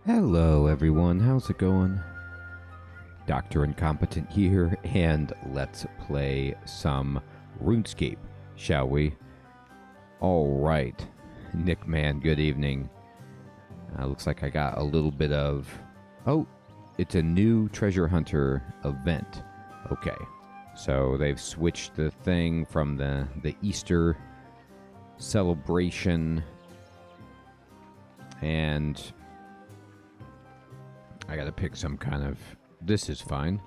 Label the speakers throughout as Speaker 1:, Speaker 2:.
Speaker 1: Hello everyone, how's it going? Dr. Incompetent here, and let's play some RuneScape, shall we? Alright, Nick Man, good evening. Looks like I got a little bit of... Oh, it's a new treasure hunter event. Okay, so they've switched the thing from the Easter celebration, and I gotta pick some kind of... This is fine.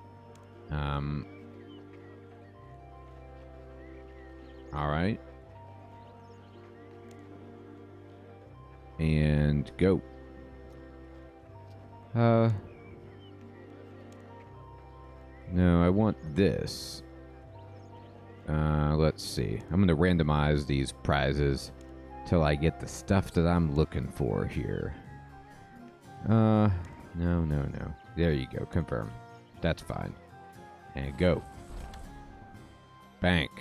Speaker 1: Alright. And go. No, I want this. Let's see. I'm gonna randomize these prizes till I get the stuff that I'm looking for here. No. There you go. Confirm. That's fine. And go. Bank.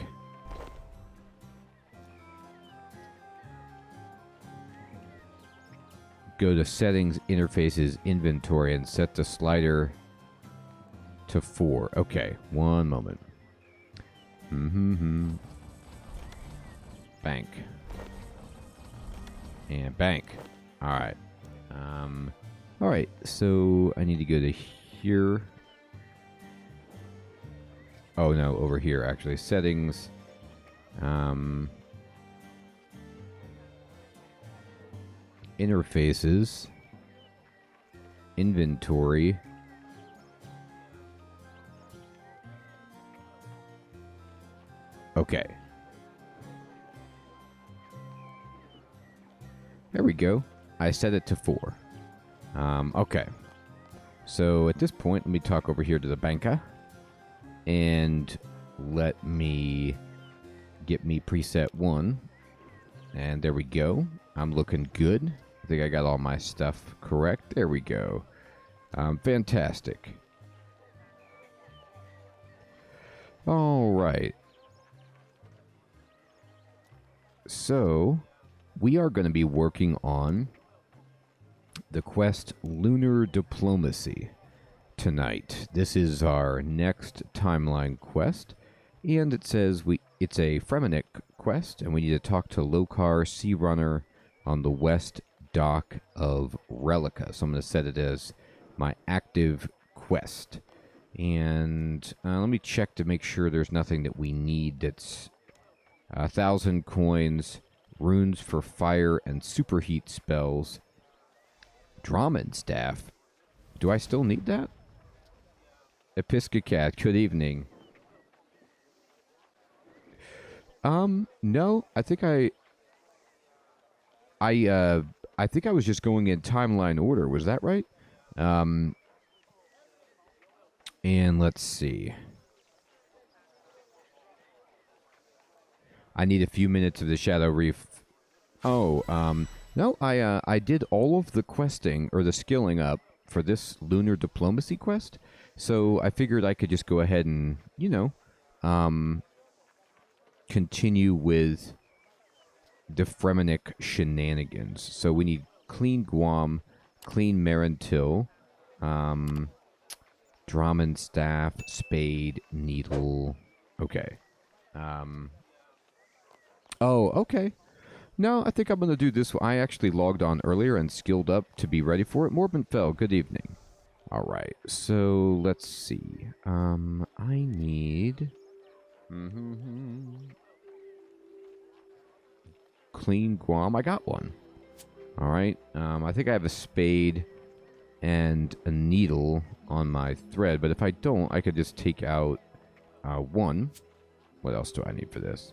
Speaker 1: Go to Settings, Interfaces, Inventory, and set the slider to 4. Okay, one moment. Bank. And bank. Alright. Alright, so I need to go to here. Oh no, over here actually. Settings. Interfaces. Inventory. Okay. There we go. I set it to 4. Okay. So at this point, let me talk over here to the banker. And let me get me preset 1. And there we go. I'm looking good. I think I got all my stuff correct. There we go. Fantastic. All right. So, we are going to be working on the quest Lunar Diplomacy tonight. This is our next timeline quest, and it says it's a Fremenic quest, and we need to talk to Lokar Sea Runner on the west dock of Relica. So I'm going to set it as my active quest. And let me check to make sure there's nothing that we need that's 1,000 coins, runes for fire and superheat spells, Drummond staff. Do I still need that? Episcocat, good evening. No, I think I think I was just going in timeline order. Was that right? And let's see. I need a few minutes of the Shadow Reef. Oh, no, I did all of the questing, or the skilling up, for this Lunar Diplomacy quest. So I figured I could just go ahead and, continue with the Fremenic shenanigans. So we need Clean Guam, Clean Marintil, Drummond Staff, Spade, Needle. Okay. Oh, okay. No, I think I'm going to do this. I actually logged on earlier and skilled up to be ready for it. Morbin Fell, good evening. All right, so let's see. I need... Clean Guam. I got one. All right. I think I have a spade and a needle on my thread, but if I don't, I could just take out one. What else do I need for this?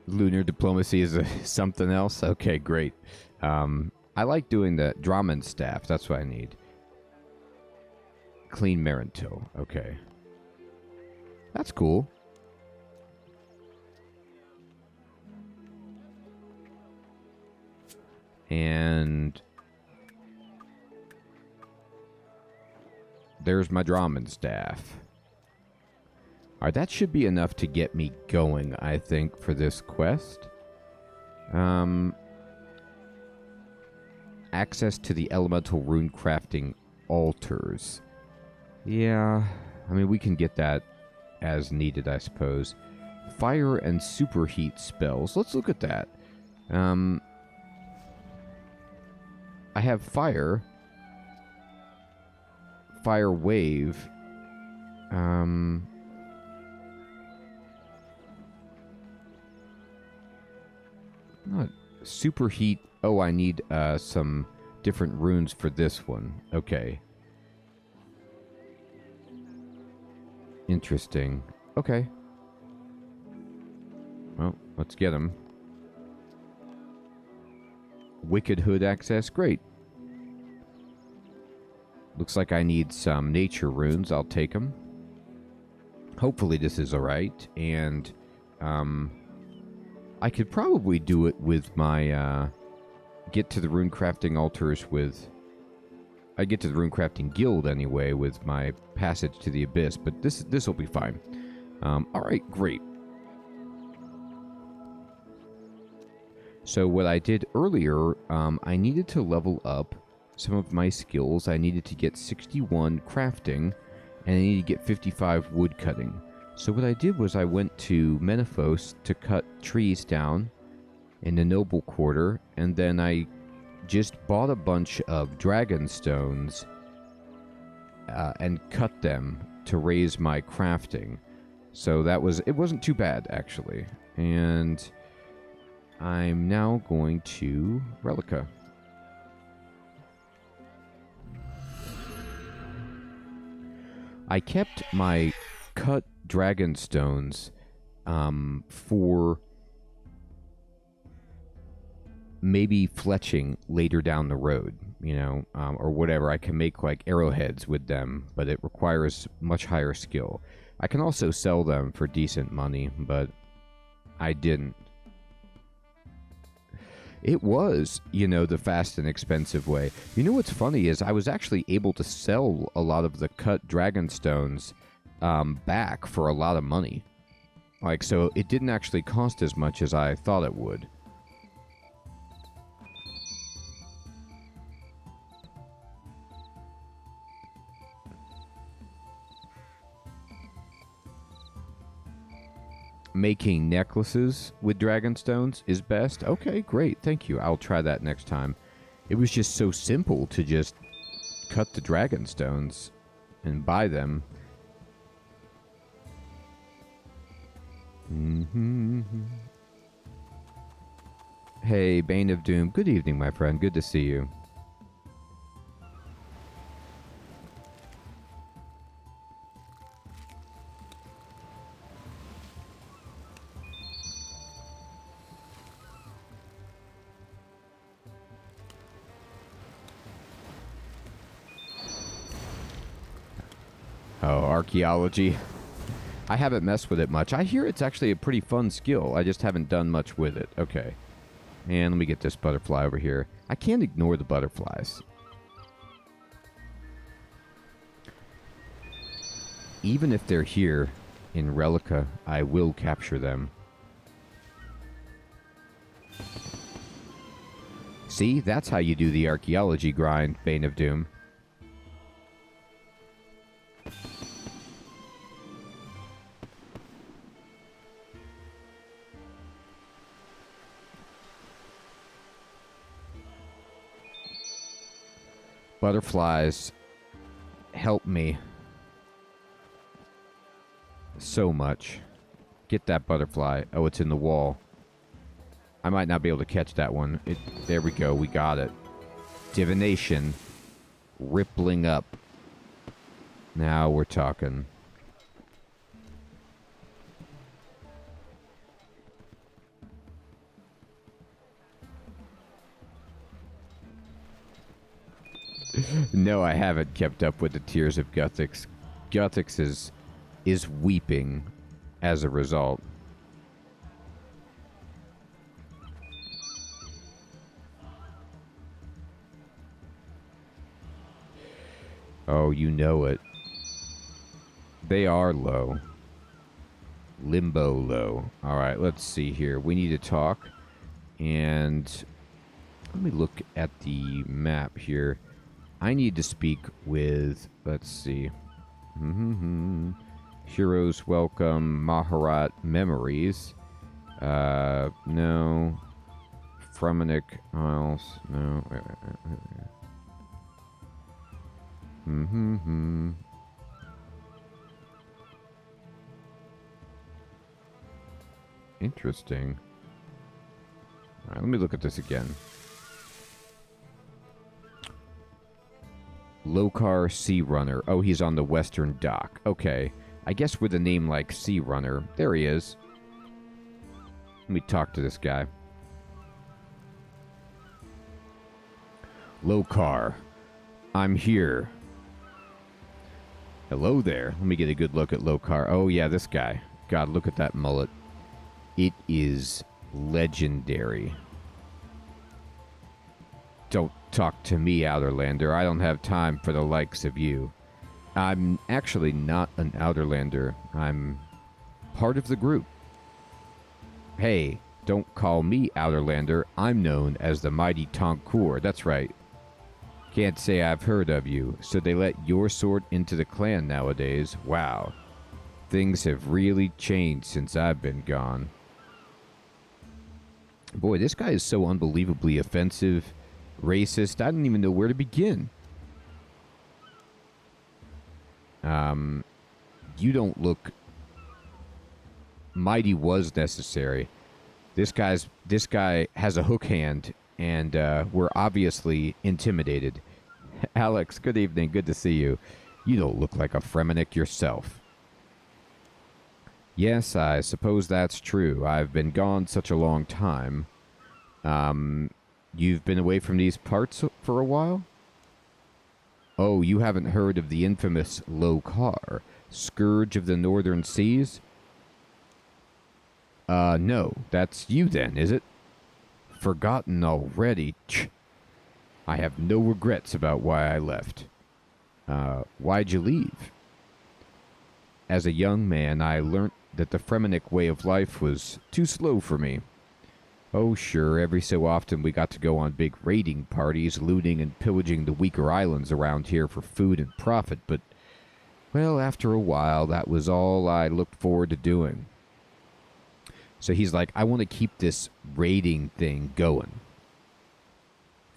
Speaker 1: Lunar Diplomacy is something else? Okay, great. I like doing the Drummond staff. That's what I need. Clean Marintil. Okay. That's cool. And there's my Drummond staff. Alright, that should be enough to get me going, I think, for this quest. Access to the elemental rune crafting altars. Yeah, I mean, we can get that as needed, I suppose. Fire and superheat spells. Let's look at that. I have fire. Fire wave. Not superheat. Oh, I need some different runes for this one. Okay. Interesting. Okay. Well, let's get them. Wicked Hood access. Great. Looks like I need some nature runes. I'll take them. Hopefully this is alright. And I could probably do it with my... get to the rune crafting altars with... I get to the rune crafting guild anyway with my passage to the abyss. But this will be fine. Alright, great. So what I did earlier, I needed to level up some of my skills. I needed to get 61 crafting, and I needed to get 55 wood cutting. So what I did was I went to Menaphos to cut trees down in the noble quarter, and then I just bought a bunch of dragon stones and cut them to raise my crafting. So it wasn't too bad, actually. And I'm now going to Relica. I kept my cut dragon stones for maybe fletching later down the road, you know, or whatever. I can make like arrowheads with them, but it requires much higher skill. I can also sell them for decent money, but I didn't. It was, you know, the fast and expensive way. You know what's funny is I was actually able to sell a lot of the cut dragon stones back for a lot of money. Like, so it didn't actually cost as much as I thought it would. Making necklaces with dragon stones is best. Okay, great. Thank you. I'll try that next time. It was just so simple to just cut the dragon stones and buy them. Hey, Bane of Doom. Good evening, my friend. Good to see you. Oh, archaeology. I haven't messed with it much. I hear it's actually a pretty fun skill. I just haven't done much with it. Okay. And let me get this butterfly over here. I can't ignore the butterflies. Even if they're here in Relica, I will capture them. See? That's how you do the archaeology grind, Bane of Doom. Butterflies help me so much. Get that butterfly. Oh, it's in the wall. I might not be able to catch that one. There we go. We got it. Divination. Rippling up. Now we're talking. No, I haven't kept up with the Tears of Guthix. Guthix is weeping as a result. Oh, you know it. They are low. Limbo low. Alright, let's see here. We need to talk. And let me look at the map here. I need to speak with, let's see. Heroes Welcome, Maharat Memories. No. Fremenic Isles. No. Interesting. All right, let me look at this again. Lokar Sea Runner. Oh, he's on the western dock. Okay. I guess with a name like Sea Runner. There he is. Let me talk to this guy. Lokar, I'm here. Hello there. Let me get a good look at Lokar. Oh, yeah, this guy. God, look at that mullet. It is legendary. Don't talk to me, Outerlander. I don't have time for the likes of you. I'm actually not an Outerlander. I'm part of the group. Hey, don't call me Outerlander. I'm known as the Mighty Tonkur. That's right. Can't say I've heard of you. So they let your sort into the clan nowadays. Wow. Things have really changed since I've been gone. Boy, this guy is so unbelievably offensive, racist. I don't even know where to begin. You don't look... Mighty was necessary. This guy has a hook hand, and we're obviously intimidated. Alex, good evening. Good to see you. You don't look like a Fremenic yourself. Yes, I suppose that's true. I've been gone such a long time. You've been away from these parts for a while? Oh, you haven't heard of the infamous Lokar, Scourge of the Northern Seas? No. That's you then, is it? Forgotten already? I have no regrets about why I left. Why'd you leave? As a young man, I learnt that the Fremenic way of life was too slow for me. Oh, sure, every so often we got to go on big raiding parties, looting and pillaging the weaker islands around here for food and profit, but, well, after a while, that was all I looked forward to doing. So he's like, I want to keep this raiding thing going.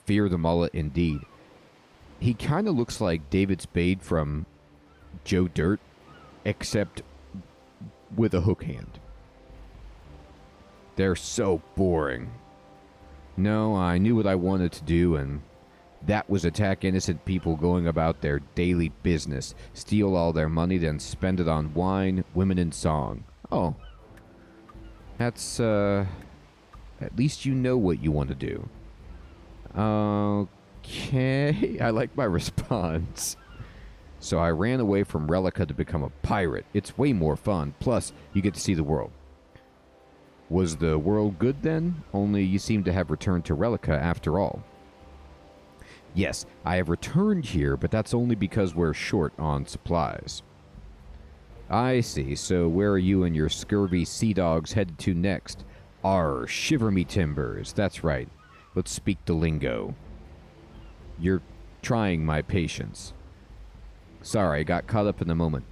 Speaker 1: Fear the mullet, indeed. He kind of looks like David Spade from Joe Dirt, except with a hook hand. They're so boring. No, I knew what I wanted to do, and that was attack innocent people going about their daily business, steal all their money, then spend it on wine, women, and song. Oh. That's, at least you know what you want to do. Okay. I like my response. So I ran away from Relica to become a pirate. It's way more fun. Plus, you get to see the world. Was the world good then? Only you seem to have returned to Relica after all. Yes, I have returned here, but that's only because we're short on supplies. I see. So where are you and your scurvy sea dogs headed to next? Arr, shiver me timbers. That's right. Let's speak the lingo. You're trying my patience. Sorry, I got caught up in the moment.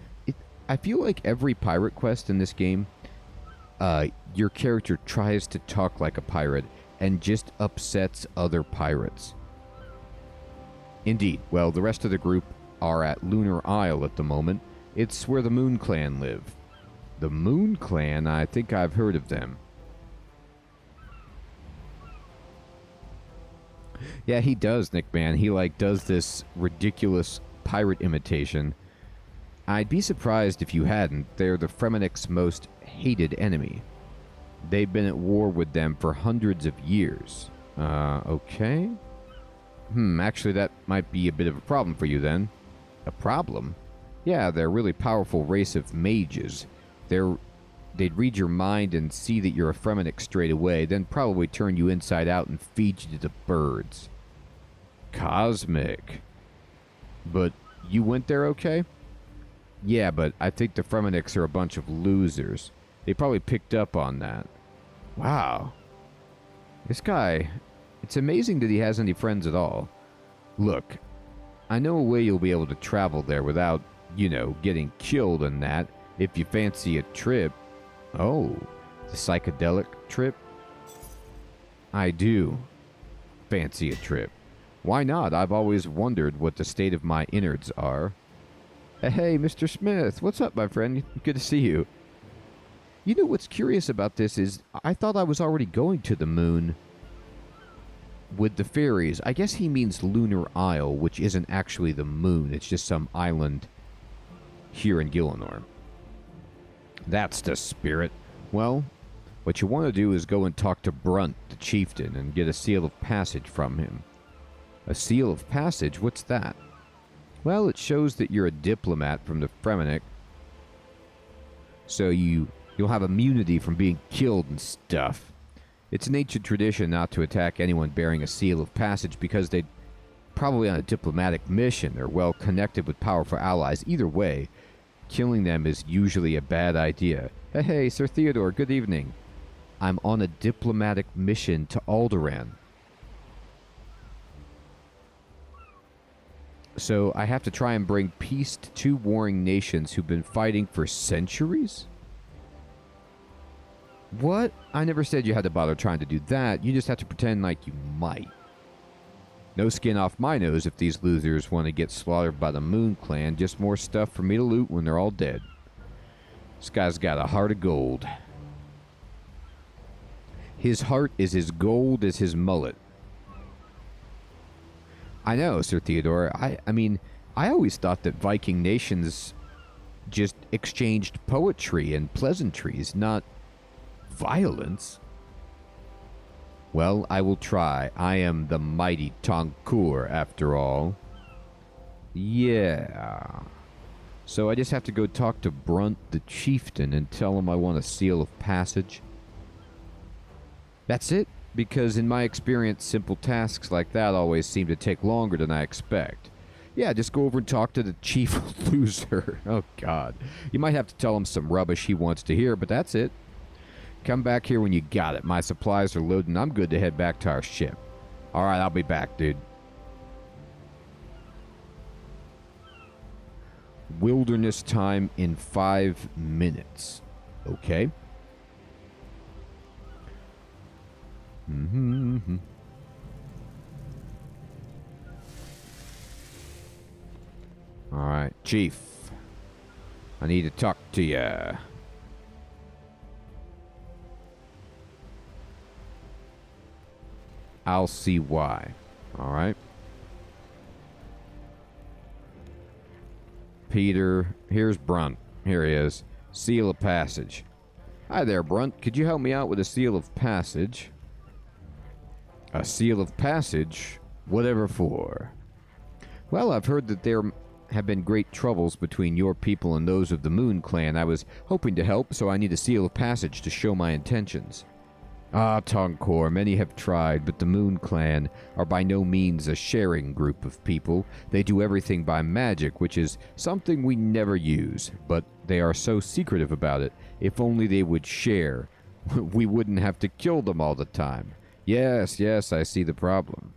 Speaker 1: I feel like every pirate quest in this game, your character tries to talk like a pirate and just upsets other pirates. Indeed. Well, the rest of the group are at Lunar Isle at the moment. It's where the Moon Clan live. The Moon Clan? I think I've heard of them. Yeah, he does, Nick Man. He, does this ridiculous pirate imitation. I'd be surprised if you hadn't. They're the Fremenic's most hated enemy. They've been at war with them for hundreds of years. Okay. Actually, that might be a bit of a problem for you, then. A problem? Yeah, they're a really powerful race of mages. They'd read your mind and see that you're a Fremenic straight away, then probably turn you inside out and feed you to the birds. Cosmic. But you went there okay? Yeah, but I think the Fremenics are a bunch of losers. They probably picked up on that. Wow. This guy, it's amazing that he has any friends at all. Look, I know a way you'll be able to travel there without, getting killed and that, if you fancy a trip. Oh, the psychedelic trip? I do fancy a trip. Why not? I've always wondered what the state of my innards are. Hey, Mr. Smith, what's up, my friend? Good to see you. You know what's curious about this is I thought I was already going to the moon with the fairies. I guess he means Lunar Isle, which isn't actually the moon. It's just some island here in Gielinor. That's the spirit. Well, what you want to do is go and talk to Brunt, the chieftain, and get a seal of passage from him. A seal of passage? What's that? Well, it shows that you're a diplomat from the Fremennik. So you'll have immunity from being killed and stuff. It's an ancient tradition not to attack anyone bearing a seal of passage because they'd probably on a diplomatic mission or well connected with powerful allies. Either way, killing them is usually a bad idea. Hey, Sir Theodore, good evening. I'm on a diplomatic mission to Alderaan. So I have to try and bring peace to two warring nations who've been fighting for centuries? What? I never said you had to bother trying to do that. You just have to pretend like you might. No skin off my nose if these losers want to get slaughtered by the Moon Clan. Just more stuff for me to loot when they're all dead. This guy's got a heart of gold. His heart is as gold as his mullet. I know, Sir Theodore. I mean, I always thought that Viking nations just exchanged poetry and pleasantries, not violence. Well, I will try. I am the mighty Tonkur, after all. Yeah. So I just have to go talk to Brunt, the chieftain, and tell him I want a seal of passage. That's it? Because in my experience, simple tasks like that always seem to take longer than I expect. Yeah, just go over and talk to the chief loser. Oh, God. You might have to tell him some rubbish he wants to hear, but that's it. Come back here when you got it. My supplies are loaded and I'm good to head back to our ship. All right, I'll be back, dude. Wilderness time in 5 minutes. Okay. Mm-hmm. All right, Chief. I need to talk to you. I'll see why. All right. Peter, here's Brunt. Here he is. Seal of passage. Hi there, Brunt. Could you help me out with a seal of passage? A seal of passage? Whatever for? Well, I've heard that there have been great troubles between your people and those of the Moon Clan. I was hoping to help, so I need a seal of passage to show my intentions. Ah, Tonkur, many have tried, but the Moon Clan are by no means a sharing group of people. They do everything by magic, which is something we never use, but they are so secretive about it. If only they would share, we wouldn't have to kill them all the time. Yes, I see the problem.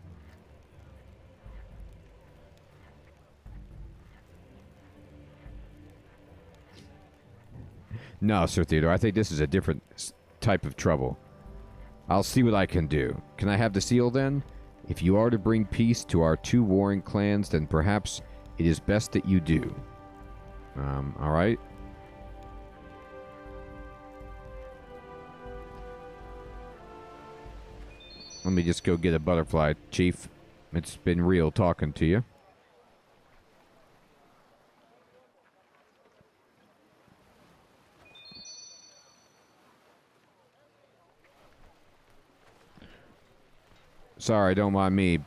Speaker 1: No, Sir Theodore, I think this is a different type of trouble. I'll see what I can do. Can I have the seal then? If you are to bring peace to our two warring clans, then perhaps it is best that you do. Alright. Let me just go get a butterfly, Chief. It's been real talking to you. Sorry, don't mind me.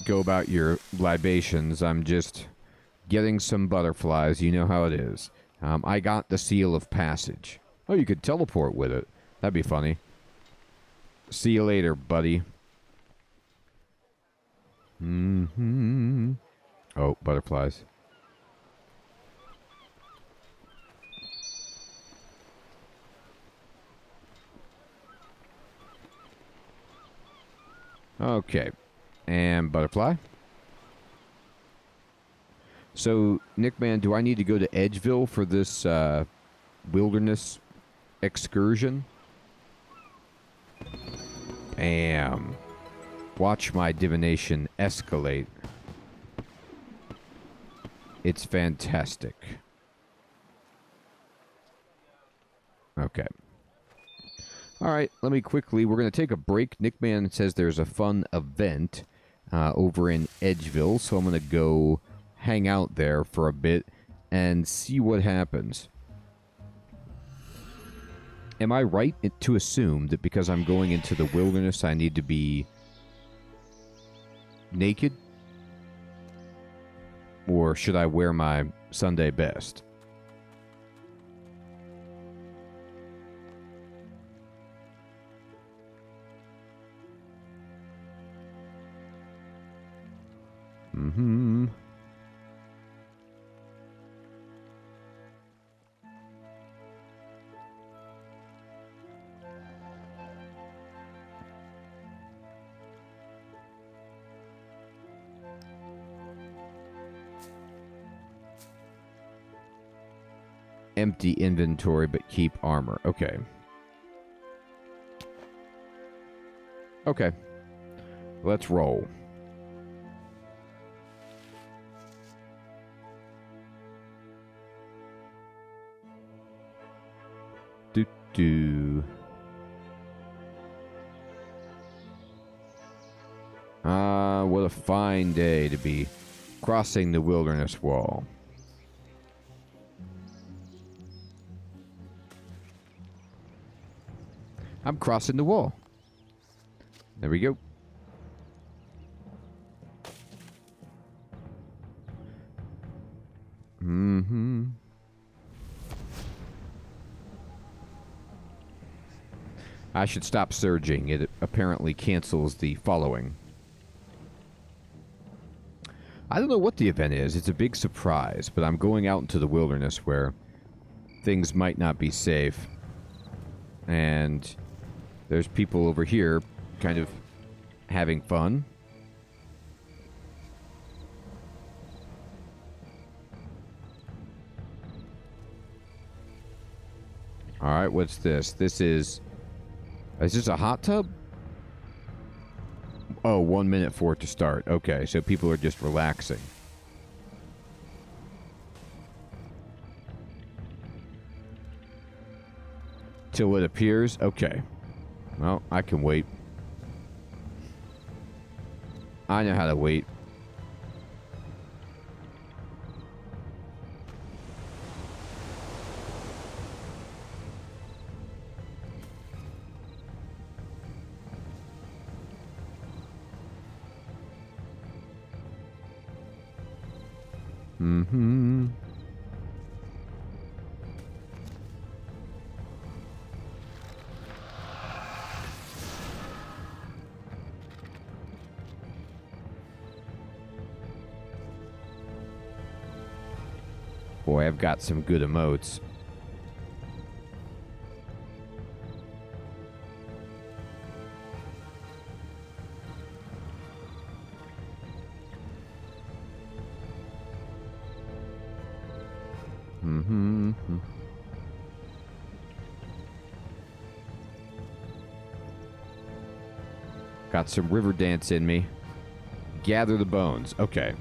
Speaker 1: Go about your libations. I'm just getting some butterflies. You know how it is. I got the seal of passage. Oh, you could teleport with it. That'd be funny. See you later, buddy. Oh, butterflies. Okay. And butterfly. So, Nickman, do I need to go to Edgeville for this wilderness excursion? Bam. Watch my divination escalate. It's fantastic. Okay. Alright, let me quickly... We're going to take a break. Nickman says there's a fun event over in Edgeville, so I'm going to go hang out there for a bit and see what happens. Am I right to assume that because I'm going into the wilderness, I need to be naked? Or should I wear my Sunday best? Mm-hmm. Empty inventory, but keep armor. Okay. Okay. Let's roll. What a fine day to be crossing the wilderness wall. I'm crossing the wall. There we go. Mm-hmm. I should stop surging. It apparently cancels the following. I don't know what the event is. It's a big surprise, but I'm going out into the wilderness where things might not be safe. And there's people over here kind of having fun. Alright, what's this? This is... Is this a hot tub? Oh, 1 minute for it to start. Okay, so people are just relaxing. Till it appears? Okay. Well, I can wait. I know how to wait. Mm-hmm. Boy, I've got some good emotes. Mm-hmm. Got some river dance in me. Gather the bones. Okay.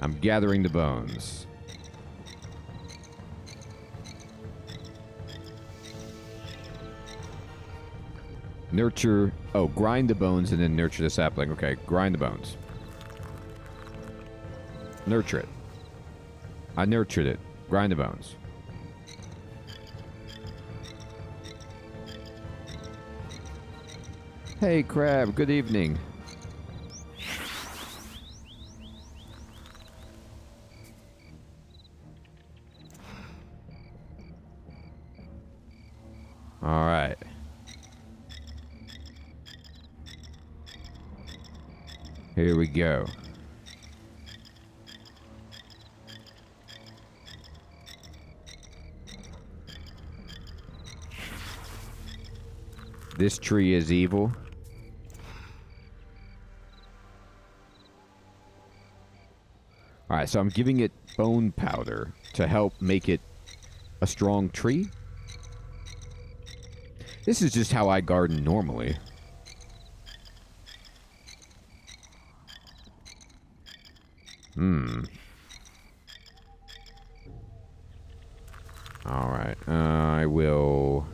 Speaker 1: I'm gathering the bones. Nurture... Oh, grind the bones and then nurture the sapling. Okay, grind the bones. Nurture it. I nurtured it. Grind the bones. Hey, Crab. Good evening. All right. Here we go. This tree is evil. Alright, so I'm giving it bone powder to help make it a strong tree. This is just how I garden normally. Alright, I will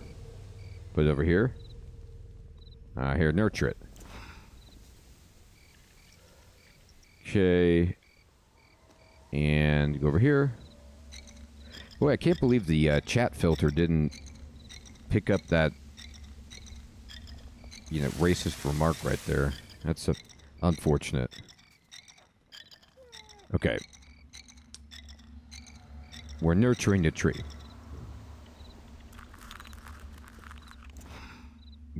Speaker 1: put it over here. Here, nurture it. Okay. And go over here. Boy, I can't believe the chat filter didn't pick up that, you know, racist remark right there. That's unfortunate. Okay. We're nurturing the tree.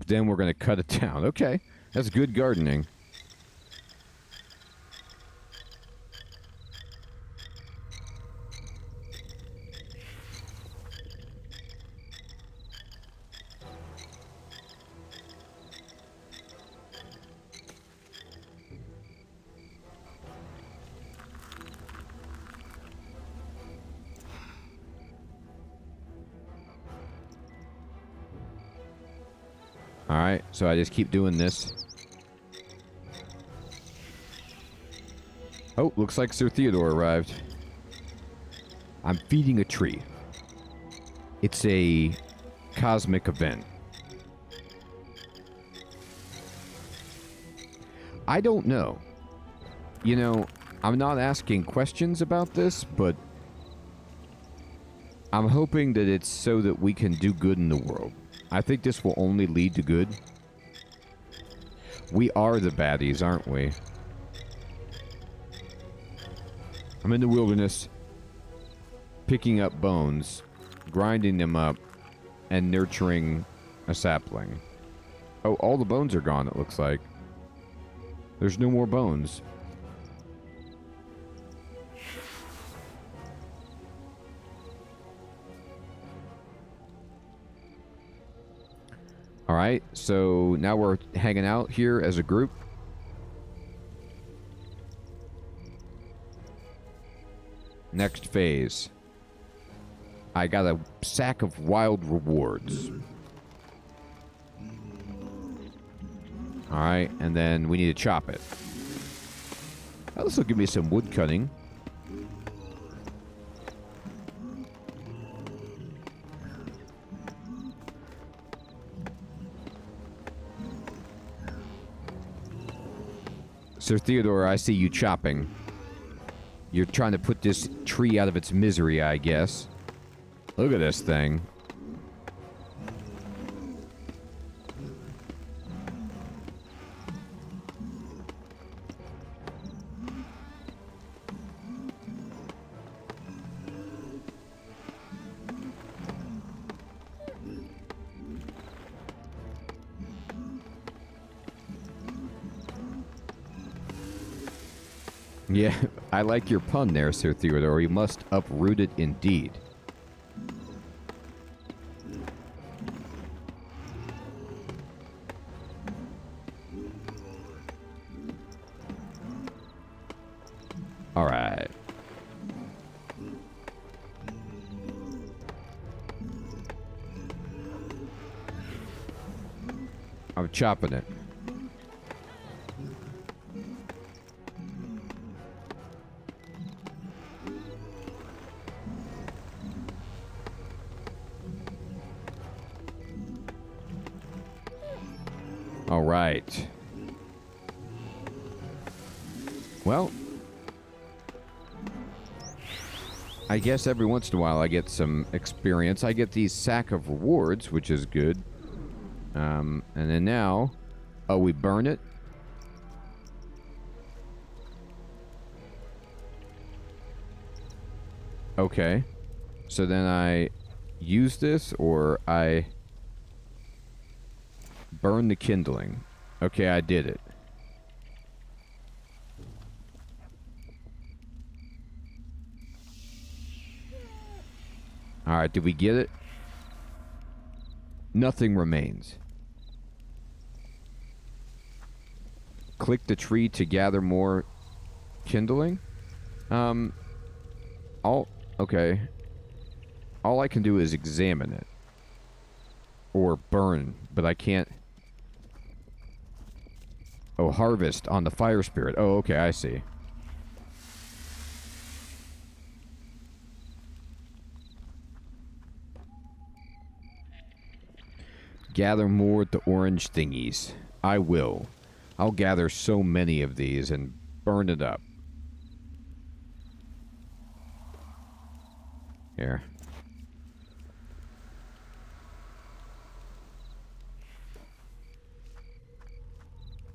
Speaker 1: Then we're going to cut it down. Okay. That's good gardening. Alright, so I just keep doing this. Oh, looks like Sir Theodore arrived. I'm feeding a tree. It's a cosmic event. I don't know. You know, I'm not asking questions about this, but I'm hoping that it's so that we can do good in the world. I think this will only lead to good. We are the baddies, aren't we? I'm in the wilderness, picking up bones, grinding them up, and nurturing a sapling. Oh, all the bones are gone, it looks like. There's no more bones. Alright, so now we're hanging out here as a group. Next phase. I got a sack of wild rewards. Alright, and then we need to chop it. Oh, this will give me some wood cutting. Sir Theodore, I see you chopping. You're trying to put this tree out of its misery, I guess. Look at this thing. Yeah, I like your pun there, Sir Theodore. You must uproot it indeed. Alright. I'm chopping it. All right. Well, I guess every once in a while I get some experience. I get these sack of rewards, which is good. And then now, oh, we burn it. Okay. So then I use this, or I burn the kindling. Okay, I did it. Alright, did we get it? Nothing remains. click the tree to gather more kindling. Okay. All I can do is examine it. Or burn, but I can't... Oh, harvest on the fire spirit. Oh, okay, I see. Gather more of the orange thingies. I will. I'll gather so many of these and burn it up. Here.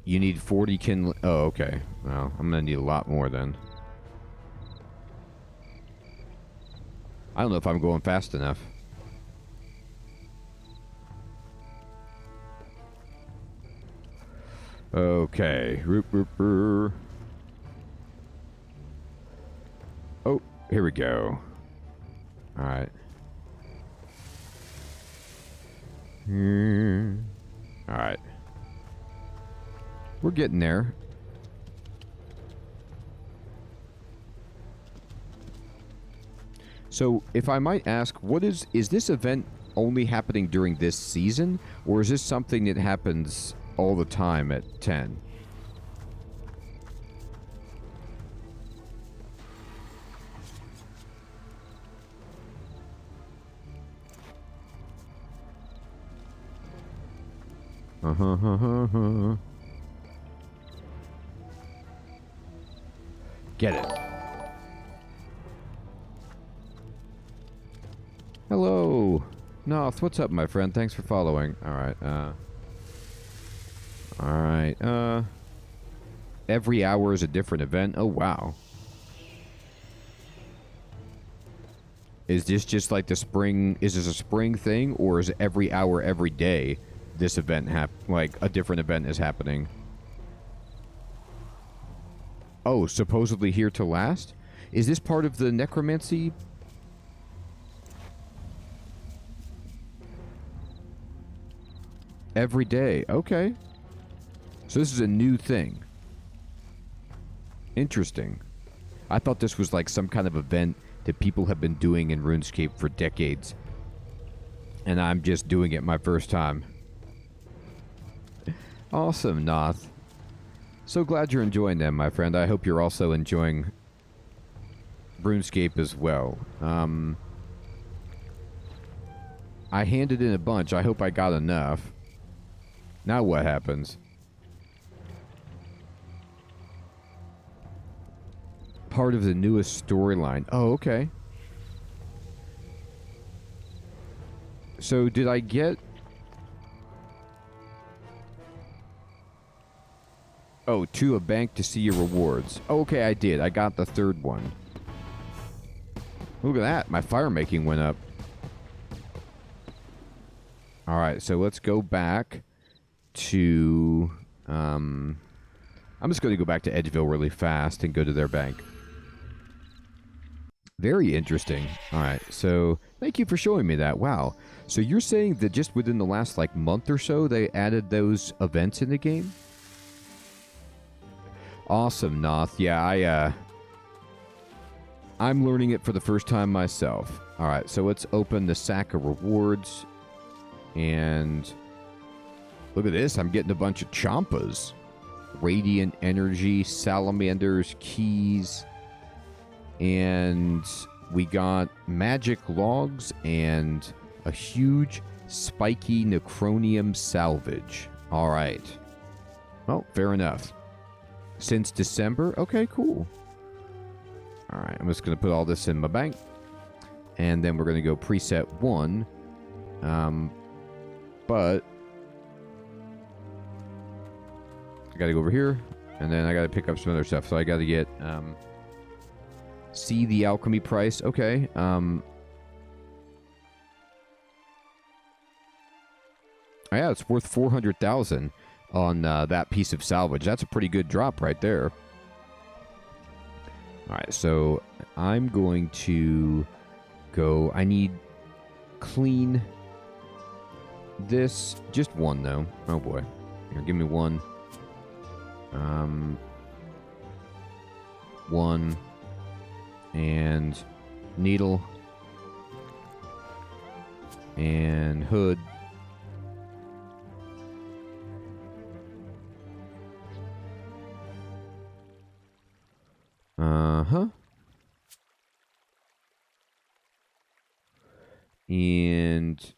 Speaker 1: You need 40 kindling. Oh, okay. Well, I'm gonna need a lot more then. I don't know if I'm going fast enough. Okay. Oh, here we go. Alright. Alright. We're getting there. So, if I might ask, is this event only happening during this season? Or is this something that happens all the time at 10? Get it. Hello. Noth, what's up, my friend? Thanks for following. Alright, Alright, every hour is a different event? Oh, wow. Is this just like the spring... Is this a spring thing? Or is every hour, every day, this event like, a different event is happening? Oh, supposedly here to last? Is this part of the necromancy? Every day. Okay. So this is a new thing. Interesting. I thought this was like some kind of event that people have been doing in RuneScape for decades. And I'm just doing it my first time. Awesome, Noth. So glad you're enjoying them, my friend. I hope you're also enjoying RuneScape as well. I handed in a bunch. I hope I got enough. Now what happens? Part of the newest storyline. Oh, okay. So did I get... Oh, to a bank to see your rewards. Okay, I did. I got the third one. Look at that. My fire making went up. Alright, so let's go back to... I'm just going to go back to Edgeville really fast and go to their bank. Very interesting. Alright, so thank you for showing me that. Wow. So you're saying that just within the last, like, month or so, they added those events in the game? Awesome, Noth. Yeah, I'm learning it for the first time myself. Alright, so let's open the sack of rewards. And look at this. I'm getting a bunch of champas. Radiant energy, salamanders, keys. And we got magic logs and a huge spiky necronium salvage. Alright. Well, fair enough. Since December? Okay, cool. Alright, I'm just going to put all this in my bank. And then we're going to go preset 1. But I got to go over here. And then I got to pick up some other stuff. So I got to get... see the alchemy price. Okay. Yeah, it's worth 400,000 on that piece of salvage. That's a pretty good drop right there. Alright, so I'm going to go... I need clean this. Just one, though. Oh, boy. Here, give me one. One. And needle. And hood. Uh-huh. And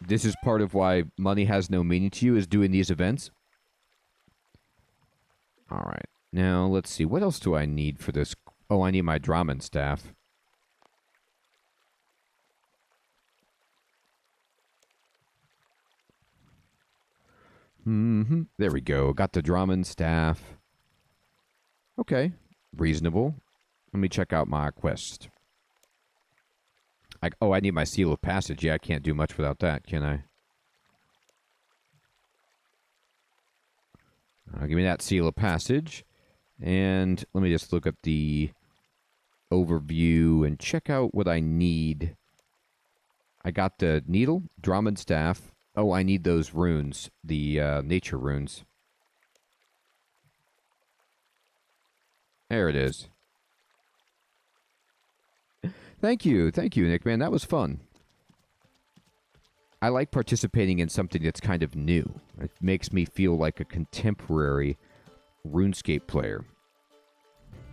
Speaker 1: this is part of why money has no meaning to you, is doing these events. All right. Now, let's see. What else do I need for this? Oh, I need my Draman staff. There we go. Got the Draman staff. Okay. Reasonable. Let me check out my quest. I need my seal of passage. Yeah, I can't do much without that, can I? Give me that seal of passage. And let me just look at the overview and check out what I need. I got the needle, Draman staff. Oh, I need those runes, the nature runes. There it is. Thank you, Nick, man. That was fun. I like participating in something that's kind of new. It makes me feel like a contemporary RuneScape player.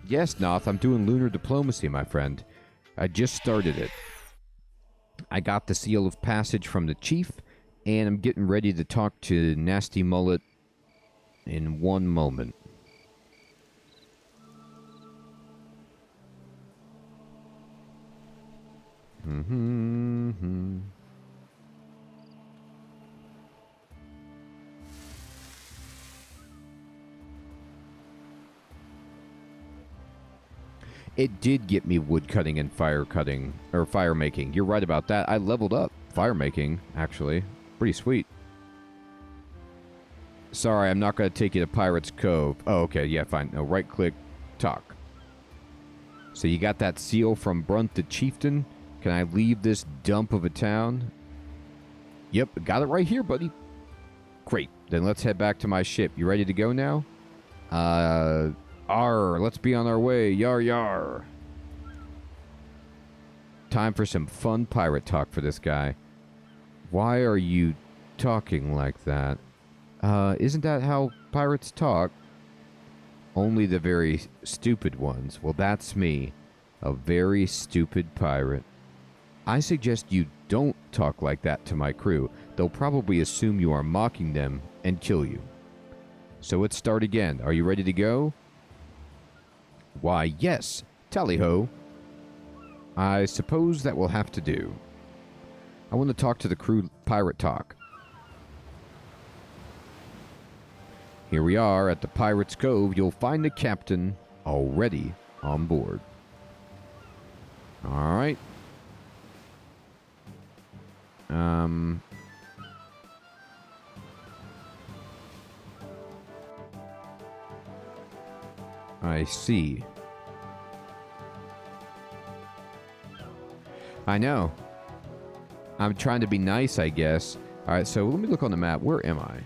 Speaker 1: Yes, Noth, I'm doing Lunar Diplomacy, my friend. I just started it. I got the seal of passage from the chief, and I'm getting ready to talk to Nasty Mullet in one moment. It did get me wood cutting and fire cutting, or fire making. You're right about that. I leveled up fire making, actually. Pretty sweet. Sorry, I'm not going to take you to Pirate's Cove. Oh, okay, yeah, fine. No, right click, talk. So you got that seal from Brunt the Chieftain? Can I leave this dump of a town? Yep, got it right here, buddy. Great. Then let's head back to my ship. You ready to go now? Let's be on our way. Yar, yar. Time for some fun pirate talk for this guy. Why are you talking like that? Isn't that how pirates talk? Only the very stupid ones. Well, that's me. A very stupid pirate. I suggest you don't talk like that to my crew. They'll probably assume you are mocking them and kill you. So let's start again. Are you ready to go? Why, yes. Tally-ho. I suppose that will have to do. I want to talk to the crew pirate talk. Here we are at the Pirate's Cove. You'll find the captain already on board. All right. I see. I know. I'm trying to be nice, I guess. All right, so let me look on the map. Where am I?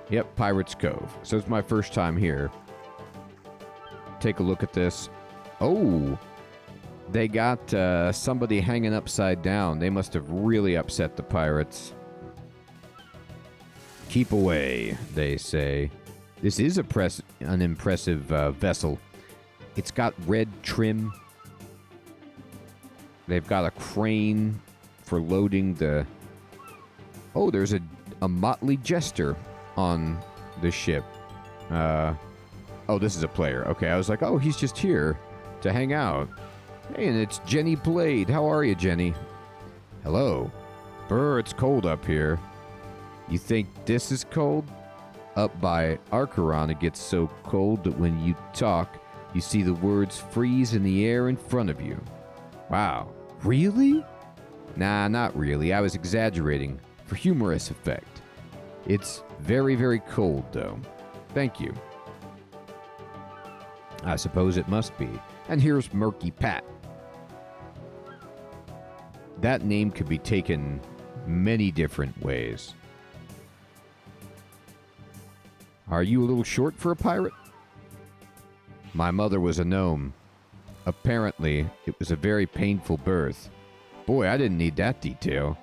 Speaker 1: Yep, Pirate's Cove. So it's my first time here. Take a look at this. Oh, they got somebody hanging upside down. They must have really upset the pirates. Keep away, they say. This is an impressive vessel. It's got red trim. They've got a crane for loading the... Oh, there's a motley jester on the ship. Oh, this is a player. Okay, I was like, oh, he's just here to hang out. Hey, and it's Jenny Blade. How are you, Jenny? Hello. Brr, it's cold up here. You think this is cold? Up by Archeron, it gets so cold that when you talk, you see the words freeze in the air in front of you. Wow. Really? Nah, not really. I was exaggerating for humorous effect. It's very, very cold, though. Thank you. I suppose it must be. And here's Murky Pat. That name could be taken many different ways. Are you a little short for a pirate? My mother was a gnome. Apparently, it was a very painful birth. Boy, I didn't need that detail.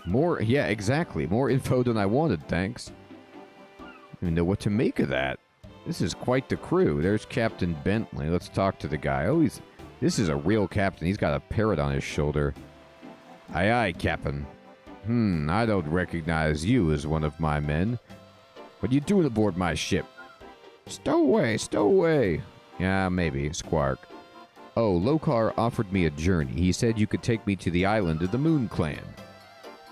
Speaker 1: More, yeah, exactly. More info than I wanted, thanks. I don't even know what to make of that. This is quite the crew. There's Captain Bentley. Let's talk to the guy. Oh, this is a real captain. He's got a parrot on his shoulder. Aye, aye, Captain. I don't recognize you as one of my men. What are you doing aboard my ship? Stow away, stow away. Yeah, maybe, Squark. Oh, Lokar offered me a journey. He said you could take me to the island of the Moon Clan.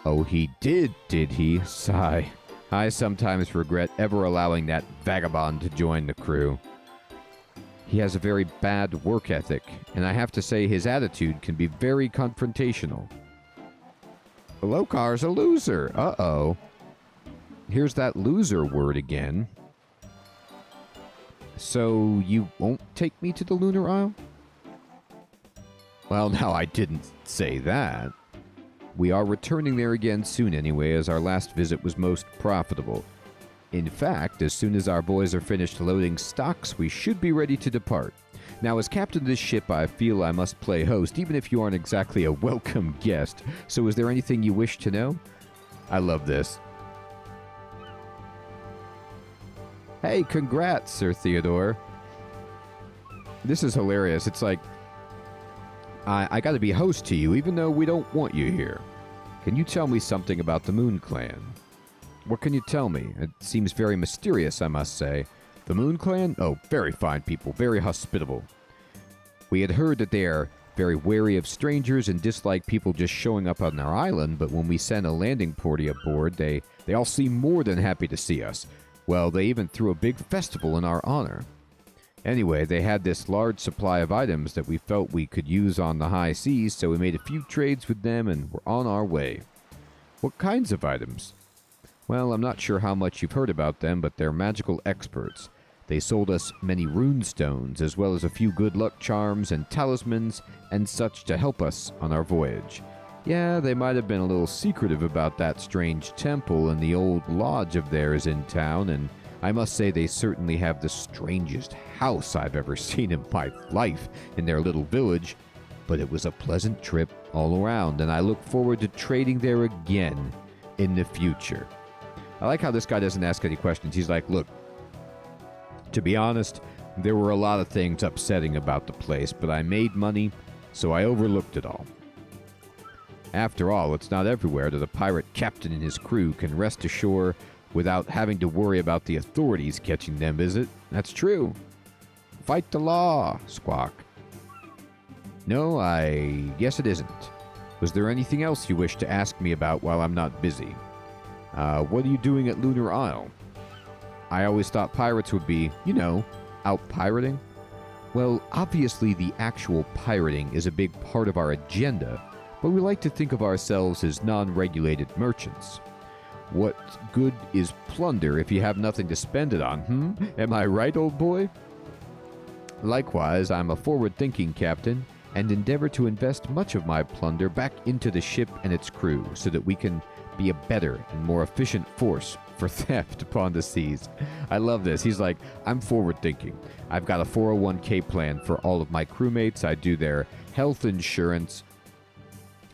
Speaker 1: Oh, he did he? Sigh. I sometimes regret ever allowing that vagabond to join the crew. He has a very bad work ethic, and I have to say his attitude can be very confrontational. Lokar's a loser. Uh-oh. Here's that loser word again. So, you won't take me to the Lunar Isle? Well, now I didn't say that. We are returning there again soon anyway, as our last visit was most profitable. In fact, as soon as our boys are finished loading stocks, we should be ready to depart. Now, as captain of this ship, I feel I must play host, even if you aren't exactly a welcome guest. So is there anything you wish to know? I love this. Hey, congrats, Sir Theodore. This is hilarious. It's like, I gotta be host to you, even though we don't want you here. Can you tell me something about the Moon Clan? What can you tell me? It seems very mysterious, I must say. The Moon Clan? Oh, very fine people, very hospitable. We had heard that they are very wary of strangers and dislike people just showing up on our island, but when we sent a landing party aboard, they all seemed more than happy to see us. Well, they even threw a big festival in our honor. Anyway, they had this large supply of items that we felt we could use on the high seas, so we made a few trades with them and we're on our way. What kinds of items? Well, I'm not sure how much you've heard about them, but they're magical experts. They sold us many rune stones, as well as a few good luck charms and talismans and such to help us on our voyage. Yeah, they might have been a little secretive about that strange temple and the old lodge of theirs in town, and I must say they certainly have the strangest house I've ever seen in my life in their little village, but it was a pleasant trip all around, and I look forward to trading there again in the future. I like how this guy doesn't ask any questions. He's like, look, to be honest, there were a lot of things upsetting about the place, but I made money, so I overlooked it all. After all, it's not everywhere that a pirate captain and his crew can rest ashore without having to worry about the authorities catching them, is it? That's true. Fight the law, Squawk. No, I guess it isn't. Was there anything else you wish to ask me about while I'm not busy? What are you doing at Lunar Isle? I always thought pirates would be, out pirating. Well, obviously the actual pirating is a big part of our agenda, but we like to think of ourselves as non-regulated merchants. What good is plunder if you have nothing to spend it on, Am I right, old boy? Likewise, I'm a forward-thinking captain, and endeavor to invest much of my plunder back into the ship and its crew, so that we can be a better and more efficient force for theft upon the seas. I love this. He's like, I'm forward-thinking. I've got a 401k plan for all of my crewmates. I do their health insurance.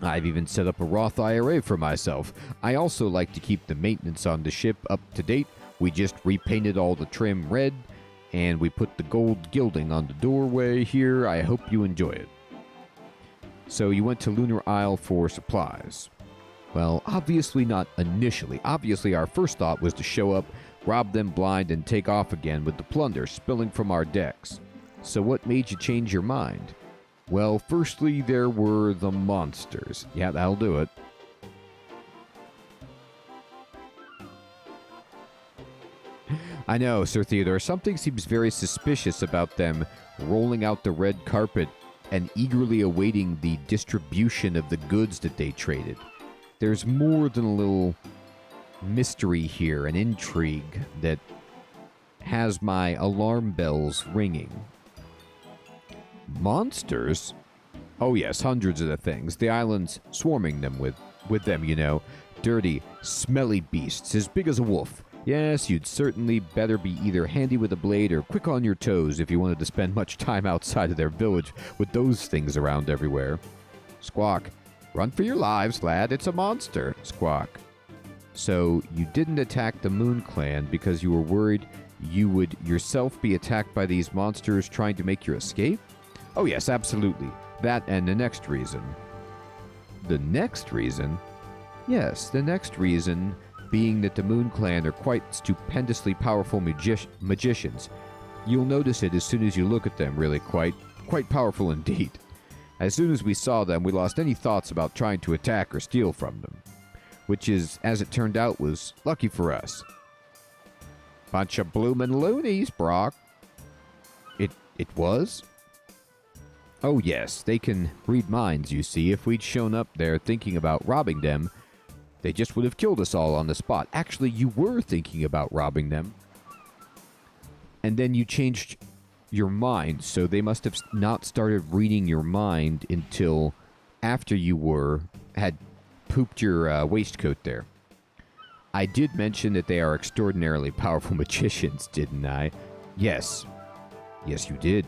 Speaker 1: I've even set up a Roth IRA for myself. I also like to keep the maintenance on the ship up to date. We just repainted all the trim red, and we put the gold gilding on the doorway here. I hope you enjoy it. So you went to Lunar Isle for supplies. Well, obviously not initially. Obviously our first thought was to show up, rob them blind, and take off again with the plunder spilling from our decks. So what made you change your mind? Well, firstly, there were the monsters. Yeah, that'll do it. I know, Sir Theodore, something seems very suspicious about them rolling out the red carpet and eagerly awaiting the distribution of the goods that they traded. There's more than a little mystery here, an intrigue that has my alarm bells ringing. Monsters? Oh yes, hundreds of the things. The island's swarming them with them, Dirty, smelly beasts as big as a wolf. Yes, you'd certainly better be either handy with a blade or quick on your toes if you wanted to spend much time outside of their village with those things around everywhere. Squawk. Run for your lives, lad. It's a monster. Squawk. So, you didn't attack the Moon Clan because you were worried you would yourself be attacked by these monsters trying to make your escape? Oh yes, absolutely. That and the next reason. The next reason? Yes, the next reason being that the Moon Clan are quite stupendously powerful magicians. You'll notice it as soon as you look at them, really quite powerful indeed. As soon as we saw them, we lost any thoughts about trying to attack or steal from them. Which is, as it turned out, was lucky for us. Bunch of bloomin' loonies, Brock. It was? Oh yes, they can read minds, you see. If we'd shown up there thinking about robbing them, they just would have killed us all on the spot. Actually, you were thinking about robbing them. And then you changed your mind, so they must have not started reading your mind until after you had pooped your waistcoat there. I did mention that they are extraordinarily powerful magicians, didn't I? Yes. Yes, you did.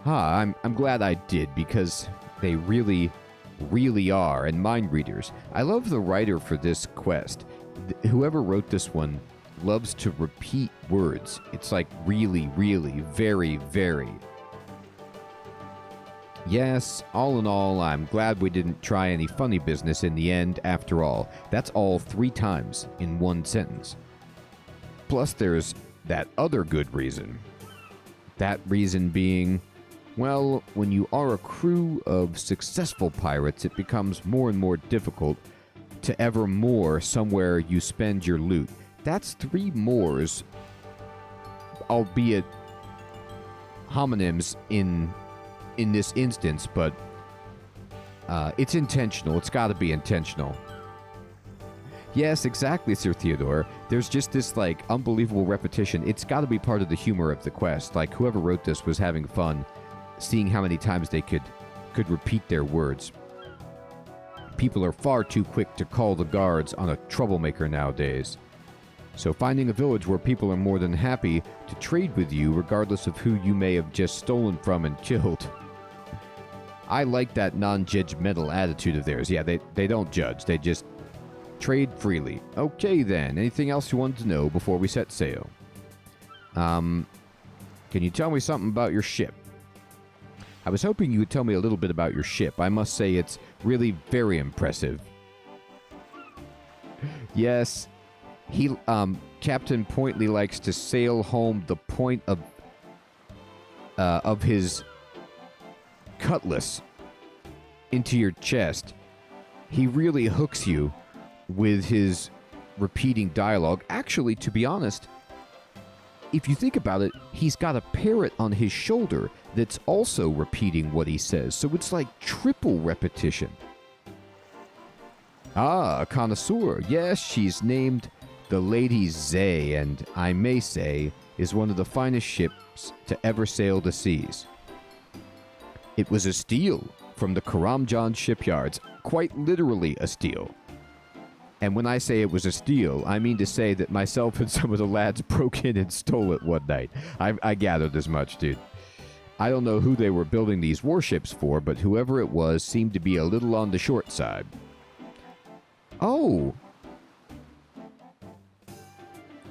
Speaker 1: I'm glad I did, because they really are, and mind readers. I love the writer for this quest. Whoever wrote this one loves to repeat words. It's like really, very, very. Yes, all in all, I'm glad we didn't try any funny business in the end after all. That's all 3 times in one sentence. Plus there's that other good reason. That reason being, well, when you are a crew of successful pirates, it becomes more and more difficult to ever moor somewhere you spend your loot. That's 3 moors, albeit homonyms in this instance, but it's intentional. It's got to be intentional. Yes, exactly, Sir Theodore. There's just this, like, unbelievable repetition. It's got to be part of the humor of the quest. Like, whoever wrote this was having fun seeing how many times they could repeat their words. People are far too quick to call the guards on a troublemaker nowadays. So finding a village where people are more than happy to trade with you regardless of who you may have just stolen from and killed. I like that non-judgmental attitude of theirs. Yeah, they don't judge. They just trade freely. Okay then, anything else you wanted to know before we set sail? Can you tell me something about your ship? I was hoping you would tell me a little bit about your ship. I must say it's really very impressive. Yes, Captain Pointley likes to sail home the point of his cutlass into your chest. He really hooks you with his repeating dialogue. Actually, to be honest, if you think about it, he's got a parrot on his shoulder that's also repeating what he says, so it's like triple repetition. Ah, a connoisseur. Yes, she's named the Lady Zay, and I may say, is one of the finest ships to ever sail the seas. It was a steal from the Karamjan shipyards, quite literally a steal. And when I say it was a steal, I mean to say that myself and some of the lads broke in and stole it one night. I gathered as much, dude. I don't know who they were building these warships for, but whoever it was seemed to be a little on the short side. Oh!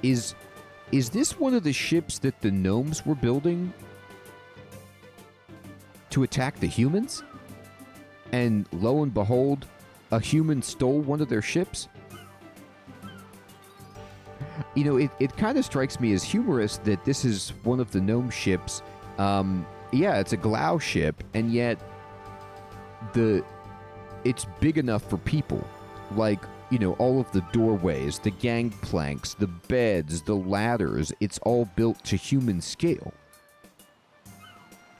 Speaker 1: Is this one of the ships that the gnomes were building to attack the humans? And lo and behold, a human stole one of their ships? You know, it kind of strikes me as humorous that this is one of the gnome ships. Yeah, it's a Glau ship, and yet it's big enough for people. Like, you know, all of the doorways, the gangplanks, the beds, the ladders, it's all built to human scale.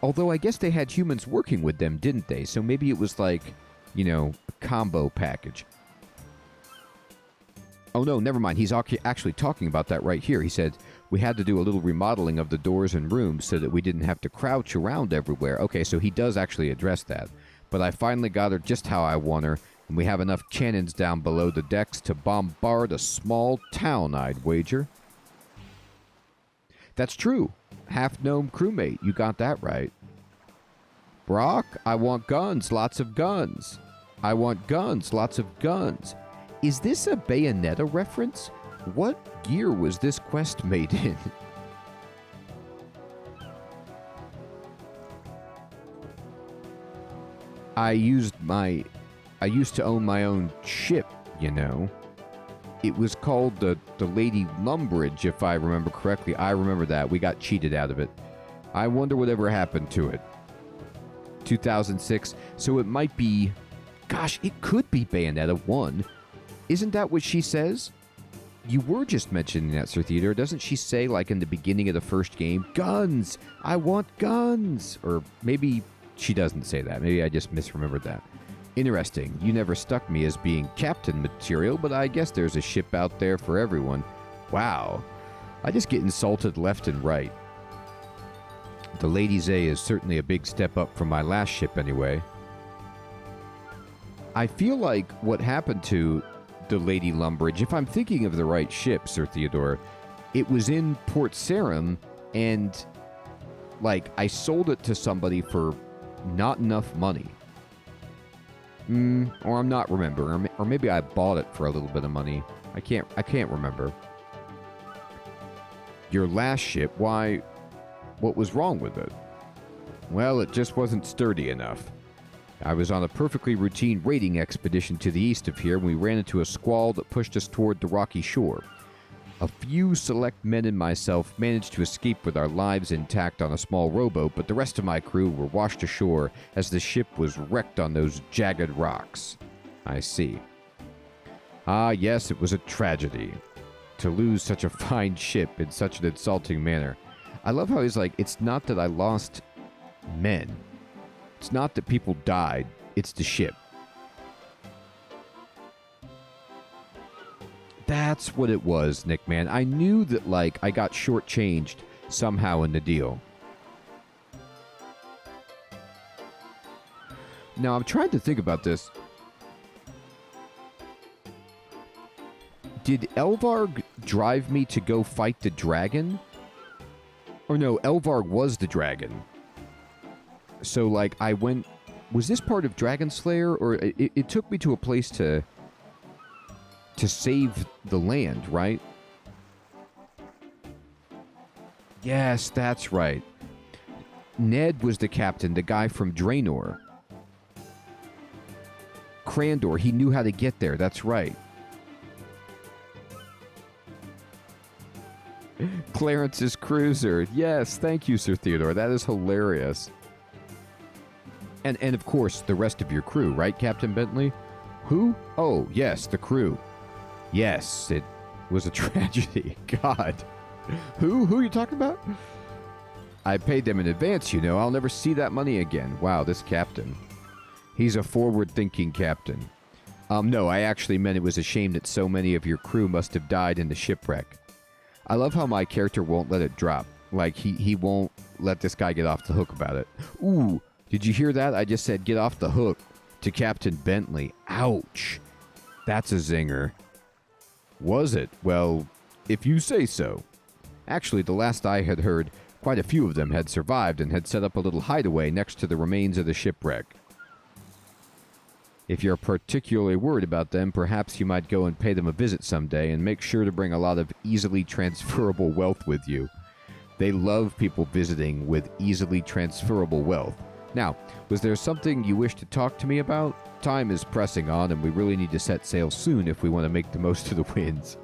Speaker 1: Although I guess they had humans working with them, didn't they? So maybe it was like, you know, a combo package. Oh no, never mind. He's actually talking about that right here. He said, we had to do a little remodeling of the doors and rooms so that we didn't have to crouch around everywhere. Okay, so he does actually address that. But I finally got her just how I want her. And we have enough cannons down below the decks to bombard a small town, I'd wager. That's true. Half-gnome crewmate, you got that right. Brock, I want guns, lots of guns. I want guns, lots of guns. Is this a Bayonetta reference? What gear was this quest made in? I used to own my own ship, you know. It was called the Lady Lumbridge, if I remember correctly. I remember that. We got cheated out of it. I wonder whatever happened to it. 2006. So it might be... Gosh, it could be Bayonetta 1. Isn't that what she says? You were just mentioning that, Sir Theodore. Doesn't she say, like in the beginning of the first game, guns! I want guns! Or maybe she doesn't say that. Maybe I just misremembered that. Interesting. You never stuck me as being captain material, but I guess there's a ship out there for everyone. Wow. I just get insulted left and right. The Lady Zay is certainly a big step up from my last ship anyway. I feel like what happened to the Lady Lumbridge, if I'm thinking of the right ship, Sir Theodore, it was in Port Sarim, and, like, I sold it to somebody for not enough money. Or I'm not remembering. Or maybe I bought it for a little bit of money. I can't remember. Your last ship, why? What was wrong with it? Well, it just wasn't sturdy enough. I was on a perfectly routine raiding expedition to the east of here when we ran into a squall that pushed us toward the rocky shore. A few select men and myself managed to escape with our lives intact on a small rowboat, but the rest of my crew were washed ashore as the ship was wrecked on those jagged rocks. I see. Ah, yes, it was a tragedy. To lose such a fine ship in such an insulting manner. I love how he's like, it's not that I lost men. It's not that people died. It's the ship. That's what it was, Nick, man. I knew that, like, I got shortchanged somehow in the deal. Now, I'm trying to think about this. Did Elvarg drive me to go fight the dragon? Or no, Elvarg was the dragon. So, like, I went... Was this part of Dragon Slayer? Or it took me to a place to save the land, right? Yes, that's right. Ned was the captain, the guy from Draenor. Crandor, he knew how to get there, that's right. Clarence's cruiser. Yes, thank you, Sir Theodore. That is hilarious. And of course, the rest of your crew, right, Captain Bentley? Who? Oh, yes, the crew. Yes, it was a tragedy. God. Who are you talking about? I paid them in advance, you know. I'll never see that money again. Wow, this captain. He's a forward-thinking captain. No, I actually meant it was a shame that so many of your crew must have died in the shipwreck. I love how my character won't let it drop. Like, he won't let this guy get off the hook about it. Ooh, did you hear that? I just said get off the hook to Captain Bentley. Ouch. That's a zinger. Was it? Well, if you say so. Actually, the last I had heard, quite a few of them had survived and had set up a little hideaway next to the remains of the shipwreck. If you're particularly worried about them, perhaps you might go and pay them a visit someday and make sure to bring a lot of easily transferable wealth with you. They love people visiting with easily transferable wealth. Now, was there something you wish to talk to me about? Time is pressing on, and we really need to set sail soon if we want to make the most of the winds.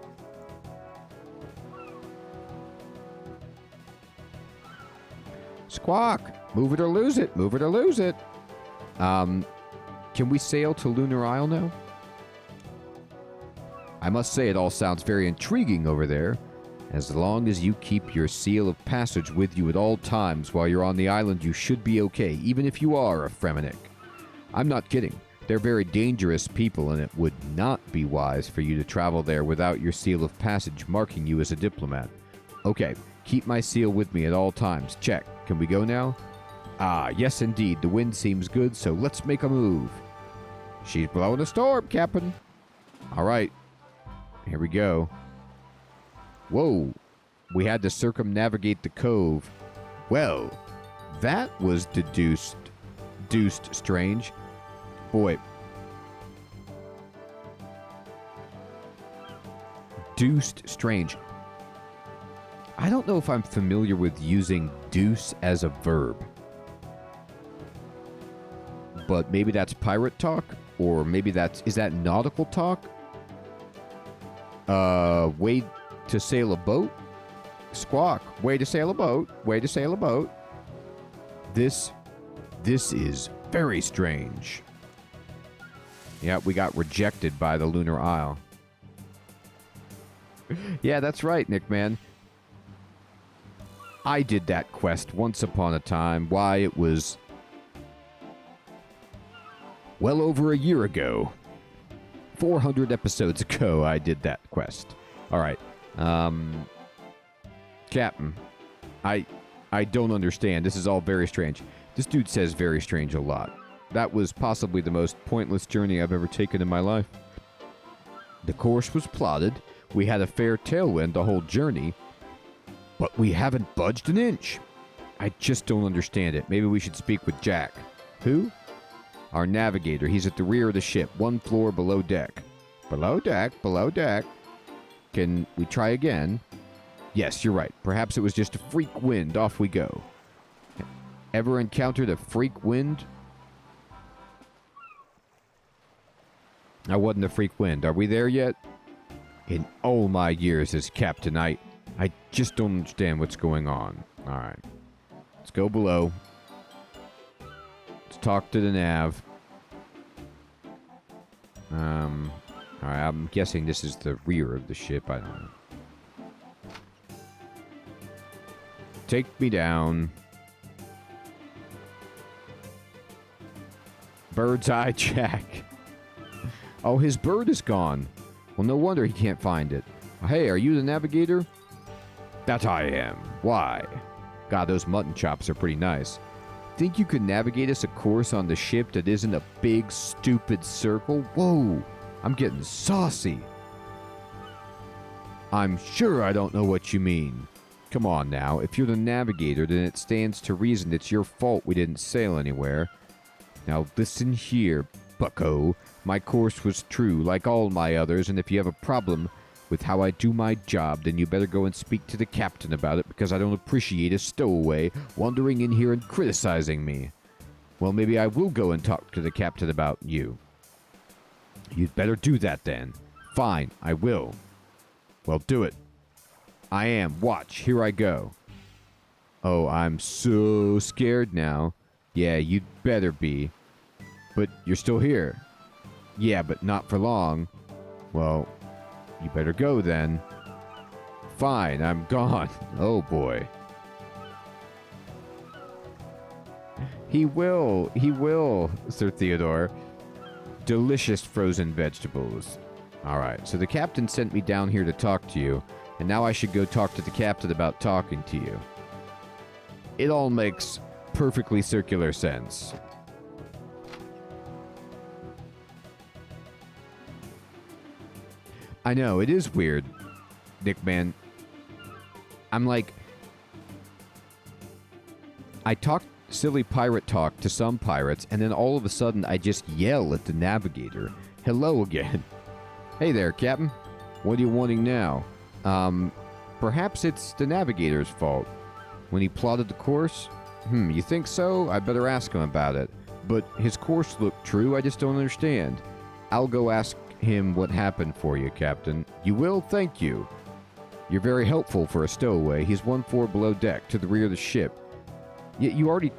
Speaker 1: Squawk! Move it or lose it! Move it or lose it! Can we sail to Lunar Isle now? I must say it all sounds very intriguing over there. As long as you keep your seal of passage with you at all times while you're on the island, you should be okay, even if you are a Fremennik. I'm not kidding. They're very dangerous people, and it would not be wise for you to travel there without your seal of passage marking you as a diplomat. Okay, keep my seal with me at all times. Check. Can we go now? Ah, yes indeed. The wind seems good, so let's make a move. She's blowing a storm, Captain. All right. Here we go. Whoa. We had to circumnavigate the cove. Well, that was deuced strange. Boy. Deuced strange. I don't know if I'm familiar with using deuce as a verb. But maybe that's pirate talk, or maybe is that nautical talk? Way to sail a boat? Squawk. Way to sail a boat. Way to sail a boat. This is very strange. Yeah, we got rejected by the Lunar Isle. Yeah, that's right, Nick, man. I did that quest once upon a time. Why, it was well over a year ago. 400 episodes ago, I did that quest. All right. Captain, I don't understand. This is all very strange. This dude says very strange a lot. That was possibly the most pointless journey I've ever taken in my life. The course was plotted. We had a fair tailwind the whole journey. But we haven't budged an inch. I just don't understand it. Maybe we should speak with Jack. Who? Our navigator. He's at the rear of the ship, one floor below deck. Below deck, below deck. Can we try again? Yes, you're right. Perhaps it was just a freak wind. Off we go. Ever encountered a freak wind? I wasn't a freak wind. Are we there yet? In all my years as captain, I just don't understand what's going on. All right. Let's go below. Let's talk to the nav. All right, I'm guessing this is the rear of the ship. I don't know. Take me down. Bird's eye Jack. Oh, his bird is gone. Well, no wonder he can't find it. Hey, are you the navigator? That I am. Why? God, those mutton chops are pretty nice. Think you could navigate us a course on the ship that isn't a big, stupid circle? Whoa, I'm getting saucy. I'm sure I don't know what you mean. Come on now, if you're the navigator, then it stands to reason it's your fault we didn't sail anywhere. Now listen here, bucko. My course was true, like all my others, and if you have a problem with how I do my job, then you better go and speak to the captain about it, because I don't appreciate a stowaway wandering in here and criticizing me. Well, maybe I will go and talk to the captain about you. You'd better do that then. Fine, I will. Well, do it. I am. Watch, here I go. Oh, I'm so scared now. Yeah, you'd better be. But you're still here. Yeah, but not for long. Well, you better go then. Fine, I'm gone. Oh boy. He will, Sir Theodore. Delicious frozen vegetables. Alright, so the captain sent me down here to talk to you, and now I should go talk to the captain about talking to you. It all makes perfectly circular sense. I know, it is weird, Nick, man. I'm like, I talk silly pirate talk to some pirates, and then all of a sudden I just yell at the navigator. Hello again. Hey there, Captain. What are you wanting now? Perhaps it's the navigator's fault. When he plotted the course? You think so? I better ask him about it. But his course looked true, I just don't understand. I'll go ask him what happened for you, Captain. You will? Thank you. You're very helpful for a stowaway. He's one floor below deck, to the rear of the ship. You already...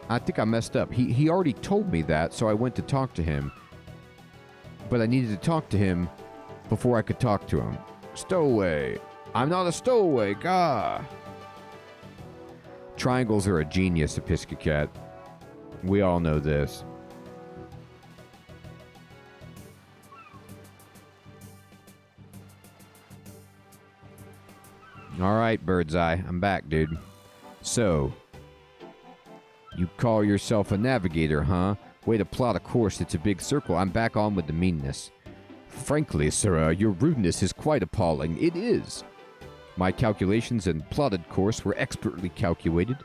Speaker 1: I think I messed up. He already told me that, so I went to talk to him. But I needed to talk to him before I could talk to him. Stowaway. I'm not a stowaway, gah! Triangles are a genius, Episcocat. We all know this. Alright, Birdseye. I'm back, dude. So, you call yourself a navigator, huh? Way to plot a course that's a big circle. I'm back on with the meanness. Frankly, sir, your rudeness is quite appalling. It is. My calculations and plotted course were expertly calculated,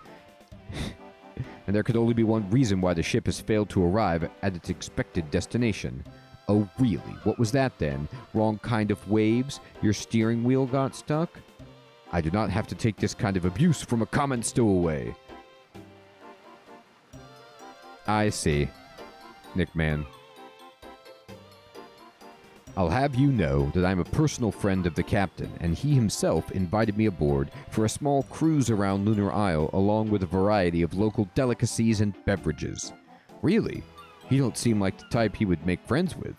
Speaker 1: and there could only be one reason why the ship has failed to arrive at its expected destination. Oh, really? What was that then? Wrong kind of waves? Your steering wheel got stuck? I do not have to take this kind of abuse from a common stowaway. I see. Nickman. I'll have you know that I'm a personal friend of the captain, and he himself invited me aboard for a small cruise around Lunar Isle along with a variety of local delicacies and beverages. Really? You don't seem like the type he would make friends with.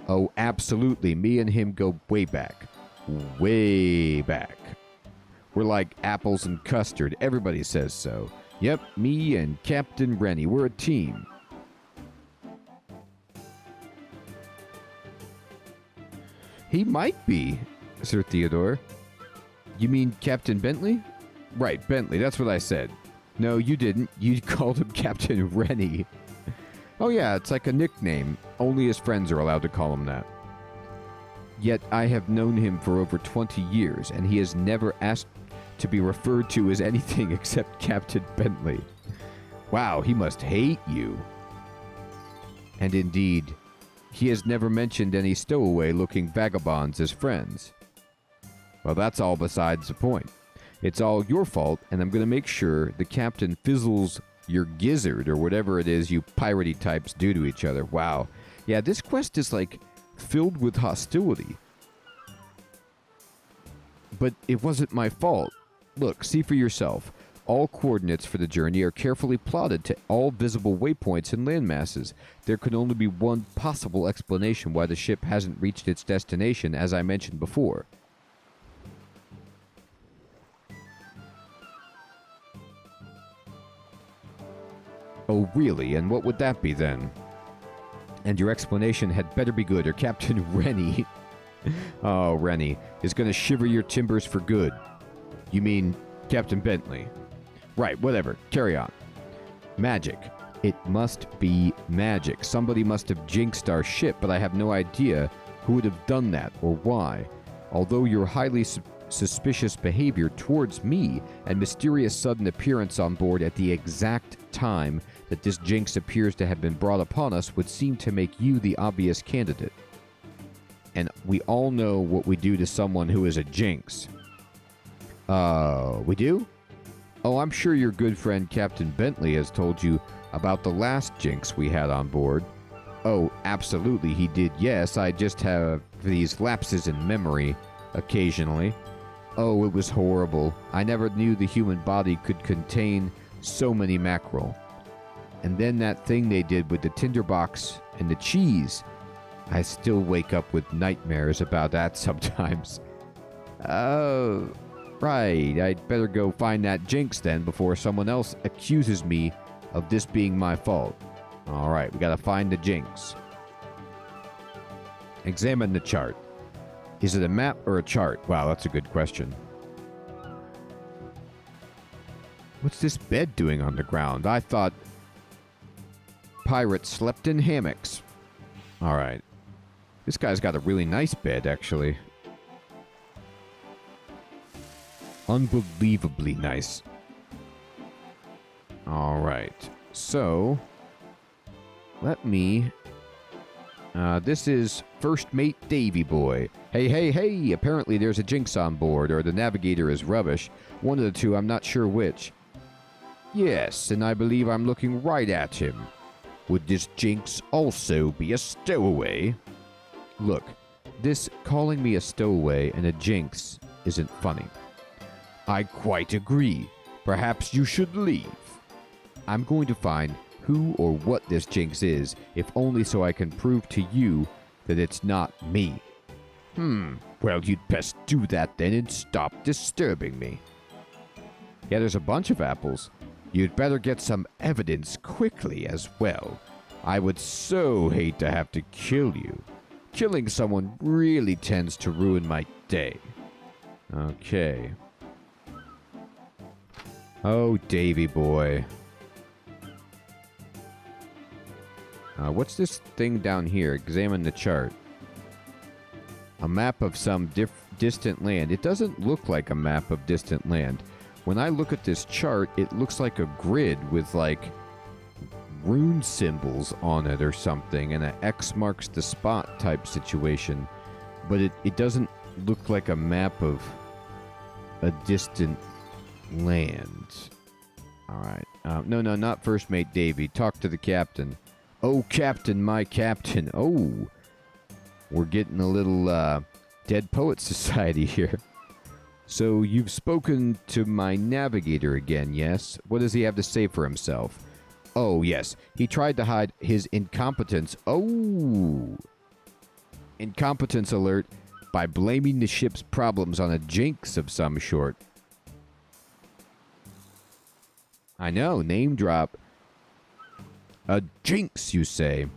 Speaker 1: Oh, absolutely. Me and him go way back. Way back. We're like apples and custard. Everybody says so. Yep, me and Captain Rennie. We're a team. He might be, Sir Theodore. You mean Captain Bentley? Right, Bentley. That's what I said. No, you didn't. You called him Captain Rennie. Oh yeah, it's like a nickname. Only his friends are allowed to call him that. Yet I have known him for over 20 years, and he has never asked to be referred to as anything except Captain Bentley. Wow, he must hate you. And indeed, he has never mentioned any stowaway-looking vagabonds as friends. Well, that's all besides the point. It's all your fault, and I'm going to make sure the captain fizzles your gizzard or whatever it is you piratey types do to each other. Wow. Yeah, this quest is like filled with hostility. But it wasn't my fault. Look, see for yourself. All coordinates for the journey are carefully plotted to all visible waypoints and landmasses. There could only be one possible explanation why the ship hasn't reached its destination, as I mentioned before. Oh, really? And what would that be then? And your explanation had better be good, or Captain Rennie, oh, Rennie, is going to shiver your timbers for good. You mean Captain Bentley? Right, whatever. Carry on. Magic. It must be magic. Somebody must have jinxed our ship, but I have no idea who would have done that or why. Although your highly suspicious behavior towards me and mysterious sudden appearance on board at the exact time that this jinx appears to have been brought upon us would seem to make you the obvious candidate. And we all know what we do to someone who is a jinx. We do? Oh, I'm sure your good friend Captain Bentley has told you about the last jinx we had on board. Oh, absolutely he did, yes. I just have these lapses in memory occasionally. Oh, it was horrible. I never knew the human body could contain so many mackerel. And then that thing they did with the tinderbox and the cheese. I still wake up with nightmares about that sometimes. Oh... Right, I'd better go find that jinx then before someone else accuses me of this being my fault. Alright, we gotta find the jinx. Examine the chart. Is it a map or a chart? Wow, that's a good question. What's this bed doing on the ground? I thought pirates slept in hammocks. Alright. This guy's got a really nice bed, actually. Unbelievably nice. Alright. So, let me... this is First Mate Davy Boy. Hey, hey, hey! Apparently there's a jinx on board, or the navigator is rubbish. One of the two, I'm not sure which. Yes, and I believe I'm looking right at him. Would this jinx also be a stowaway? Look, this calling me a stowaway and a jinx isn't funny. I quite agree. Perhaps you should leave. I'm going to find who or what this jinx is, if only so I can prove to you that it's not me. Well, you'd best do that then and stop disturbing me. Yeah, there's a bunch of apples. You'd better get some evidence quickly as well. I would so hate to have to kill you. Killing someone really tends to ruin my day. Okay. Oh, Davy boy. What's this thing down here? Examine the chart. A map of some distant land. It doesn't look like a map of distant land. When I look at this chart, it looks like a grid with, like, rune symbols on it or something, and an X marks the spot type situation. But it doesn't look like a map of a distant land. Alright. No, not First Mate Davy. Talk to the captain. Oh, Captain, my captain. Oh, we're getting a little Dead Poet Society here. So you've spoken to my navigator again, yes? What does he have to say for himself? Oh, yes. He tried to hide his incompetence. Oh! Incompetence alert by blaming the ship's problems on a jinx of some sort. I know, name drop. A jinx, you say?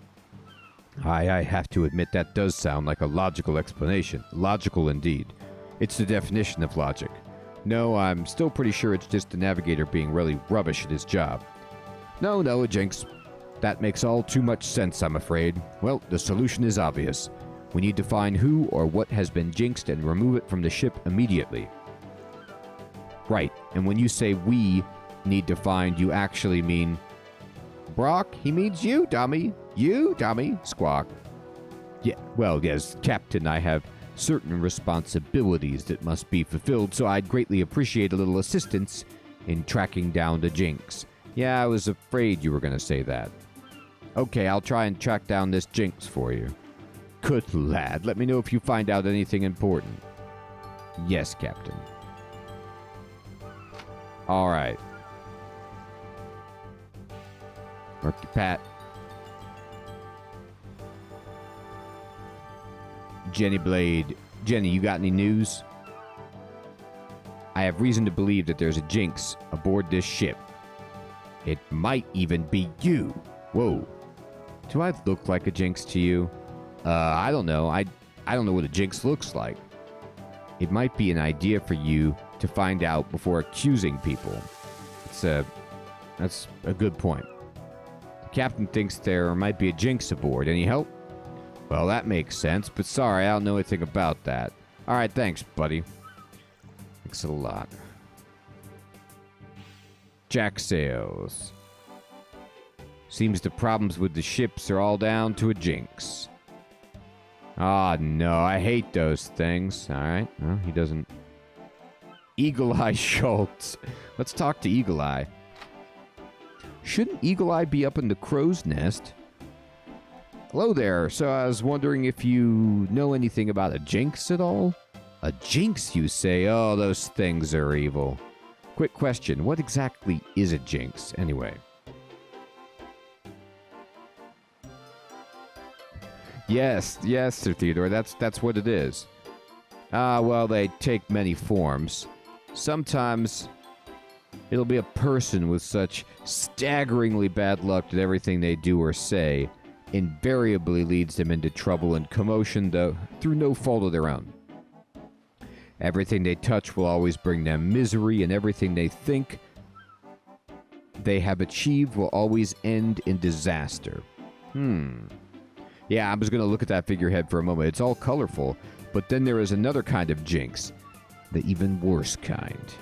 Speaker 1: I have to admit that does sound like a logical explanation. Logical indeed. It's the definition of logic. No, I'm still pretty sure it's just the navigator being really rubbish at his job. No, a jinx. That makes all too much sense, I'm afraid. Well, the solution is obvious. We need to find who or what has been jinxed and remove it from the ship immediately. Right, and when you say we need to find, you actually mean... Brock, he means you, dummy. You, dummy. Squawk. Yeah, well, yes, Captain, I have certain responsibilities that must be fulfilled, so I'd greatly appreciate a little assistance in tracking down the jinx. Yeah, I was afraid you were going to say that. Okay, I'll try and track down this jinx for you. Good lad. Let me know if you find out anything important. Yes, Captain. All right. Murky Pat. Jenny Blade. Jenny, you got any news? I have reason to believe that there's a jinx aboard this ship. It might even be you. Whoa. Do I look like a jinx to you? I don't know. I don't know what a jinx looks like. It might be an idea for you to find out before accusing people. That's a good point. The captain thinks there might be a jinx aboard. Any help? Well, that makes sense, but sorry, I don't know anything about that. Alright, thanks, buddy. Thanks a lot. Jack sails. Seems the problems with the ships are all down to a jinx. Ah, no, I hate those things. Alright, well, he doesn't... Eagle Eye Schultz. Let's talk to Eagle Eye. Shouldn't Eagle Eye be up in the crow's nest? Hello there. So I was wondering if you know anything about a jinx at all? A jinx, you say? Oh, those things are evil. Quick question. What exactly is a jinx, anyway? Yes, Sir Theodore. That's what it is. Well, they take many forms. Sometimes it'll be a person with such staggeringly bad luck that everything they do or say invariably leads them into trouble and commotion, though through no fault of their own. Everything they touch will always bring them misery, and everything they think they have achieved will always end in disaster. Yeah, I was going to look at that figurehead for a moment. It's all colorful, but then there is another kind of jinx, the even worse kind.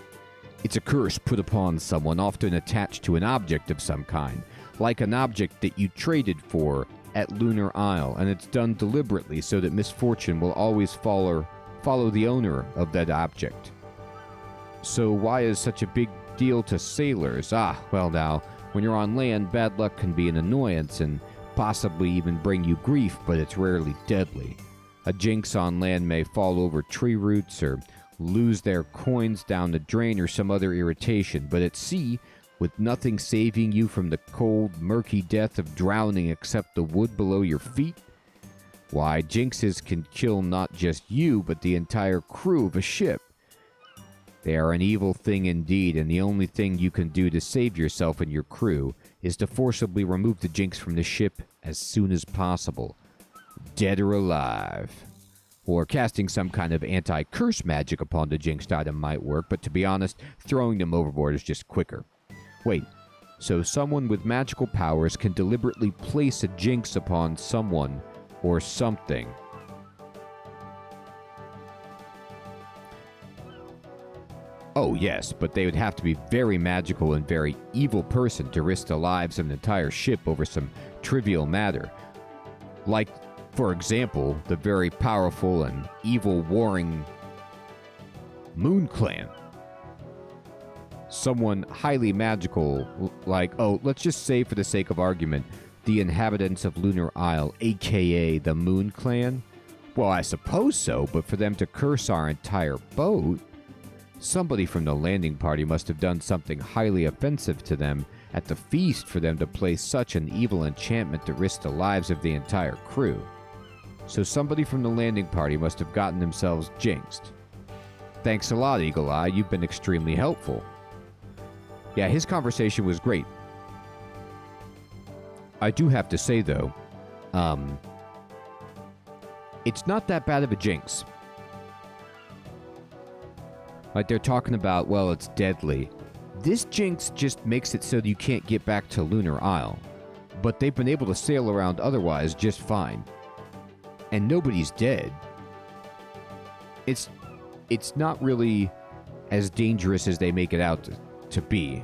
Speaker 1: It's a curse put upon someone, often attached to an object of some kind, like an object that you traded for at Lunar Isle, and it's done deliberately so that misfortune will always follow the owner of that object. So why is such a big deal to sailors? Well now, when you're on land, bad luck can be an annoyance and possibly even bring you grief, but it's rarely deadly. A jinx on land may fall over tree roots or lose their coins down the drain or some other irritation, but at sea, with nothing saving you from the cold, murky death of drowning except the wood below your feet, why, jinxes can kill not just you, but the entire crew of a ship. They are an evil thing indeed, and the only thing you can do to save yourself and your crew is to forcibly remove the jinx from the ship as soon as possible, dead or alive. Or casting some kind of anti-curse magic upon the jinxed item might work, but to be honest, throwing them overboard is just quicker. Wait, So someone with magical powers can deliberately place a jinx upon someone or something. Oh yes, but they would have to be very magical and very evil person to risk the lives of an entire ship over some trivial matter. Like, for example, the very powerful and evil warring Moon Clan. Someone highly magical, like, oh, let's just say for the sake of argument, the inhabitants of Lunar Isle, aka the Moon Clan? Well, I suppose so, but for them to curse our entire boat, somebody from the landing party must have done something highly offensive to them at the feast for them to place such an evil enchantment to risk the lives of the entire crew. So somebody from the landing party must have gotten themselves jinxed. Thanks a lot, Eagle Eye. You've been extremely helpful. Yeah, his conversation was great. I do have to say, though, it's not that bad of a jinx. Like, they're talking about, well, it's deadly. This jinx just makes it so that you can't get back to Lunar Isle. But they've been able to sail around otherwise just fine. And nobody's dead. It's not really as dangerous as they make it out to be.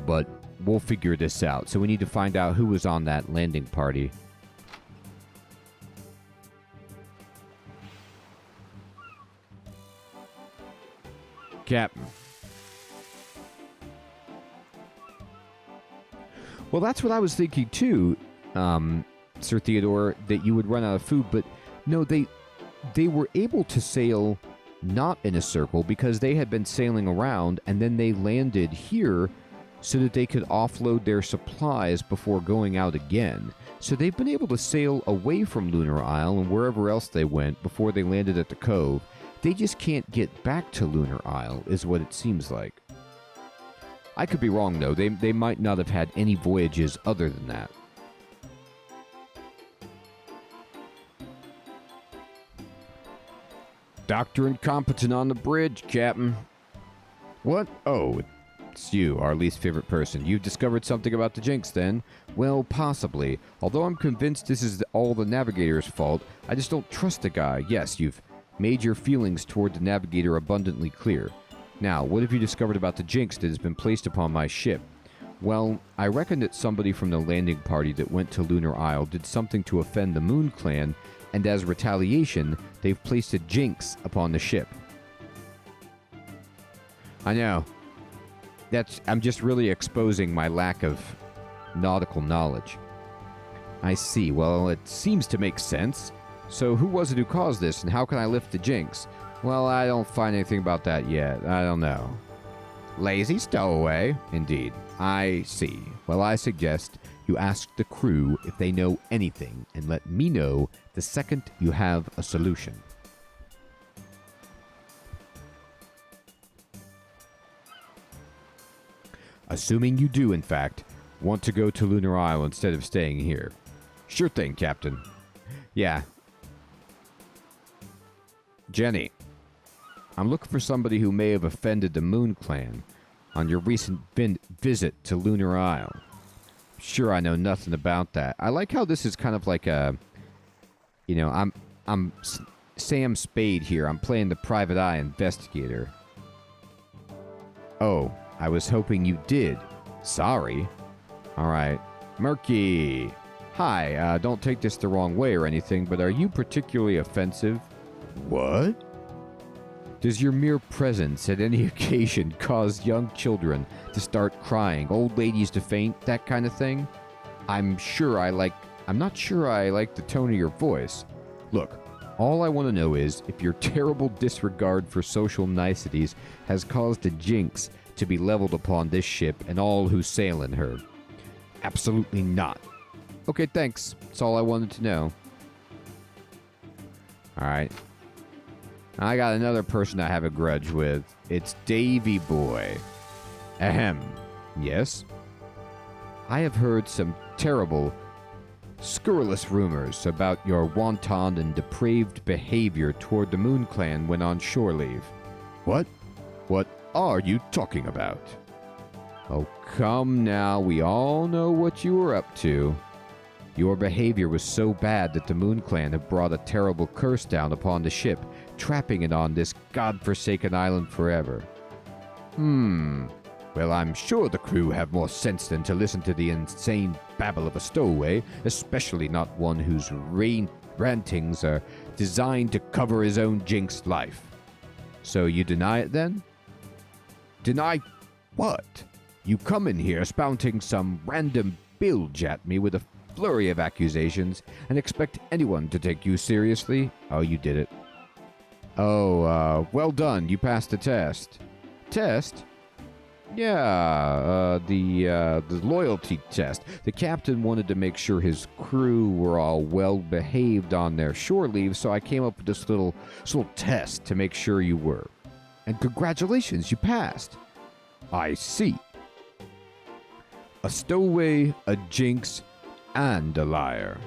Speaker 1: But we'll figure this out. So we need to find out who was on that landing party. Captain. Well, that's what I was thinking too, Sir Theodore, that you would run out of food, but no, they were able to sail not in a circle because they had been sailing around and then they landed here so that they could offload their supplies before going out again. So they've been able to sail away from Lunar Isle and wherever else they went before they landed at the cove. They just can't get back to Lunar Isle, is what it seems like. I could be wrong, though. They might not have had any voyages other than that. Dr. Incompetent on the bridge, Captain. What? Oh, it's you, our least favorite person. You've discovered something about the Jinx, then? Well, possibly. Although I'm convinced this is all the Navigator's fault, I just don't trust the guy. Yes, you've made your feelings toward the Navigator abundantly clear. Now, what have you discovered about the Jinx that has been placed upon my ship? Well, I reckon that somebody from the landing party that went to Lunar Isle did something to offend the Moon Clan, and as retaliation, they've placed a Jinx upon the ship. I know. I'm just really exposing my lack of nautical knowledge. I see. Well, it seems to make sense. So who was it who caused this, and how can I lift the Jinx? Well, I don't find anything about that yet. I don't know. Lazy stowaway. Indeed. I see. Well, I suggest you ask the crew if they know anything, and let me know the second you have a solution. Assuming you do, in fact, want to go to Lunar Isle instead of staying here. Sure thing, Captain. Yeah. Jenny, I'm looking for somebody who may have offended the Moon Clan on your recent visit to Lunar Isle. Sure, I know nothing about that. I like how this is kind of like a, you know, I'm Sam Spade here. I'm playing the private eye investigator. Oh, I was hoping you did. Sorry. All right. Murky. Hi, don't take this the wrong way or anything, but are you particularly offensive? What? Does your mere presence at any occasion cause young children to start crying, old ladies to faint, that kind of thing? I'm not sure I like the tone of your voice. Look, all I want to know is if your terrible disregard for social niceties has caused a Jinx to be leveled upon this ship and all who sail in her. Absolutely not. Okay, thanks. That's all I wanted to know. Alright. I got another person I have a grudge with. It's Davy Boy. Ahem. Yes? I have heard some terrible, scurrilous rumors about your wanton and depraved behavior toward the Moon Clan when on shore leave. What? What are you talking about? Oh, come now. We all know what you were up to. Your behavior was so bad that the Moon Clan have brought a terrible curse down upon the ship, trapping it on this godforsaken island forever. Well, I'm sure the crew have more sense than to listen to the insane babble of a stowaway, especially not one whose rantings are designed to cover his own jinxed life. So you deny it then? Deny what? You come in here spouting some random bilge at me with a flurry of accusations and expect anyone to take you seriously? Oh, you did it. Oh, well done. You passed the test. Test? Yeah, the loyalty test. The captain wanted to make sure his crew were all well behaved on their shore leave, so I came up with this little test to make sure you were. And congratulations, you passed. I see. A stowaway, a jinx, and a liar.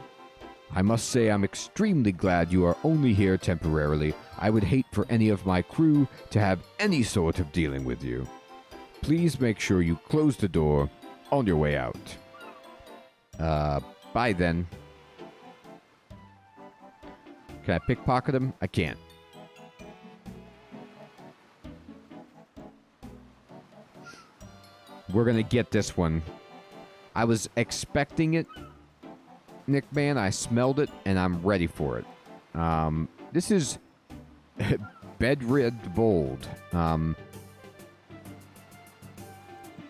Speaker 1: I must say I'm extremely glad you are only here temporarily. I would hate for any of my crew to have any sort of dealing with you. Please make sure you close the door on your way out. Bye then. Can I pickpocket him? I can't. We're gonna get this one. I was expecting it, Nick Man. I smelled it, and I'm ready for it. This is Bed Red Bold.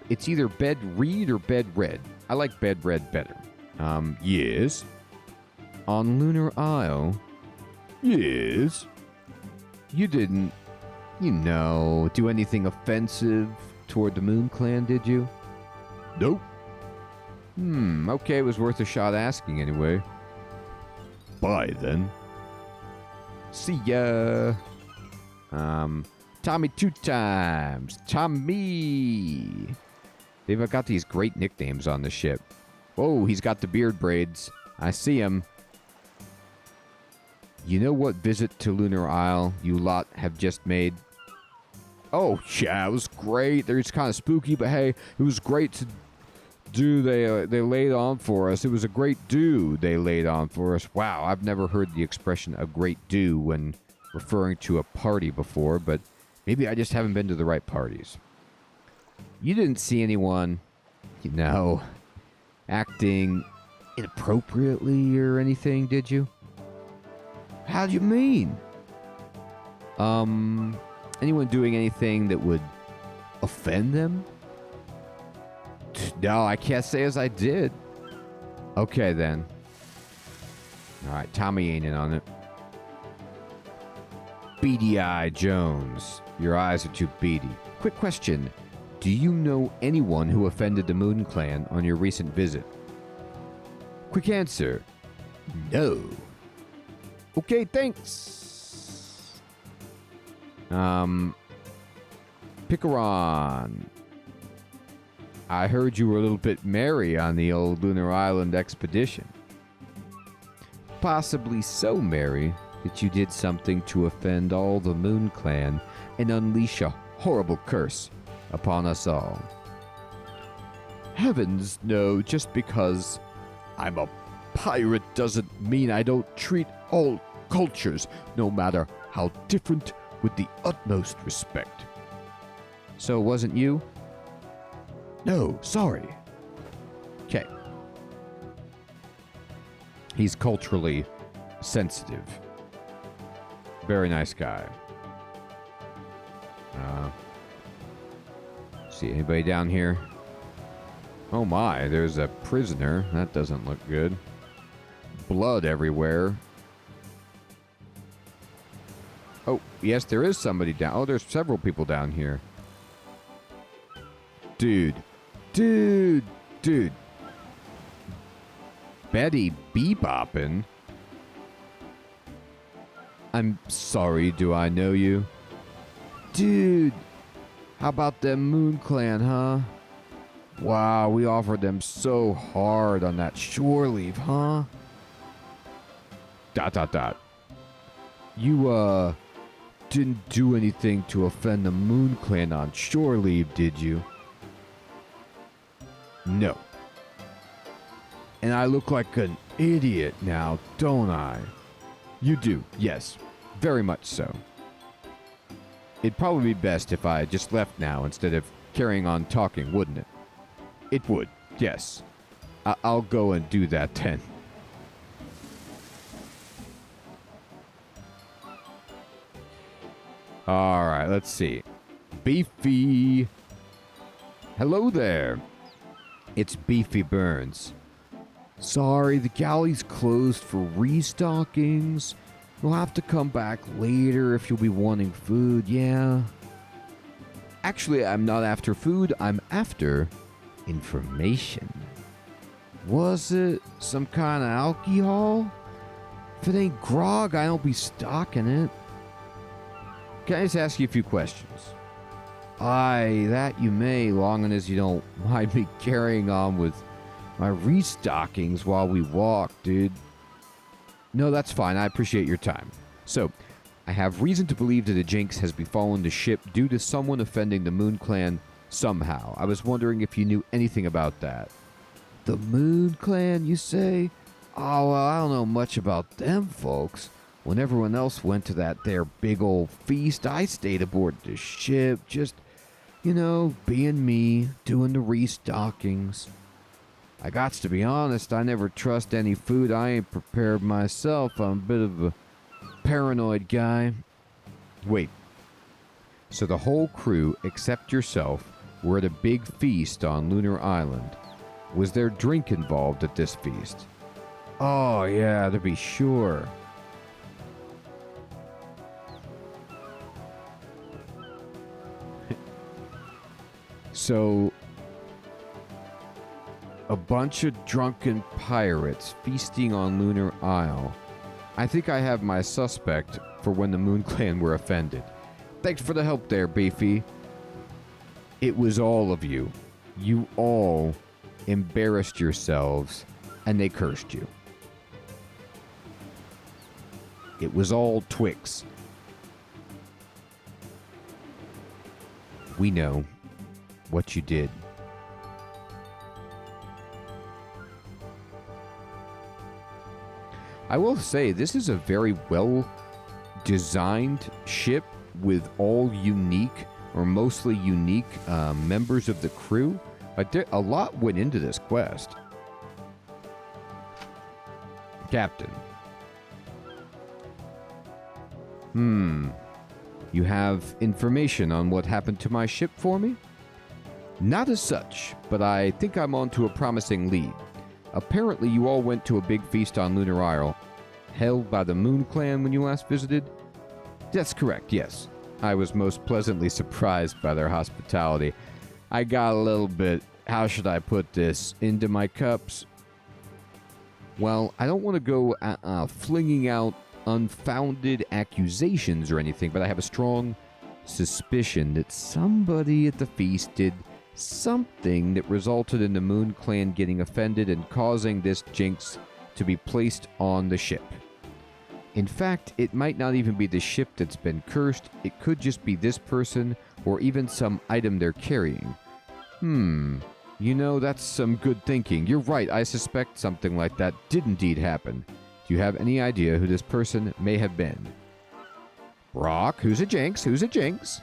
Speaker 1: It's either Bed Reed or Bed Red. I like Bed Red better. Yes. On Lunar Isle? Yes. You didn't, do anything offensive toward the Moon Clan, did you? Nope. Okay, it was worth a shot asking anyway. Bye, then. See ya. Tommy 2 times. Tommy. They've got these great nicknames on the ship. Oh, he's got the beard braids. I see him. You know what visit to Lunar Isle you lot have just made? Oh, yeah, it was great. They're just kind of spooky, but hey, it was great to do. They laid on for us. It was a great do they laid on for us. Wow, I've never heard the expression a great do when referring to a party before, but maybe I just haven't been to the right parties. You didn't see anyone, acting inappropriately or anything, did you? How do you mean? Anyone doing anything that would offend them? No, I can't say as I did. Okay, then. All right, Tommy ain't in on it. Beady Eye Jones. Your eyes are too beady. Quick question. Do you know anyone who offended the Moon Clan on your recent visit? Quick answer. No. Okay, thanks. Picaron. I heard you were a little bit merry on the old Lunar Island expedition. Possibly so merry that you did something to offend all the Moon Clan and unleash a horrible curse upon us all. Heavens, no, just because I'm a pirate doesn't mean I don't treat all cultures, no matter how different, with the utmost respect. So it wasn't you? No, sorry. Okay. He's culturally sensitive. Very nice guy. See anybody down here? Oh my, there's a prisoner. That doesn't look good. Blood everywhere. Oh, yes, there is somebody down. Oh, there's several people down here. Dude. Betty Beboppin'? I'm sorry, do I know you? Dude, how about them Moon Clan, huh? Wow, we offered them so hard on that shore leave, huh? ... You, didn't do anything to offend the Moon Clan on shore leave, did you? No. And I look like an idiot now, don't I? You do, yes. Very much so. It'd probably be best if I just left now instead of carrying on talking, wouldn't it? It would, yes. I'll go and do that then. Alright, let's see. Beefy. Hello there. It's Beefy Burns. Sorry, the galley's closed for restockings. You'll have to come back later if you'll be wanting food, yeah? Actually, I'm not after food, I'm after information. Was it some kind of alcohol? If it ain't grog, I don't be stocking it. Can I just ask you a few questions? Aye, that you may, long as you don't mind me carrying on with my restockings while we walk, dude. No, that's fine. I appreciate your time. So, I have reason to believe that a jinx has befallen the ship due to someone offending the Moon Clan somehow. I was wondering if you knew anything about that. The Moon Clan, you say? Oh, well, I don't know much about them folks. When everyone else went to that there big old feast, I stayed aboard the ship, just, you know, being me, doing the restockings. I gots to be honest, I never trust any food I ain't prepared myself. I'm a bit of a paranoid guy. Wait. So the whole crew, except yourself, were at a big feast on Lunar Island. Was there drink involved at this feast? Oh, yeah, to be sure. So, a bunch of drunken pirates feasting on Lunar Isle. I think I have my suspect for when the Moon Clan were offended. Thanks for the help there, Beefy. It was all of you. You all embarrassed yourselves, and they cursed you. It was all Twix. We know what you did. I will say, this is a very well-designed ship with all unique, or mostly unique, members of the crew. A lot went into this quest. Captain. You have information on what happened to my ship for me? Not as such, but I think I'm onto a promising lead. Apparently you all went to a big feast on Lunar Isle, held by the Moon Clan when you last visited? That's correct, yes. I was most pleasantly surprised by their hospitality. I got a little bit, how should I put this, into my cups. Well, I don't want to go flinging out unfounded accusations or anything, but I have a strong suspicion that somebody at the feast did something that resulted in the Moon Clan getting offended and causing this jinx to be placed on the ship. In fact, it might not even be the ship that's been cursed. It could just be this person or even some item they're carrying. You know, that's some good thinking. You're right, I suspect something like that did indeed happen. Do you have any idea who this person may have been? Brock, who's a jinx? Who's a jinx?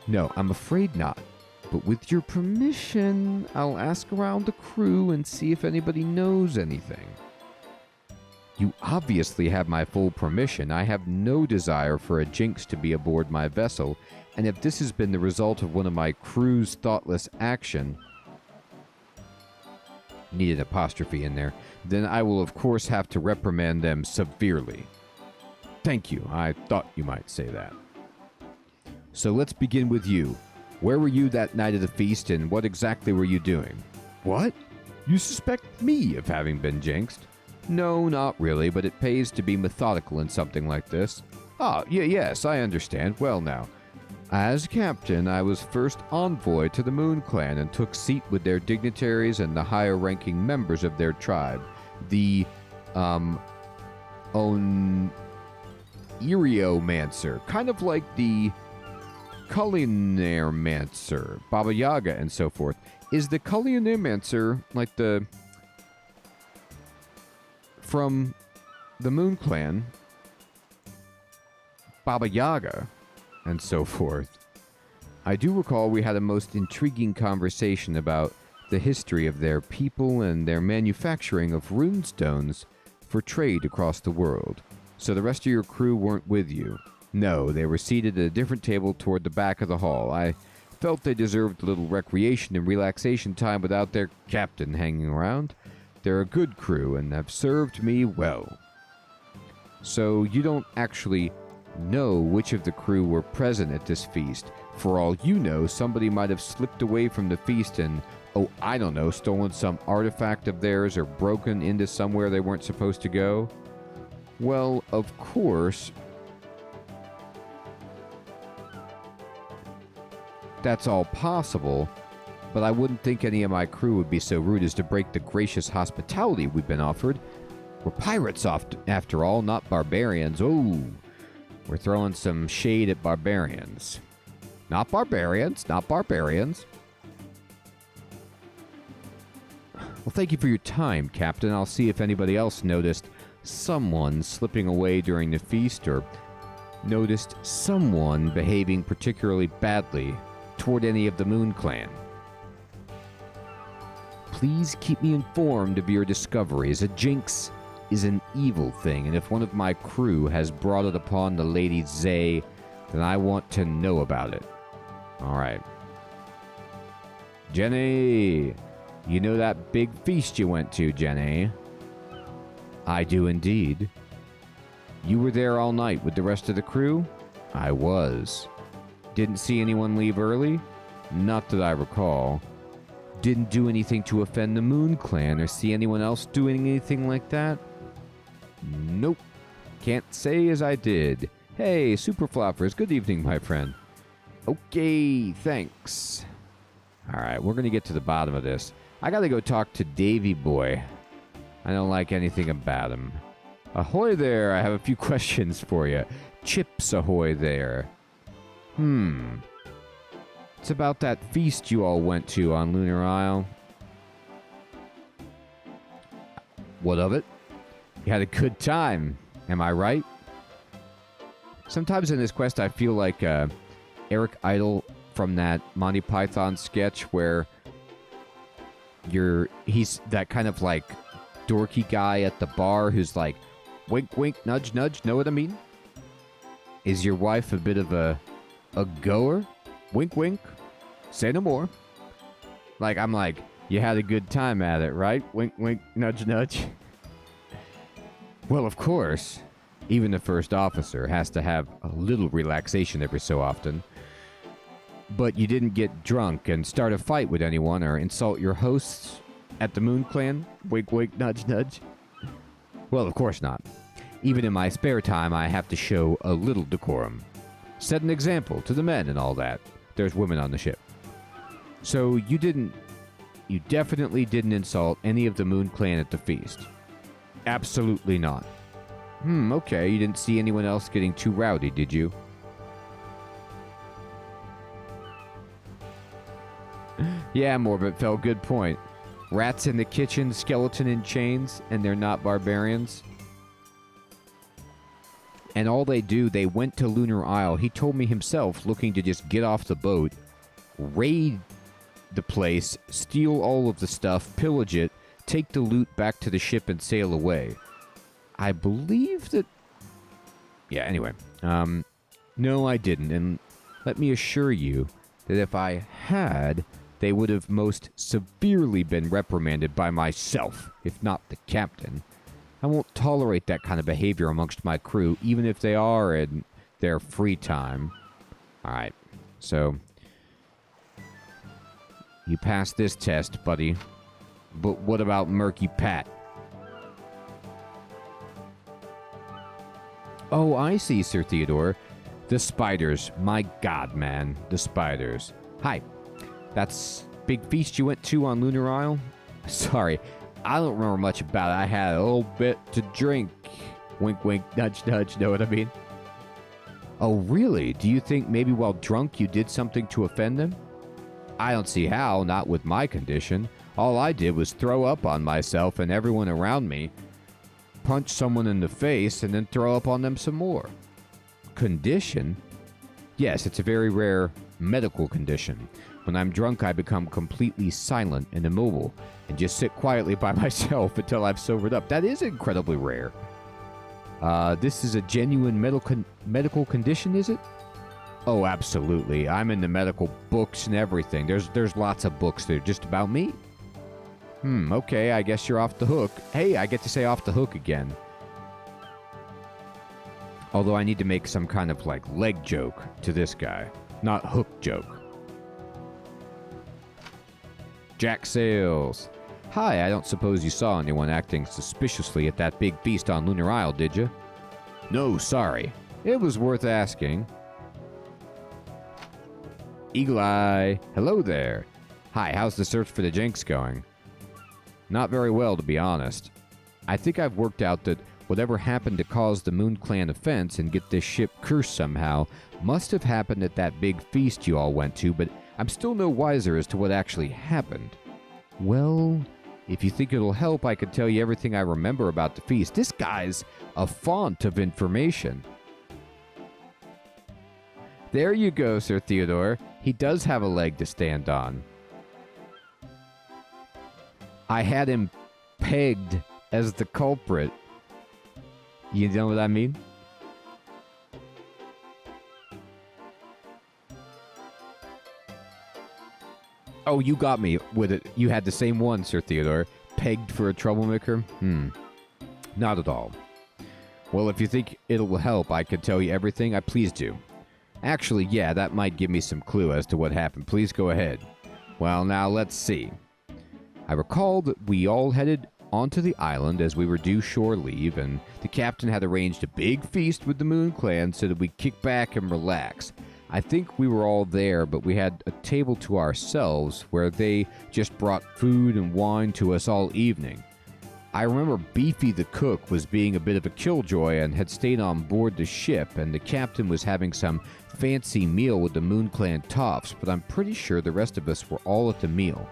Speaker 1: No, I'm afraid not. But with your permission, I'll ask around the crew and see if anybody knows anything. You obviously have my full permission. I have no desire for a jinx to be aboard my vessel, and if this has been the result of one of my crew's thoughtless action, need an apostrophe in there, then I will of course have to reprimand them severely. Thank you. I thought you might say that. So let's begin with you. Where were you that night of the feast, and what exactly were you doing? What? You suspect me of having been jinxed? No, not really, but it pays to be methodical in something like this. Yes, I understand. Well now, as captain, I was first envoy to the Moon Clan and took seat with their dignitaries and the higher-ranking members of their tribe. The, Eriomancer, kind of like the Culinaremancer, Baba Yaga, and so forth. Is the Cullianamancer like the... from the Moon Clan, Baba Yaga, and so forth? I do recall we had a most intriguing conversation about the history of their people and their manufacturing of runestones for trade across the world. So the rest of your crew weren't with you? No, they were seated at a different table toward the back of the hall. I felt they deserved a little recreation and relaxation time without their captain hanging around. They're a good crew and have served me well. So you don't actually know which of the crew were present at this feast. For all you know, somebody might have slipped away from the feast and, oh, I don't know, stolen some artifact of theirs or broken into somewhere they weren't supposed to go. Well, of course, that's all possible, but I wouldn't think any of my crew would be so rude as to break the gracious hospitality we've been offered. We're pirates after all, not barbarians. Oh, we're throwing some shade at barbarians. Not barbarians, not barbarians. Well, thank you for your time, Captain. I'll see if anybody else noticed someone slipping away during the feast or noticed someone behaving particularly badly toward any of the Moon Clan. Please keep me informed of your discoveries. A jinx is an evil thing, and if one of my crew has brought it upon the Lady Zay, then I want to know about it. All right. Jenny, you know that big feast you went to, Jenny? I do indeed. You were there all night with the rest of the crew? I was. Didn't see anyone leave early? Not that I recall. Didn't do anything to offend the Moon Clan or see anyone else doing anything like that? Nope. Can't say as I did. Hey, Super Floppers, good evening, my friend. Okay, thanks. Alright, we're gonna get to the bottom of this. I gotta go talk to Davy Boy. I don't like anything about him. Ahoy there, I have a few questions for you. Chips ahoy there. It's about that feast you all went to on Lunar Isle. What of it? You had a good time, am I right? Sometimes in this quest I feel like Eric Idle from that Monty Python sketch where he's that kind of like dorky guy at the bar who's like, wink, wink, nudge, nudge, know what I mean? Is your wife a bit of a goer? Wink, wink, say no more. Like, I'm like, you had a good time at it, right? Wink, wink, nudge, nudge. Well, of course, even the first officer has to have a little relaxation every so often. But you didn't get drunk and start a fight with anyone or insult your hosts at the Moon Clan? Wink, wink, nudge, nudge. Well, of course not. Even in my spare time, I have to show a little decorum. Set an example to the men and all that. There's women on the ship. So you definitely didn't insult any of the Moon Clan at the feast? Absolutely not. Okay, you didn't see anyone else getting too rowdy, did you? Yeah, Morbid fell, good point. Rats in the kitchen, skeleton in chains, and they're not barbarians. And all they went to Lunar Isle. He told me himself, looking to just get off the boat, raid the place, steal all of the stuff, pillage it, take the loot back to the ship and sail away. I believe that... Yeah, anyway. No, I didn't. And let me assure you that if I had, they would have most severely been reprimanded by myself, if not the captain. I won't tolerate that kind of behavior amongst my crew, even if they are in their free time. Alright, so... You passed this test, buddy. But what about Murky Pat? Oh, I see, Sir Theodore. The spiders. My God, man. The spiders. Hi. That's big feast you went to on Lunar Isle? Sorry, I don't remember much about it. I had a little bit to drink. Wink, wink, nudge, nudge. Know what I mean? Oh, really? Do you think maybe while drunk you did something to offend them? I don't see how, not with my condition. All I did was throw up on myself and everyone around me, punch someone in the face, and then throw up on them some more. Condition? Yes, it's a very rare medical condition. When I'm drunk, I become completely silent and immobile and just sit quietly by myself until I've sobered up. That is incredibly rare. This is a genuine medical condition, is it? Oh, absolutely. I'm in the medical books and everything. There's lots of books that are just about me. Okay, I guess you're off the hook. Hey, I get to say off the hook again. Although I need to make some kind of, like, leg joke to this guy. Not hook joke. Jack Sales. Hi, I don't suppose you saw anyone acting suspiciously at that big feast on Lunar Isle, did you? No, sorry. It was worth asking. Eagle Eye. Hello there. Hi, how's the search for the Jinx going? Not very well, to be honest. I think I've worked out that whatever happened to cause the Moon Clan offense and get this ship cursed somehow must have happened at that big feast you all went to, but I'm still no wiser as to what actually happened. Well, if you think it'll help, I could tell you everything I remember about the feast. This guy's a font of information. There you go, Sir Theodore. He does have a leg to stand on. I had him pegged as the culprit. You know what I mean? Oh, you got me with it. You had the same one, Sir Theodore. Pegged for a troublemaker? Not at all. Well, if you think it'll help, I could tell you everything. Please do. Actually, yeah, that might give me some clue as to what happened. Please go ahead. Well, now let's see. I recall that we all headed onto the island as we were due shore leave, and the captain had arranged a big feast with the Moon Clan so that we'd kick back and relax. I think we were all there, but we had a table to ourselves where they just brought food and wine to us all evening. I remember Beefy the cook was being a bit of a killjoy and had stayed on board the ship, and the captain was having some fancy meal with the Moon Clan toffs, but I'm pretty sure the rest of us were all at the meal.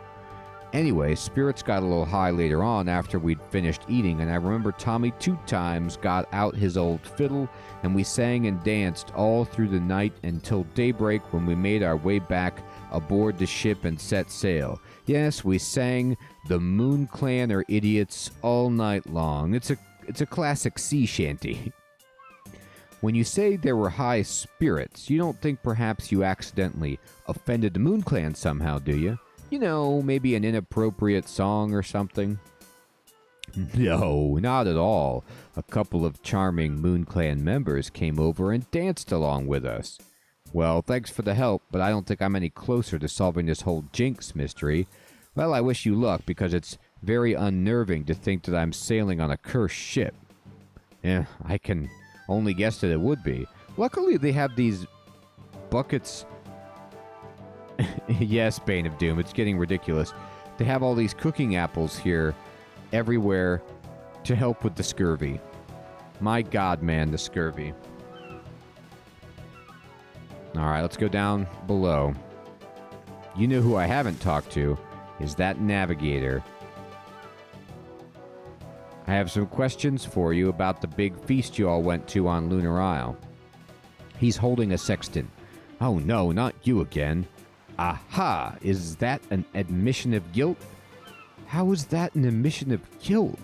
Speaker 1: Anyway, spirits got a little high later on after we'd finished eating, and I remember Tommy 2 times got out his old fiddle, and we sang and danced all through the night until daybreak when we made our way back aboard the ship and set sail. Yes, we sang "The Moon Clan Are Idiots" all night long. It's a classic sea shanty. When you say there were high spirits, you don't think perhaps you accidentally offended the Moon Clan somehow, do you? You know, maybe an inappropriate song or something? No, not at all. A couple of charming Moon Clan members came over and danced along with us. Well, thanks for the help, but I don't think I'm any closer to solving this whole Jinx mystery. Well, I wish you luck, because it's very unnerving to think that I'm sailing on a cursed ship. I can only guess that it would be. Luckily, they have these buckets. Yes, Bane of Doom, it's getting ridiculous. They have all these cooking apples here everywhere to help with the scurvy. My God, man, the scurvy. Alright, let's go down below. You know who I haven't talked to is that navigator. I have some questions for you about the big feast you all went to on Lunar Isle. He's holding a sextant. Oh no, not you again. Aha! Is that an admission of guilt? How is that an admission of guilt?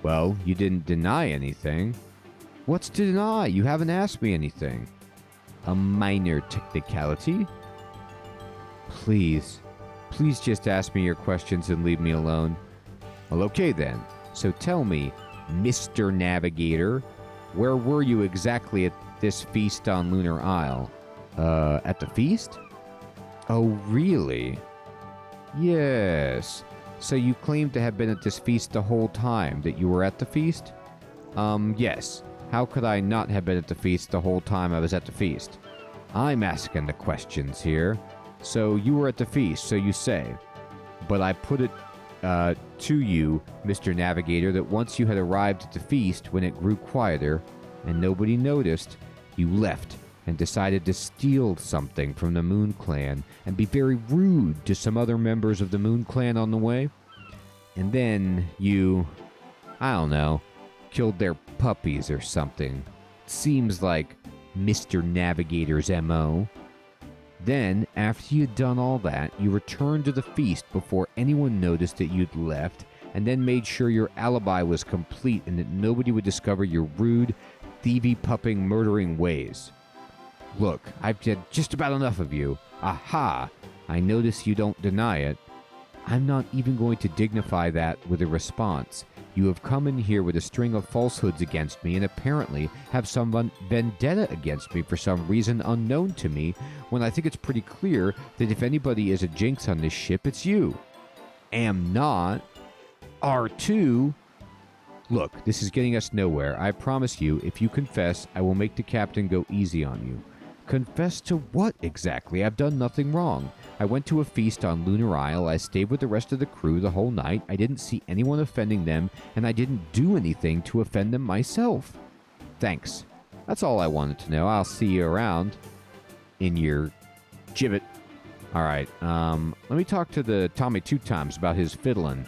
Speaker 1: Well, you didn't deny anything. What's to deny? You haven't asked me anything. A minor technicality? Please just ask me your questions and leave me alone. Well, okay then. So tell me, Mr. Navigator, where were you exactly at this feast on Lunar Isle? At the feast? Oh, really? Yes. So you claim to have been at this feast the whole time that you were at the feast? Yes. How could I not have been at the feast the whole time I was at the feast? I'm asking the questions here. So you were at the feast, so you say. But I put it to you, Mr. Navigator, that once you had arrived at the feast when it grew quieter and nobody noticed, you left and decided to steal something from the Moon Clan and be very rude to some other members of the Moon Clan on the way. And then you, I don't know, killed their puppies or something. Seems like Mr. Navigator's MO. Then, after you'd done all that, you returned to the feast before anyone noticed that you'd left, and then made sure your alibi was complete and that nobody would discover your rude, thievy-pupping, murdering ways. Look, I've had just about enough of you. Aha! I notice you don't deny it. I'm not even going to dignify that with a response. You have come in here with a string of falsehoods against me and apparently have some vendetta against me for some reason unknown to me, when I think it's pretty clear that if anybody is a jinx on this ship, it's you. Am not. R2. Look, this is getting us nowhere. I promise you, if you confess, I will make the captain go easy on you. Confess to what exactly? I've done nothing wrong. I went to a feast on Lunar Isle. I stayed with the rest of the crew the whole night. I didn't see anyone offending them, and I didn't do anything to offend them myself. Thanks. That's all I wanted to know. I'll see you around in your gibbet. All right, let me talk to the Tommy Two Times about his fiddling.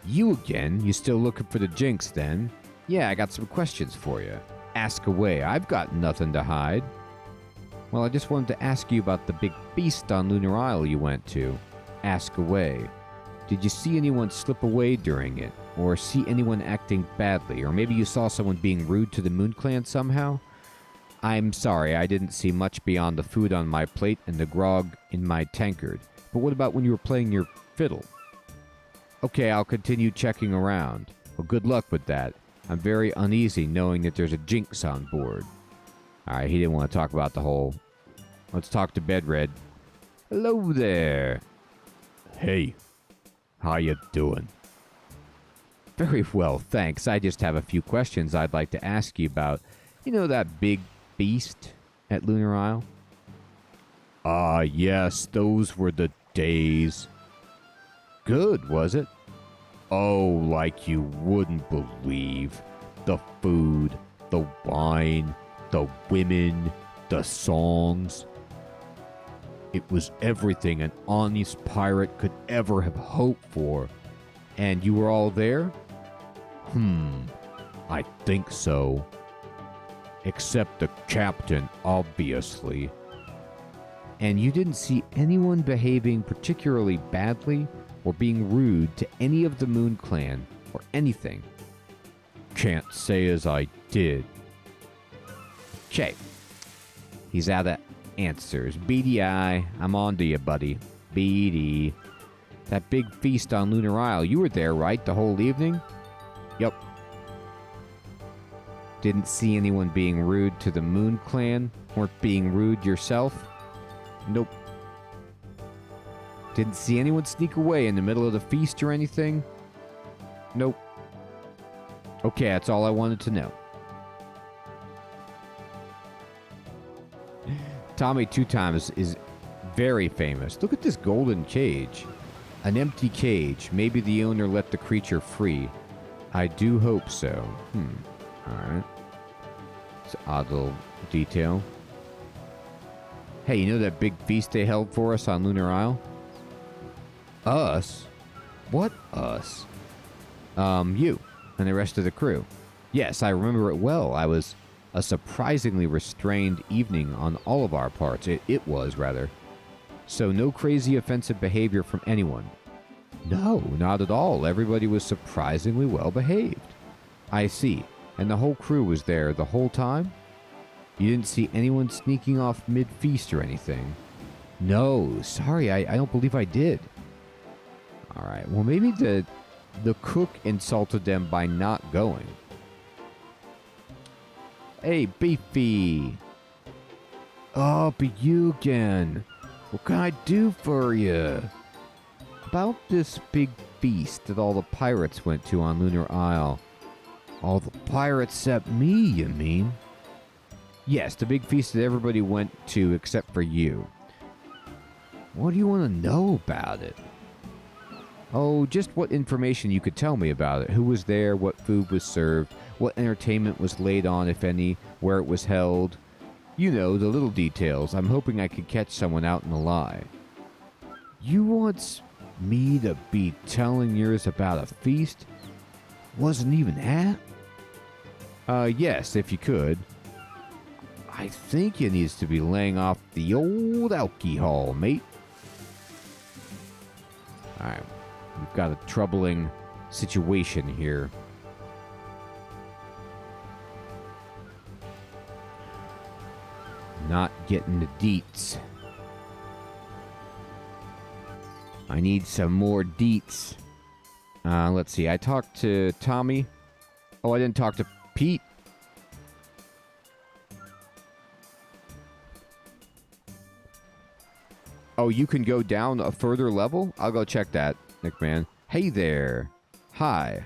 Speaker 1: You again? You still looking for the jinx then? Yeah, I got some questions for you. Ask away. I've got nothing to hide. Well, I just wanted to ask you about the big feast on Lunar Isle you went to. Ask away. Did you see anyone slip away during it? Or see anyone acting badly? Or maybe you saw someone being rude to the Moon Clan somehow? I'm sorry, I didn't see much beyond the food on my plate and the grog in my tankard. But what about when you were playing your fiddle? Okay, I'll continue checking around. Well, good luck with that. I'm very uneasy knowing that there's a jinx on board. Alright, he didn't want to talk about the whole... Let's talk to Bedred. Hello there. Hey, how you doing? Very well, thanks. I just have a few questions I'd like to ask you about. You know that big feast at Lunar Isle? Ah, yes, those were the days. Good, was it? Oh, like you wouldn't believe. The food, the wine, the women, the songs. It was everything an honest pirate could ever have hoped for. And you were all there? I think so. Except the captain, obviously. And you didn't see anyone behaving particularly badly or being rude to any of the Moon Clan or anything? Can't say as I did. Okay. He's out of answers. Beady Eye, I'm on to you, buddy. Beady. That big feast on Lunar Isle, you were there, right? The whole evening? Yep. Didn't see anyone being rude to the Moon Clan? Or being rude yourself? Nope. Didn't see anyone sneak away in the middle of the feast or anything? Nope. Okay, that's all I wanted to know. Tommy Two Times is very famous. Look at this golden cage. An empty cage. Maybe the owner let the creature free. I do hope so. Alright. It's an odd little detail. Hey, you know that big feast they held for us on Lunar Isle? Us? What us? You and the rest of the crew. Yes, I remember it well. I was a surprisingly restrained evening on all of our parts. It was, rather. So no crazy offensive behavior from anyone. No, not at all. Everybody was surprisingly well behaved. I see. And the whole crew was there the whole time? You didn't see anyone sneaking off mid-feast or anything? No, sorry, I don't believe I did. Alright, well maybe the cook insulted them by not going. Hey, Beefy! Oh, but you again! What can I do for you? About this big feast that all the pirates went to on Lunar Isle. All the pirates except me, you mean? Yes, the big feast that everybody went to except for you. What do you want to know about it? Oh, just what information you could tell me about it. Who was there, what food was served, what entertainment was laid on, if any, where it was held. You know, the little details. I'm hoping I could catch someone out in a lie. You want me to be telling yours about a feast? Wasn't even at? Yes, if you could. I think he needs to be laying off the old alcohol, mate. Alright, we've got a troubling situation here. Not getting the deets. I need some more deets. Let's see, I talked to Tommy. Oh, I didn't talk to Pete. Oh, you can go down a further level? I'll go check that, McMahon. Hey there. Hi.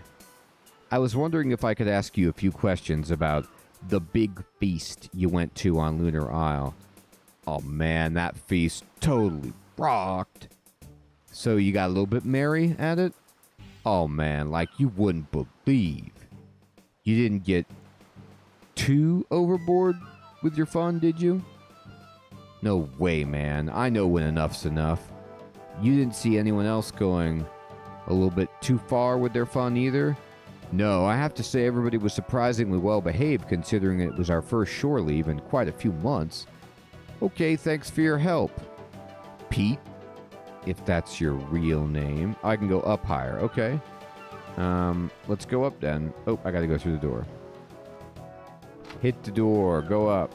Speaker 1: I was wondering if I could ask you a few questions about the big feast you went to on Lunar Isle. Oh man, that feast totally rocked. So you got a little bit merry at it? Oh man, like you wouldn't believe. You didn't get too overboard with your fun, did you? No way, man. I know when enough's enough. You didn't see anyone else going a little bit too far with their fun either? No, I have to say everybody was surprisingly well behaved considering it was our first shore leave in quite a few months. Okay, thanks for your help. Pete, if that's your real name. I can go up higher, okay. Let's go up then. Oh, I gotta go through the door. Hit the door, go up.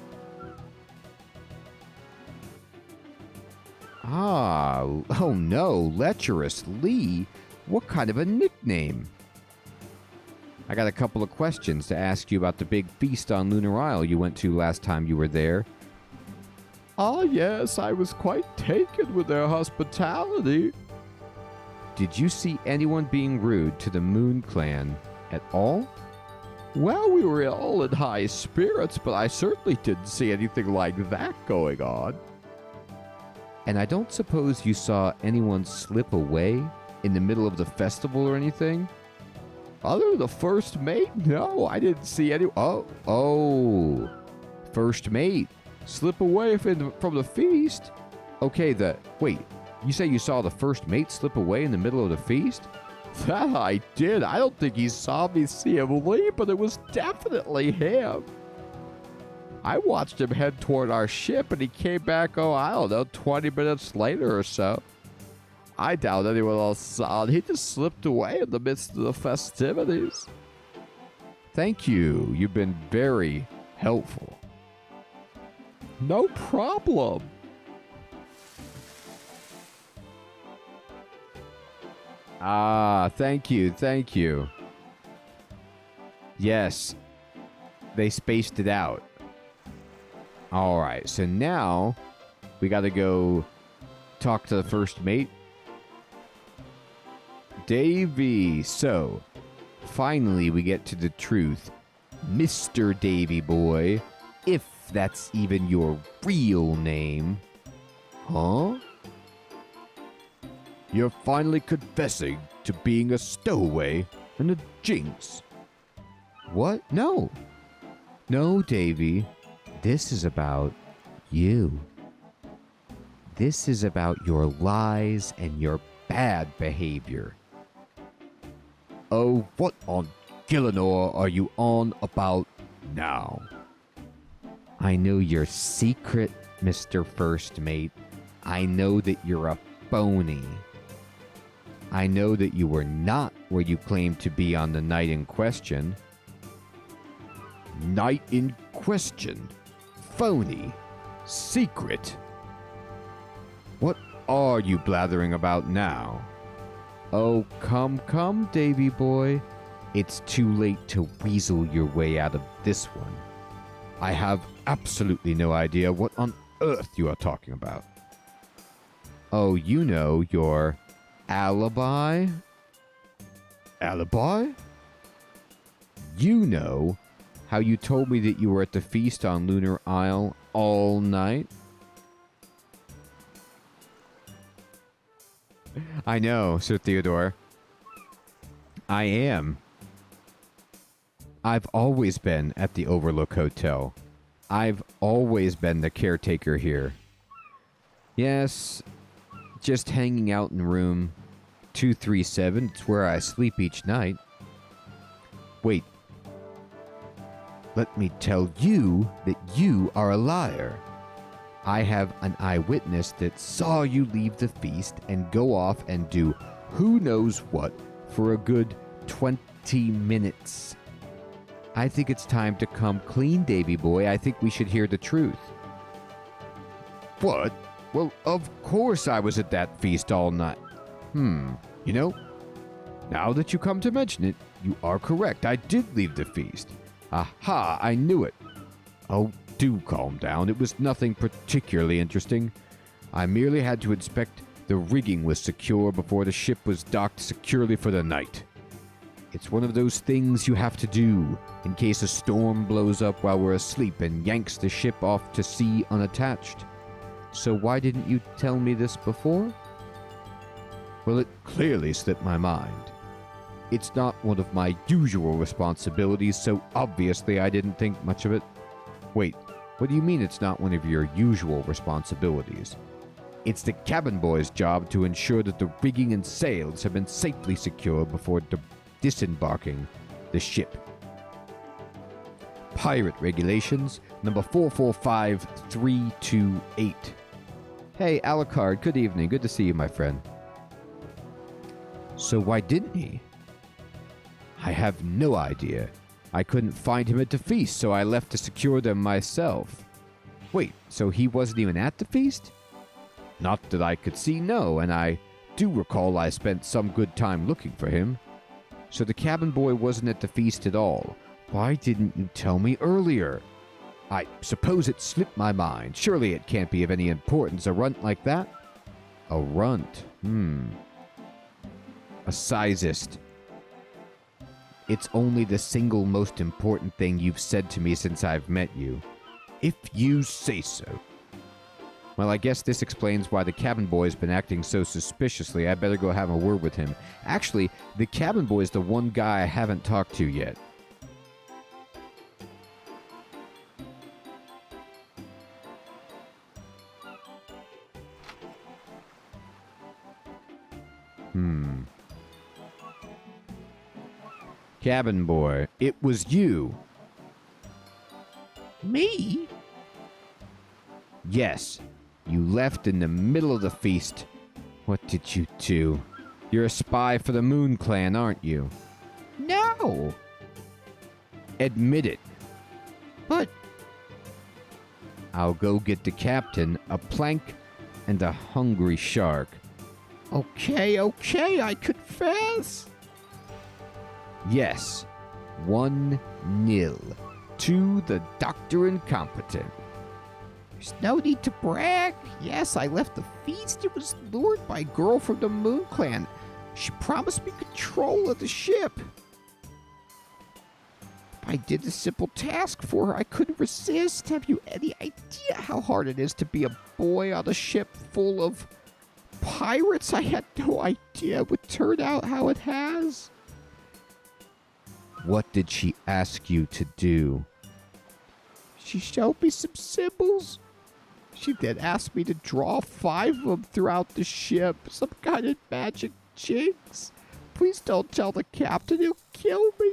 Speaker 1: Ah, oh no, Lecherous Lee? What kind of a nickname? I got a couple of questions to ask you about the big feast on Lunar Isle you went to last time you were there. Ah, yes, I was quite taken with their hospitality. Did you see anyone being rude to the Moon Clan at all? Well, we were all in high spirits, but I certainly didn't see anything like that going on. And I don't suppose you saw anyone slip away in the middle of the festival or anything? Other than the first mate? No, I didn't see any. Oh, first mate. Slip away from the feast? Okay, wait, you say you saw the first mate slip away in the middle of the feast? That I did. I don't think he saw me see him leave, but it was definitely him. I watched him head toward our ship, and he came back, I don't know, 20 minutes later or so. I doubt anyone else saw it. He just slipped away in the midst of the festivities. Thank you. You've been very helpful. No problem. Ah, thank you. Thank you. Yes. They spaced it out. All right, so now we got to go talk to the first mate. Davy. So, finally we get to the truth. Mr. Davy boy, if that's even your real name. Huh? You're finally confessing to being a stowaway and a jinx. What? No. No, Davy. This is about you. This is about your lies and your bad behavior. Oh, what on Gillinor are you on about now? I know your secret, Mr. First Mate. I know that you're a phony. I know that you were not where you claimed to be on the night in question. Night in question? Phony? Secret? What are you blathering about now? Oh, come, Davy boy. It's too late to weasel your way out of this one. I have absolutely no idea what on earth you are talking about. Oh, you know, your alibi? Alibi? You know how you told me that you were at the feast on Lunar Isle all night? I know, Sir Theodore. I am. I've always been at the Overlook Hotel. I've always been the caretaker here. Yes, just hanging out in room 237. It's where I sleep each night. Wait. Let me tell you that you are a liar. I have an eyewitness that saw you leave the feast and go off and do who knows what for a good 20 minutes. I think it's time to come clean, Davy boy. I think we should hear the truth. What? Well, of course I was at that feast all night. You know, now that you come to mention it, you are correct. I did leave the feast. Aha, I knew it. Oh, do calm down. It was nothing particularly interesting. I merely had to inspect the rigging was secure before the ship was docked securely for the night. It's one of those things you have to do in case a storm blows up while we're asleep and yanks the ship off to sea unattached. So why didn't you tell me this before? Well, it clearly slipped my mind. It's not one of my usual responsibilities, so obviously I didn't think much of it. Wait, what do you mean it's not one of your usual responsibilities? It's the cabin boy's job to ensure that the rigging and sails have been safely secured before disembarking the ship. Pirate Regulations, number 445328. Hey, Alucard, good evening. Good to see you, my friend. So why didn't he? I have no idea. I couldn't find him at the feast, so I left to secure them myself. Wait, so he wasn't even at the feast? Not that I could see, no, and I do recall I spent some good time looking for him. So the cabin boy wasn't at the feast at all. Why didn't you tell me earlier? I suppose it slipped my mind. Surely it can't be of any importance, a runt like that? A runt? A sizist. It's only the single most important thing you've said to me since I've met you. If you say so. Well, I guess this explains why the cabin boy's been acting so suspiciously. I better go have a word with him. Actually, the cabin boy's the one guy I haven't talked to yet. Cabin boy, it was you. Me? Yes. You left in the middle of the feast. What did you do? You're a spy for the Moon Clan, aren't you? No. Admit it. But I'll go get the captain, a plank, and a hungry shark. Okay, I confess. Yes, 1-0 to the Dr. Incompetent. There's no need to brag. Yes, I left the feast. It was lured by a girl from the Moon Clan. She promised me control of the ship. I did a simple task for her. I couldn't resist. Have you any idea how hard it is to be a boy on a ship full of pirates? I had no idea it would turn out how it has. What did she ask you to do? She showed me some symbols. She then asked me to draw 5 of them throughout the ship. Some kind of magic jinx. Please don't tell the captain. He'll kill me.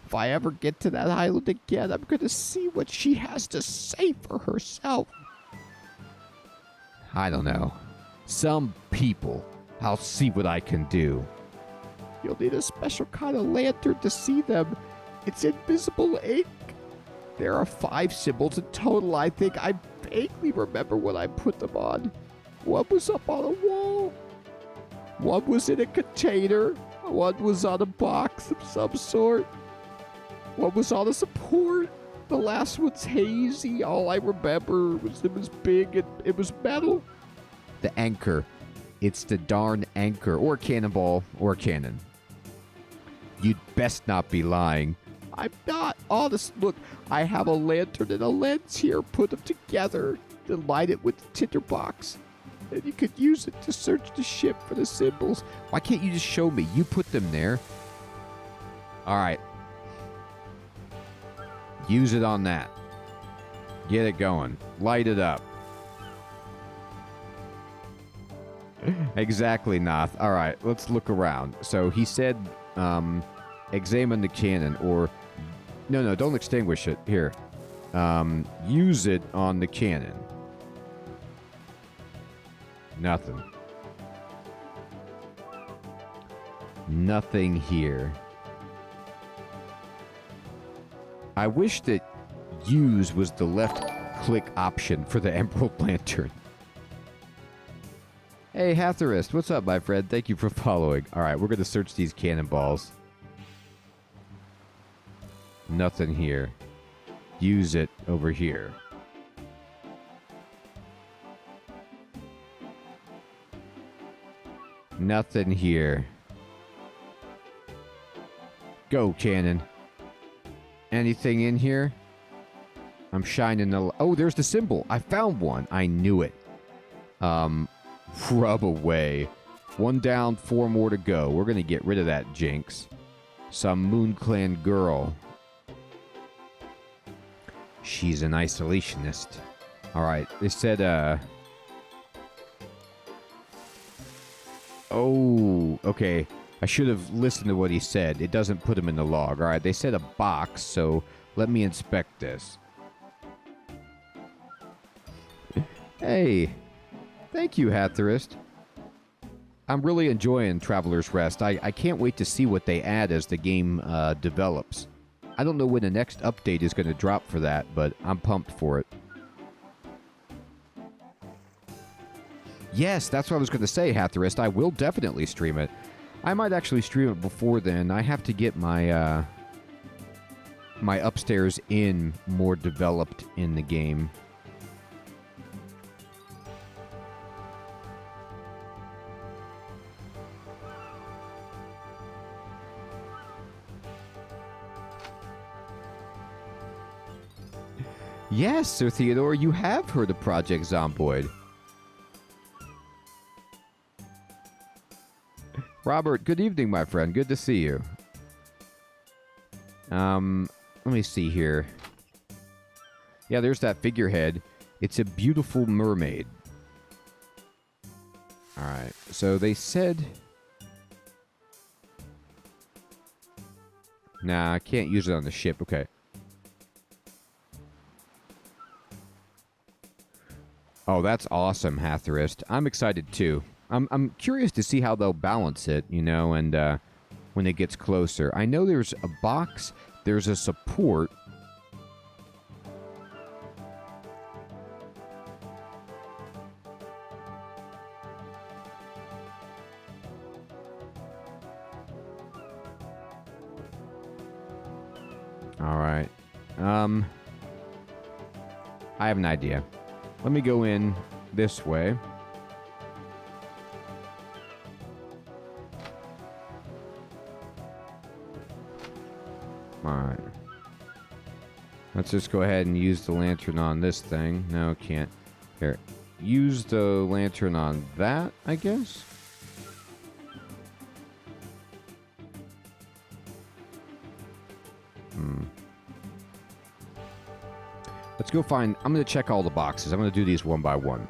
Speaker 1: If I ever get to that island again, I'm going to see what she has to say for herself. I don't know. Some people. I'll see what I can do. You'll need a special kind of lantern to see them. It's invisible ink. There are 5 symbols in total, I think. I vaguely remember when I put them on. One was up on a wall. One was in a container. One was on a box of some sort. One was on a support. The last one's hazy. All I remember was it was big and it was metal. The anchor. It's the darn anchor. Or cannonball. Or cannon. You'd best not be lying. I'm not honest. Look, I have a lantern and a lens here. Put them together. Then light it with the tinderbox. And you could use it to search the ship for the symbols. Why can't you just show me? You put them there. All right. Use it on that. Get it going. Light it up. Exactly, Noth. All right, let's look around. So he said, examine the cannon, or... No, don't extinguish it. Here. Use it on the cannon. Nothing. Nothing here. I wish that use was the left-click option for the Emerald Lantern. Hey, Hatherist, what's up, my friend? Thank you for following. All right, we're going to search these cannonballs. Nothing here. Use it over here. Nothing here. Go, cannon. Anything in here? I'm shining the... Oh, there's the symbol. I found one. I knew it. Rub away. 1 down, 4 more to go. We're going to get rid of that jinx. Some Moon Clan girl. She's an isolationist. Alright, they said, Oh, okay. I should have listened to what he said. It doesn't put him in the log. Alright, they said a box, so let me inspect this. Hey. Thank you, Hatherist. I'm really enjoying Traveler's Rest. I can't wait to see what they add as the game develops. I don't know when the next update is going to drop for that, but I'm pumped for it. Yes, that's what I was going to say, Hatherist. I will definitely stream it. I might actually stream it before then. I have to get my my upstairs inn more developed in the game. Yes, Sir Theodore, you have heard of Project Zomboid. Robert, good evening, my friend. Good to see you. Let me see here. Yeah, there's that figurehead. It's a beautiful mermaid. Alright, so they said... Nah, I can't use it on the ship. Okay. Oh, that's awesome, Hatherist. I'm excited, too. I'm curious to see how they'll balance it, you know, and when it gets closer. I know there's a box, there's a support. All right. I have an idea. Let me go in this way. Alright. Let's just go ahead and use the lantern on this thing. No, can't. Here. Use the lantern on that, I guess? Let's go find... I'm going to check all the boxes. I'm going to do these one by one.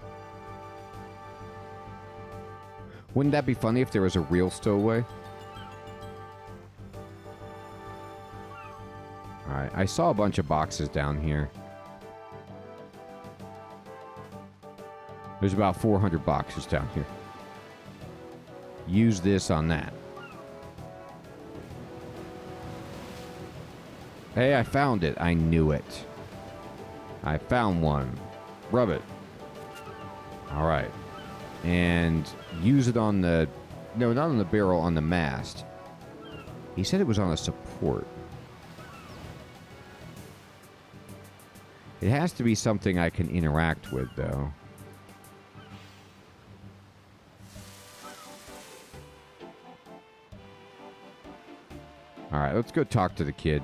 Speaker 1: Wouldn't that be funny if there was a real stowaway? Alright, I saw a bunch of boxes down here. There's about 400 boxes down here. Use this on that. Hey, I found it. I knew it. I found one. Rub it. Alright. And use it on the... No, not on the barrel, on the mast. He said it was on a support. It has to be something I can interact with, though. Alright, let's go talk to the kid.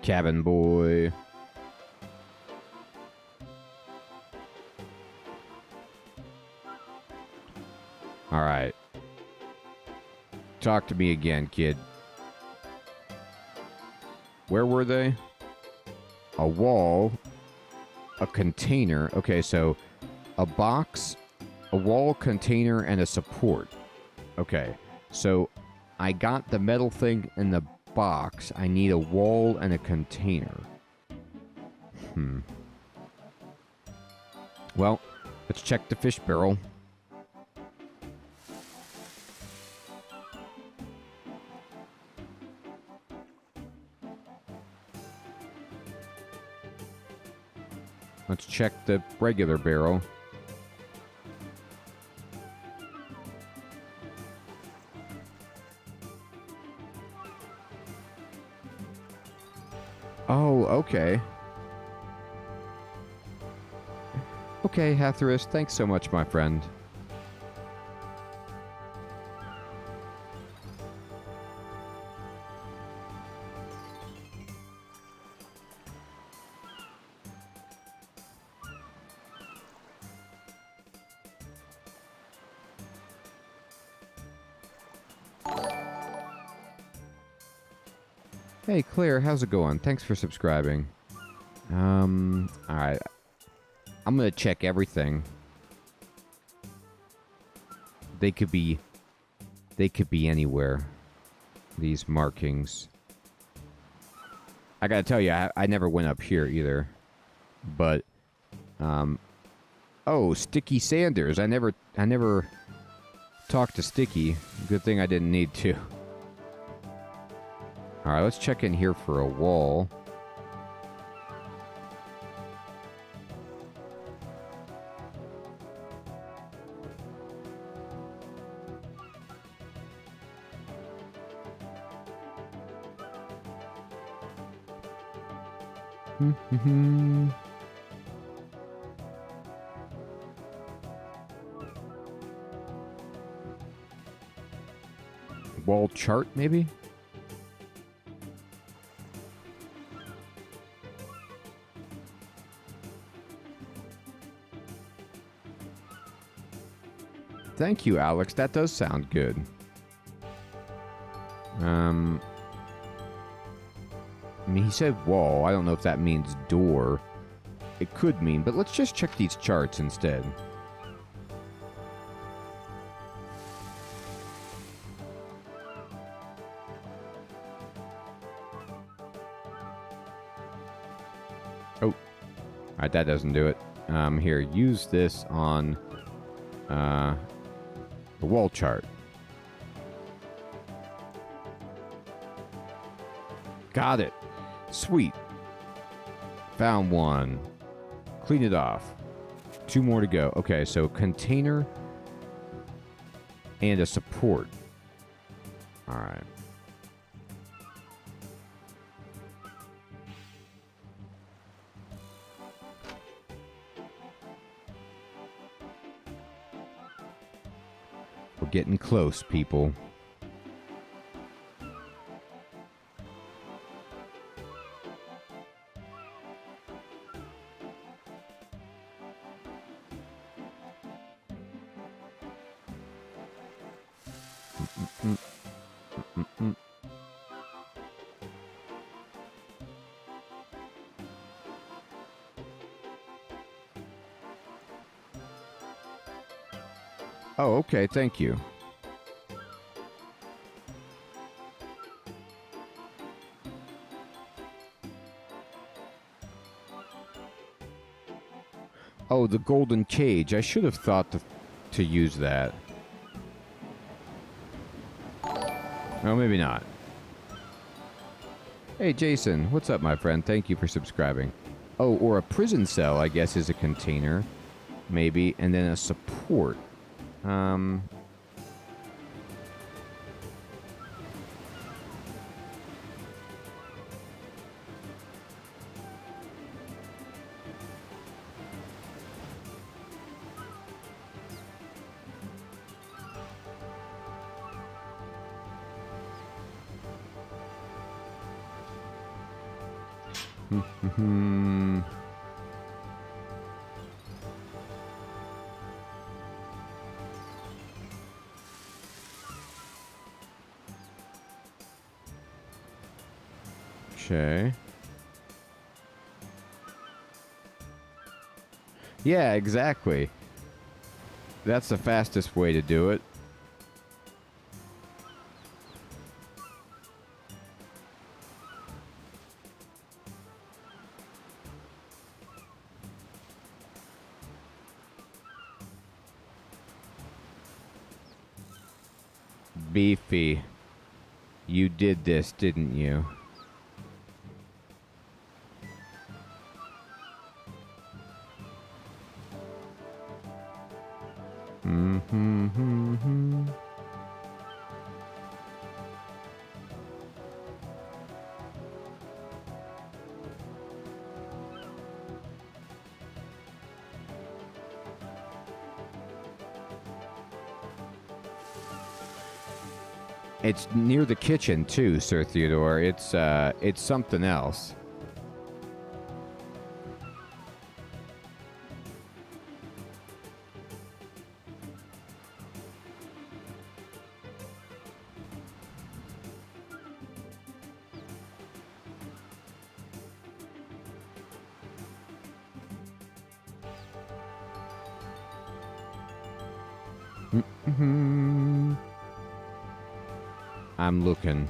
Speaker 1: Cabin boy. All right. Talk to me again, kid. Where were they? A wall, a container. Okay, so a box, a wall, container, and a support. Okay, so I got the metal thing in the box. I need a wall and a container. Well, let's check the fish barrel. Let's check the regular barrel. Oh, okay. Okay, Hathorus, thanks so much, my friend. Hey, Claire, how's it going? Thanks for subscribing. Alright. I'm gonna check everything. They could be anywhere. These markings. I gotta tell you, I never went up here either. But, oh, Sticky Sanders. I never talked to Sticky. Good thing I didn't need to. Alright, let's check in here for a wall. Wall chart, maybe? Thank you, Alex. That does sound good. I mean, he said wall. I don't know if that means door. It could mean, but let's just check these charts instead. Oh. Alright, that doesn't do it. Here, use this on the wall chart. Got it. Sweet. Found one. Clean it off. 2 more to go. Okay, so container and a support. All right. We're getting close, people. Oh, okay, thank you. Oh, the golden cage. I should have thought to use that. Oh, maybe not. Hey, Jason. What's up, my friend? Thank you for subscribing. Oh, or a prison cell, I guess, is a container. Maybe. And then a support. Okay. Yeah, exactly. That's the fastest way to do it. Beefy. You did this, didn't you? Mm-hmm. It's near the kitchen too, Sir Theodore. It's something else. I'm looking.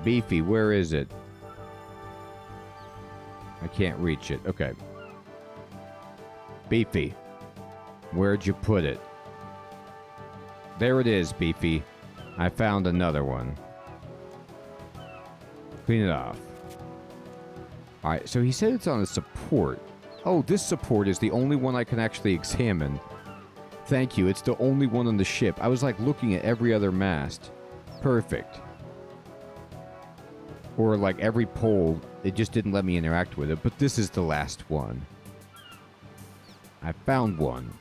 Speaker 1: Beefy, where is it? I can't reach it. Okay. Beefy, where'd you put it? There it is, Beefy. I found another one. Clean it off. Alright, so he said it's on a support. Oh, this support is the only one I can actually examine. Thank you, it's the only one on the ship. I was like looking at every other mast. Perfect. Or like every pole, it just didn't let me interact with it, but this is the last one. I found one.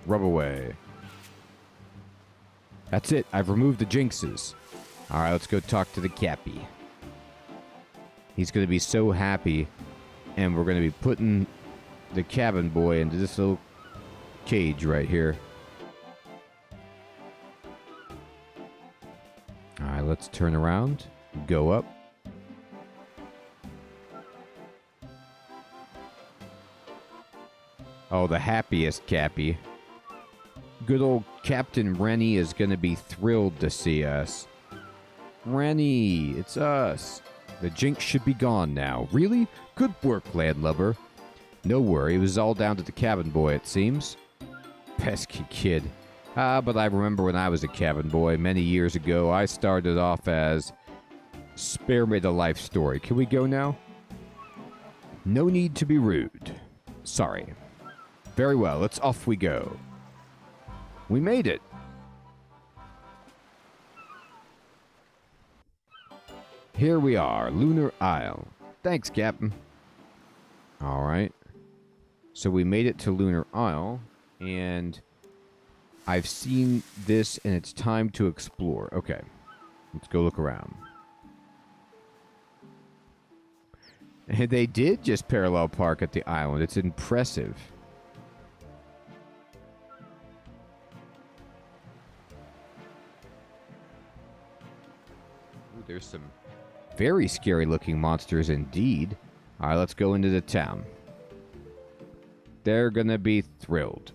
Speaker 1: Rub away. That's it, I've removed the jinxes. Alright, let's go talk to the Cappy. He's gonna be so happy, and we're gonna be putting the cabin boy into this little cage right here. Alright, let's turn around. Go up. Oh, the happiest Cappy. Good old Captain Rennie is going to be thrilled to see us. Rennie, it's us. The jinx should be gone now. Really? Good work, landlubber. No worry, it was all down to the cabin boy, it seems. Pesky kid. But I remember when I was a cabin boy many years ago, I started off as... Spare me the life story. Can we go now? No need to be rude. Sorry. Very well, let's off we go. We made it. Here we are, Lunar Isle. Thanks, Captain. Alright. So we made it to Lunar Isle, and I've seen this, and it's time to explore. Okay. Let's go look around. They did just parallel park at the island. It's impressive. Ooh, there's some very scary looking monsters indeed. Alright, let's go into the town. They're gonna be thrilled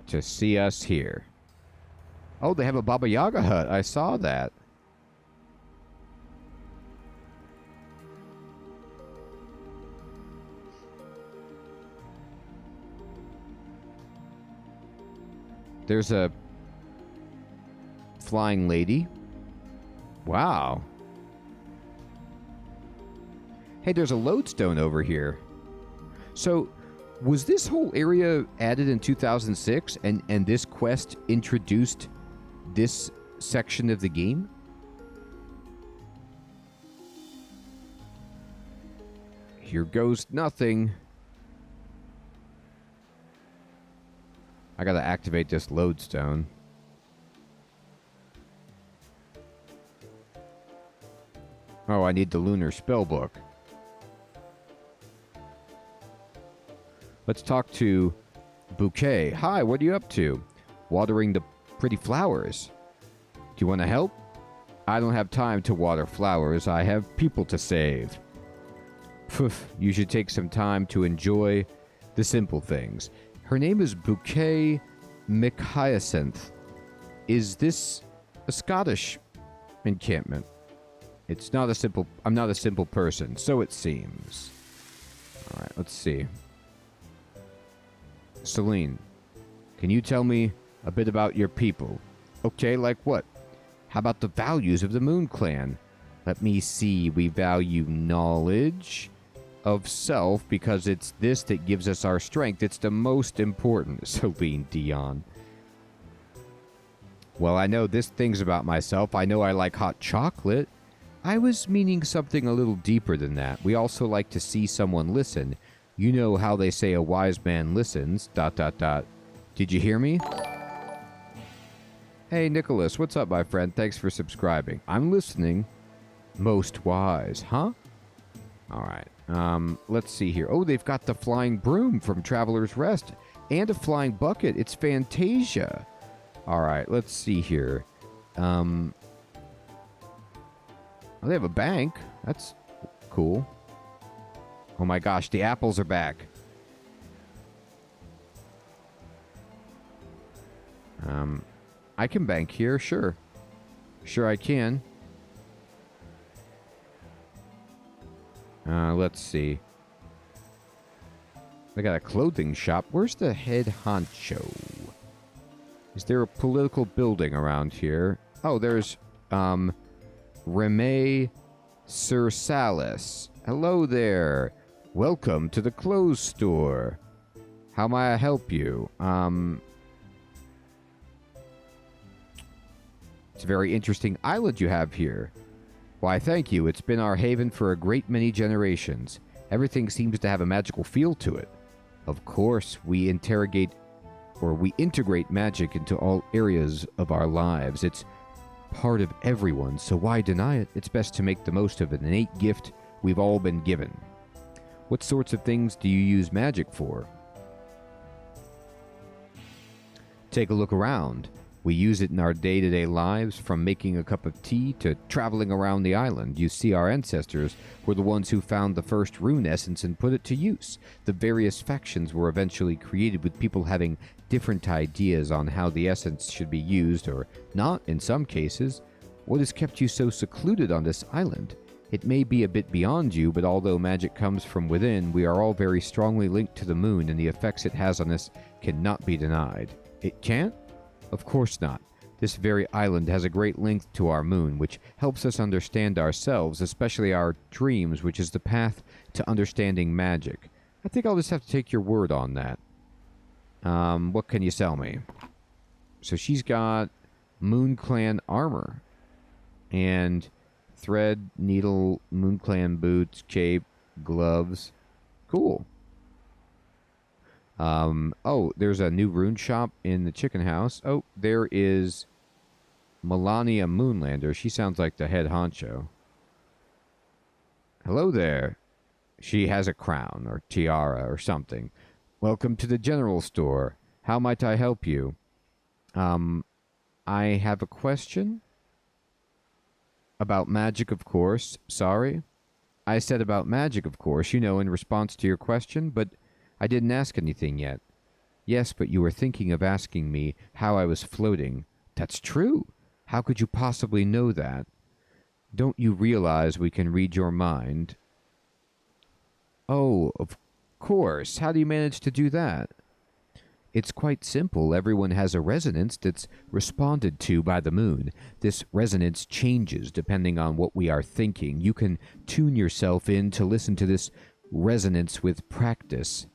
Speaker 1: to see us here. Oh, they have a Baba Yaga hut. I saw that. There's a flying lady. Wow. Hey, there's a lodestone over here. So, was this whole area added in 2006 and this quest introduced this section of the game? Here goes nothing. I gotta activate this lodestone. Oh, I need the Lunar spellbook. Let's talk to Bouquet. Hi, what are you up to? Watering the pretty flowers. you want to help? I don't have time to water flowers. I have people to save. Poof, you should take some time to enjoy the simple things. Her name is Bouquet McHyacinth. Is this a Scottish encampment? It's not a simple... I'm not a simple person, so it seems. Alright, let's see. Celine, can you tell me a bit about your people? Okay, like what? How about the values of the Moon Clan? Let me see. We value knowledge of self because it's this that gives us our strength. It's the most important. Celine Dion. Well, I know this things about myself. I know I like hot chocolate. I was meaning something a little deeper than that. We also like to see someone listen. You know how they say a wise man listens, ... Did you hear me? Hey, Nicholas, what's up, my friend? Thanks for subscribing. I'm listening. Most wise, huh? Alright, let's see here. Oh, they've got the flying broom from Traveler's Rest and a flying bucket. It's Fantasia. Alright, let's see here. Oh, they have a bank. That's cool. Oh my gosh, the apples are back. I can bank here, sure. Sure I can. Let's see. They got a clothing shop. Where's the head honcho? Is there a political building around here? Oh, there's, Reme Sirsalis. Hello there. Welcome to the clothes store. How may I help you? It's a very interesting island you have here. Why, thank you. It's been our haven for a great many generations. Everything seems to have a magical feel to it. Of course, we integrate magic into all areas of our lives. It's part of everyone, so why deny it? It's best to make the most of an innate gift we've all been given. What sorts of things do you use magic for? Take a look around. We use it in our day-to-day lives, from making a cup of tea to traveling around the island. You see, our ancestors were the ones who found the first rune essence and put it to use. The various factions were eventually created with people having different ideas on how the essence should be used, or not in some cases. What has kept you so secluded on this island? It may be a bit beyond you, but although magic comes from within, we are all very strongly linked to the moon, and the effects it has on us cannot be denied. It can't? Of course not. This very island has a great link to our moon, which helps us understand ourselves, especially our dreams, which is the path to understanding magic. I think I'll just have to take your word on that. What can you sell me? So she's got Moon Clan armor. And thread, needle, Moon Clan boots, cape, gloves. Cool. Oh, there's a new rune shop in the chicken house. Oh, there is Melania Moonlander. She sounds like the head honcho. Hello there. She has a crown or tiara or something. Welcome to the general store. How might I help you? I have a question. About magic, of course. Sorry. I said about magic, of course, in response to your question, but I didn't ask anything yet. Yes, but you were thinking of asking me how I was floating. That's true. How could you possibly know that? Don't you realize we can read your mind? Oh, of course. How do you manage to do that? It's quite simple. Everyone has a resonance that's responded to by the moon. This resonance changes depending on what we are thinking. You can tune yourself in to listen to this resonance with practice.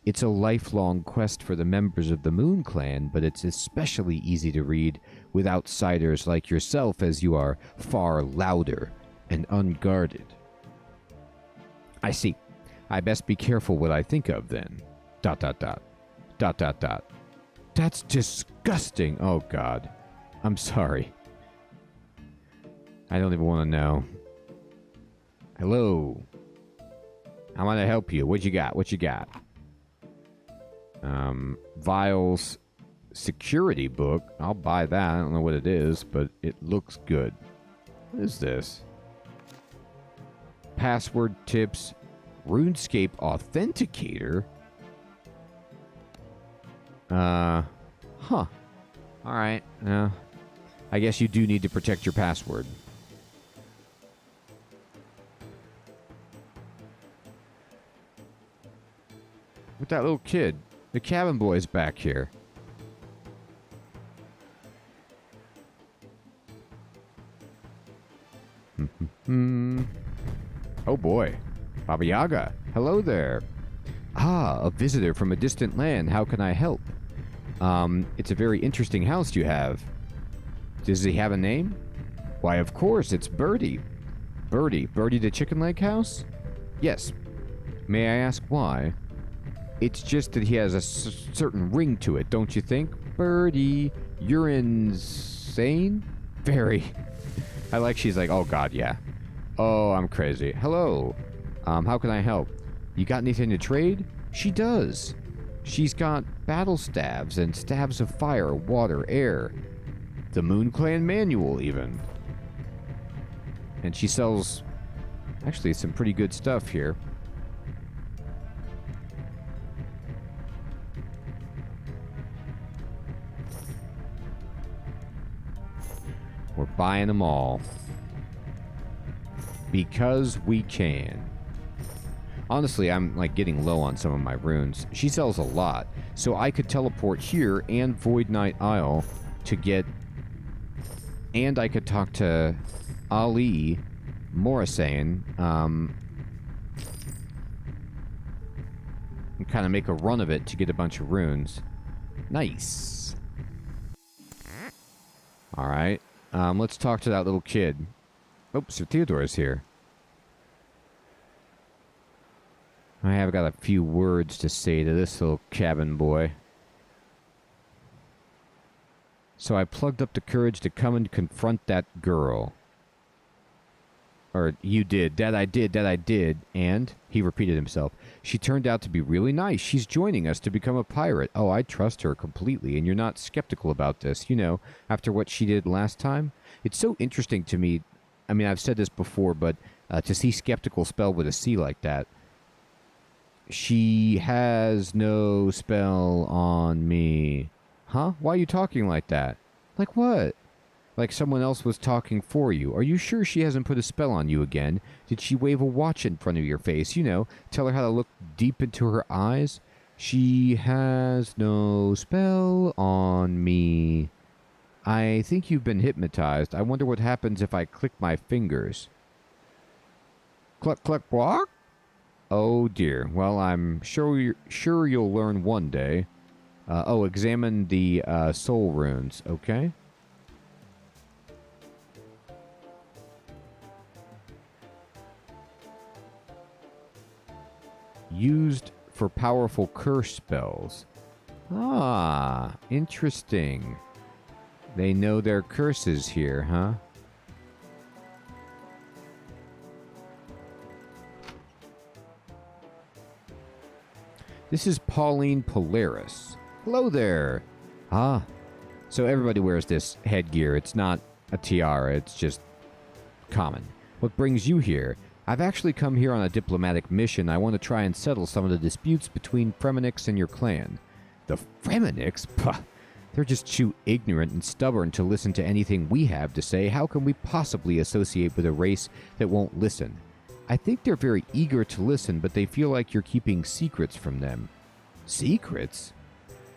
Speaker 1: It's a lifelong quest for the members of the Moon Clan, but it's especially easy to read with outsiders like yourself, as you are far louder and unguarded. I see. I best be careful what I think of, then. ... That's disgusting. Oh, God. I'm sorry. I don't even want to know. Hello. How might I help you? What you got? Vials, security book. I'll buy that. I don't know what it is, but it looks good. What is this? Password tips. RuneScape authenticator? Huh. Alright. I guess you do need to protect your password. With that little kid. The cabin boy's back here. Oh boy. Baba Yaga. Hello there. Ah, a visitor from a distant land. How can I help? It's a very interesting house you have. Does he have a name? Why, of course, it's Birdie. Birdie the chicken leg house? Yes. May I ask why? It's just that he has a certain ring to it, don't you think? Birdie, you're insane? Very. I like she's like, oh god, yeah. Oh, I'm crazy. Hello. How can I help? You got anything to trade? She does. She's got battle staves and staves of fire, water, air. The Moon Clan manual, even. And she sells, actually, some pretty good stuff here. We're buying them all. Because we can. Honestly, I'm like getting low on some of my runes. She sells a lot. So I could teleport here and Void Knight Isle to get... And I could talk to Ali Morrisane and kind of make a run of it to get a bunch of runes. Nice. Alright. Let's talk to that little kid. Oh, Sir Theodore's here. I have got a few words to say to this little cabin boy. So I plugged up the courage to come and confront that girl. Or, you did. That I did. And, he repeated himself, she turned out to be really nice. She's joining us to become a pirate. Oh, I trust her completely, and you're not skeptical about this, you know, after what she did last time? It's so interesting to me. I mean, I've said this before, but to see skeptical spelled with a C like that. She has no spell on me. Huh? Why are you talking like that? Like what? Like someone else was talking for you. Are you sure she hasn't put a spell on you again? Did she wave a watch in front of your face? You know, tell her how to look deep into her eyes? She has no spell on me. I think you've been hypnotized. I wonder what happens if I click my fingers. Cluck, cluck, walk? Oh dear. Well, I'm sure you'll learn one day. Examine the soul runes, okay? Used for powerful curse spells. Ah, interesting. They know their curses here, huh? This is Pauline Polaris. Hello there. Ah, so everybody wears this headgear. It's not a tiara, it's just common. What brings you here? I've actually come here on a diplomatic mission. I want to try and settle some of the disputes between Fremenniks and your clan. The Fremenniks? Puh! They're just too ignorant and stubborn to listen to anything we have to say. How can we possibly associate with a race that won't listen? I think they're very eager to listen, but they feel like you're keeping secrets from them. Secrets?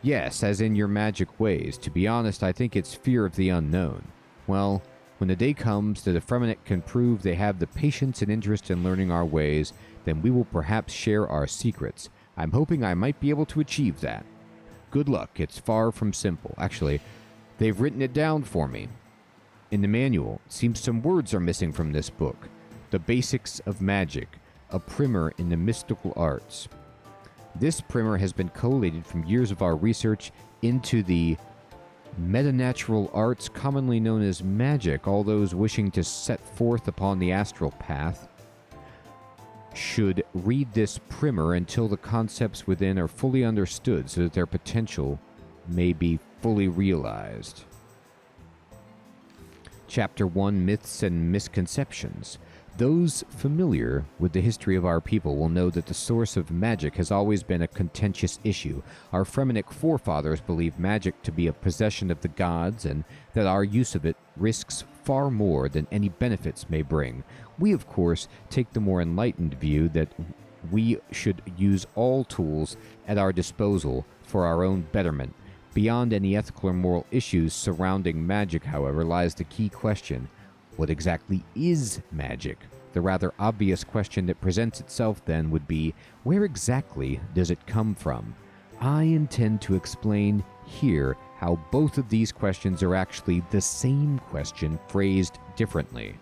Speaker 1: Yes, as in your magic ways. To be honest, I think it's fear of the unknown. Well, when the day comes that a Fremennik can prove they have the patience and interest in learning our ways, then we will perhaps share our secrets. I'm hoping I might be able to achieve that. Good luck. It's far from simple. Actually, they've written it down for me. In the manual, it seems some words are missing from this book. The Basics of Magic, a primer in the mystical arts. This primer has been collated from years of our research into the metanatural arts commonly known as magic. All those wishing to set forth upon the astral path should read this primer until the concepts within are fully understood so that their potential may be fully realized. Chapter 1, Myths and Misconceptions. Those familiar with the history of our people will know that the source of magic has always been a contentious issue. Our Fremenic forefathers believed magic to be a possession of the gods, and that our use of it risks far more than any benefits may bring. We, of course, take the more enlightened view that we should use all tools at our disposal for our own betterment. Beyond any ethical or moral issues surrounding magic, however, lies the key question: what exactly is magic? The rather obvious question that presents itself then would be, where exactly does it come from? I intend to explain here how both of these questions are actually the same question phrased differently.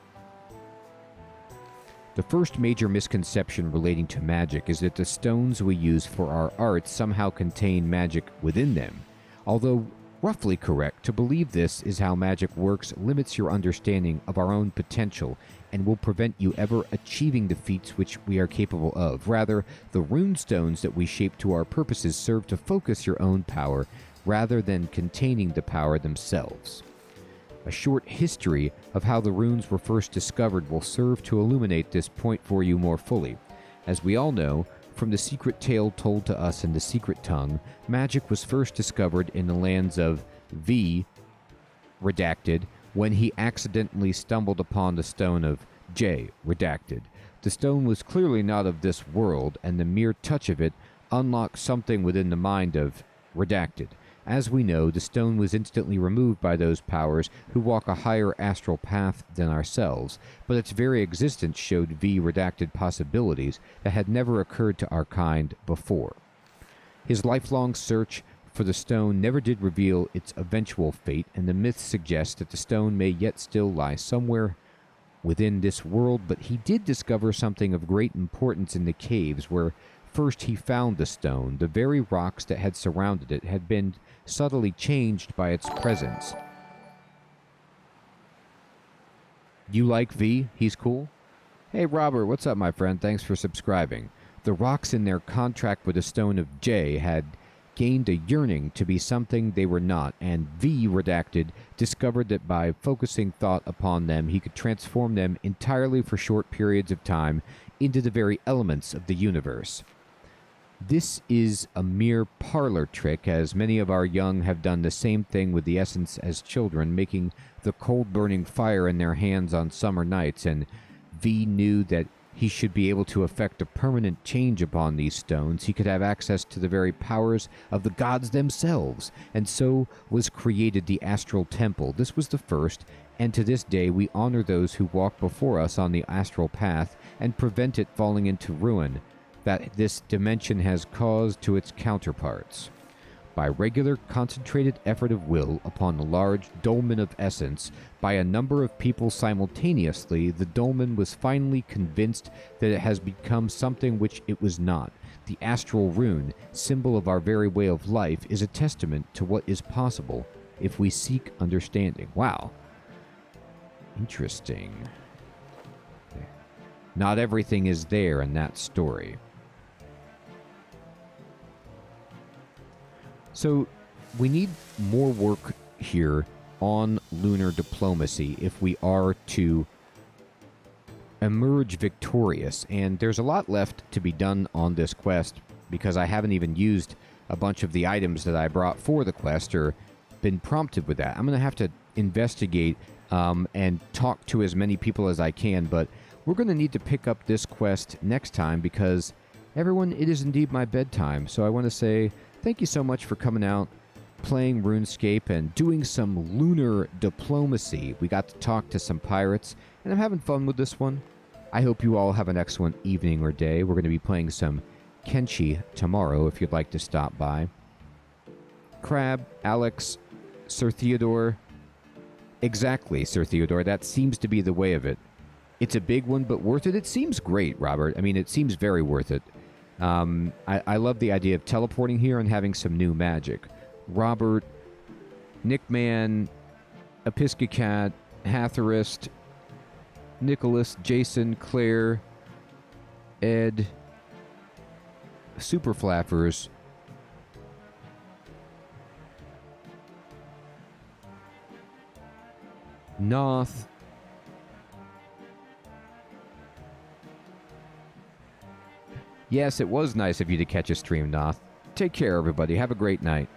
Speaker 1: The first major misconception relating to magic is that the stones we use for our art somehow contain magic within them. Although roughly correct, to believe this is how magic works limits your understanding of our own potential and will prevent you ever achieving the feats which we are capable of. Rather, the rune stones that we shape to our purposes serve to focus your own power rather than containing the power themselves. A short history of how the runes were first discovered will serve to illuminate this point for you more fully. As we all know, from the secret tale told to us in the secret tongue, magic was first discovered in the lands of V, redacted, when he accidentally stumbled upon the stone of J, redacted. The stone was clearly not of this world, and the mere touch of it unlocked something within the mind of redacted. As we know, the stone was instantly removed by those powers who walk a higher astral path than ourselves, but its very existence showed V redacted possibilities that had never occurred to our kind before. His lifelong search for the stone never did reveal its eventual fate, and the myth suggests that the stone may yet still lie somewhere within this world, but he did discover something of great importance in the caves where first he found the stone. The very rocks that had surrounded it had been subtly changed by its presence. You like V? He's cool? Hey Robert, what's up my friend? Thanks for subscribing. The rocks in their contract with the stone of J had gained a yearning to be something they were not, and V, redacted, discovered that by focusing thought upon them he could transform them entirely for short periods of time into the very elements of the universe. This is a mere parlor trick, as many of our young have done the same thing with the essence as children, making the cold-burning fire in their hands on summer nights, and V knew that he should be able to effect a permanent change upon these stones. He could have access to the very powers of the gods themselves, and so was created the Astral Temple. This was the first, and to this day we honor those who walk before us on the astral path and prevent it falling into ruin that this dimension has caused to its counterparts. By regular concentrated effort of will upon the large dolmen of essence, by a number of people simultaneously, the dolmen was finally convinced that it has become something which it was not. The astral rune, symbol of our very way of life, is a testament to what is possible if we seek understanding. Wow. Interesting. Not everything is there in that story. So, we need more work here on lunar diplomacy if we are to emerge victorious. And there's a lot left to be done on this quest because I haven't even used a bunch of the items that I brought for the quest or been prompted with that. I'm going to have to investigate and talk to as many people as I can, but we're going to need to pick up this quest next time because, everyone, it is indeed my bedtime. So I want to say thank you so much for coming out, playing RuneScape, and doing some lunar diplomacy. We got to talk to some pirates, and I'm having fun with this one. I hope you all have an excellent evening or day. We're going to be playing some Kenshi tomorrow if you'd like to stop by. Crab, Alex, Sir Theodore. Exactly, Sir Theodore. That seems to be the way of it. It's a big one, but worth it. It seems great, Robert. I mean, it seems very worth it. I love the idea of teleporting here and having some new magic. Robert, Nickman, Episcocat, Hatherist, Nicholas, Jason, Claire, Ed, Superflappers, Noth. Yes, it was nice of you to catch a stream, Noth. Take care, everybody. Have a great night.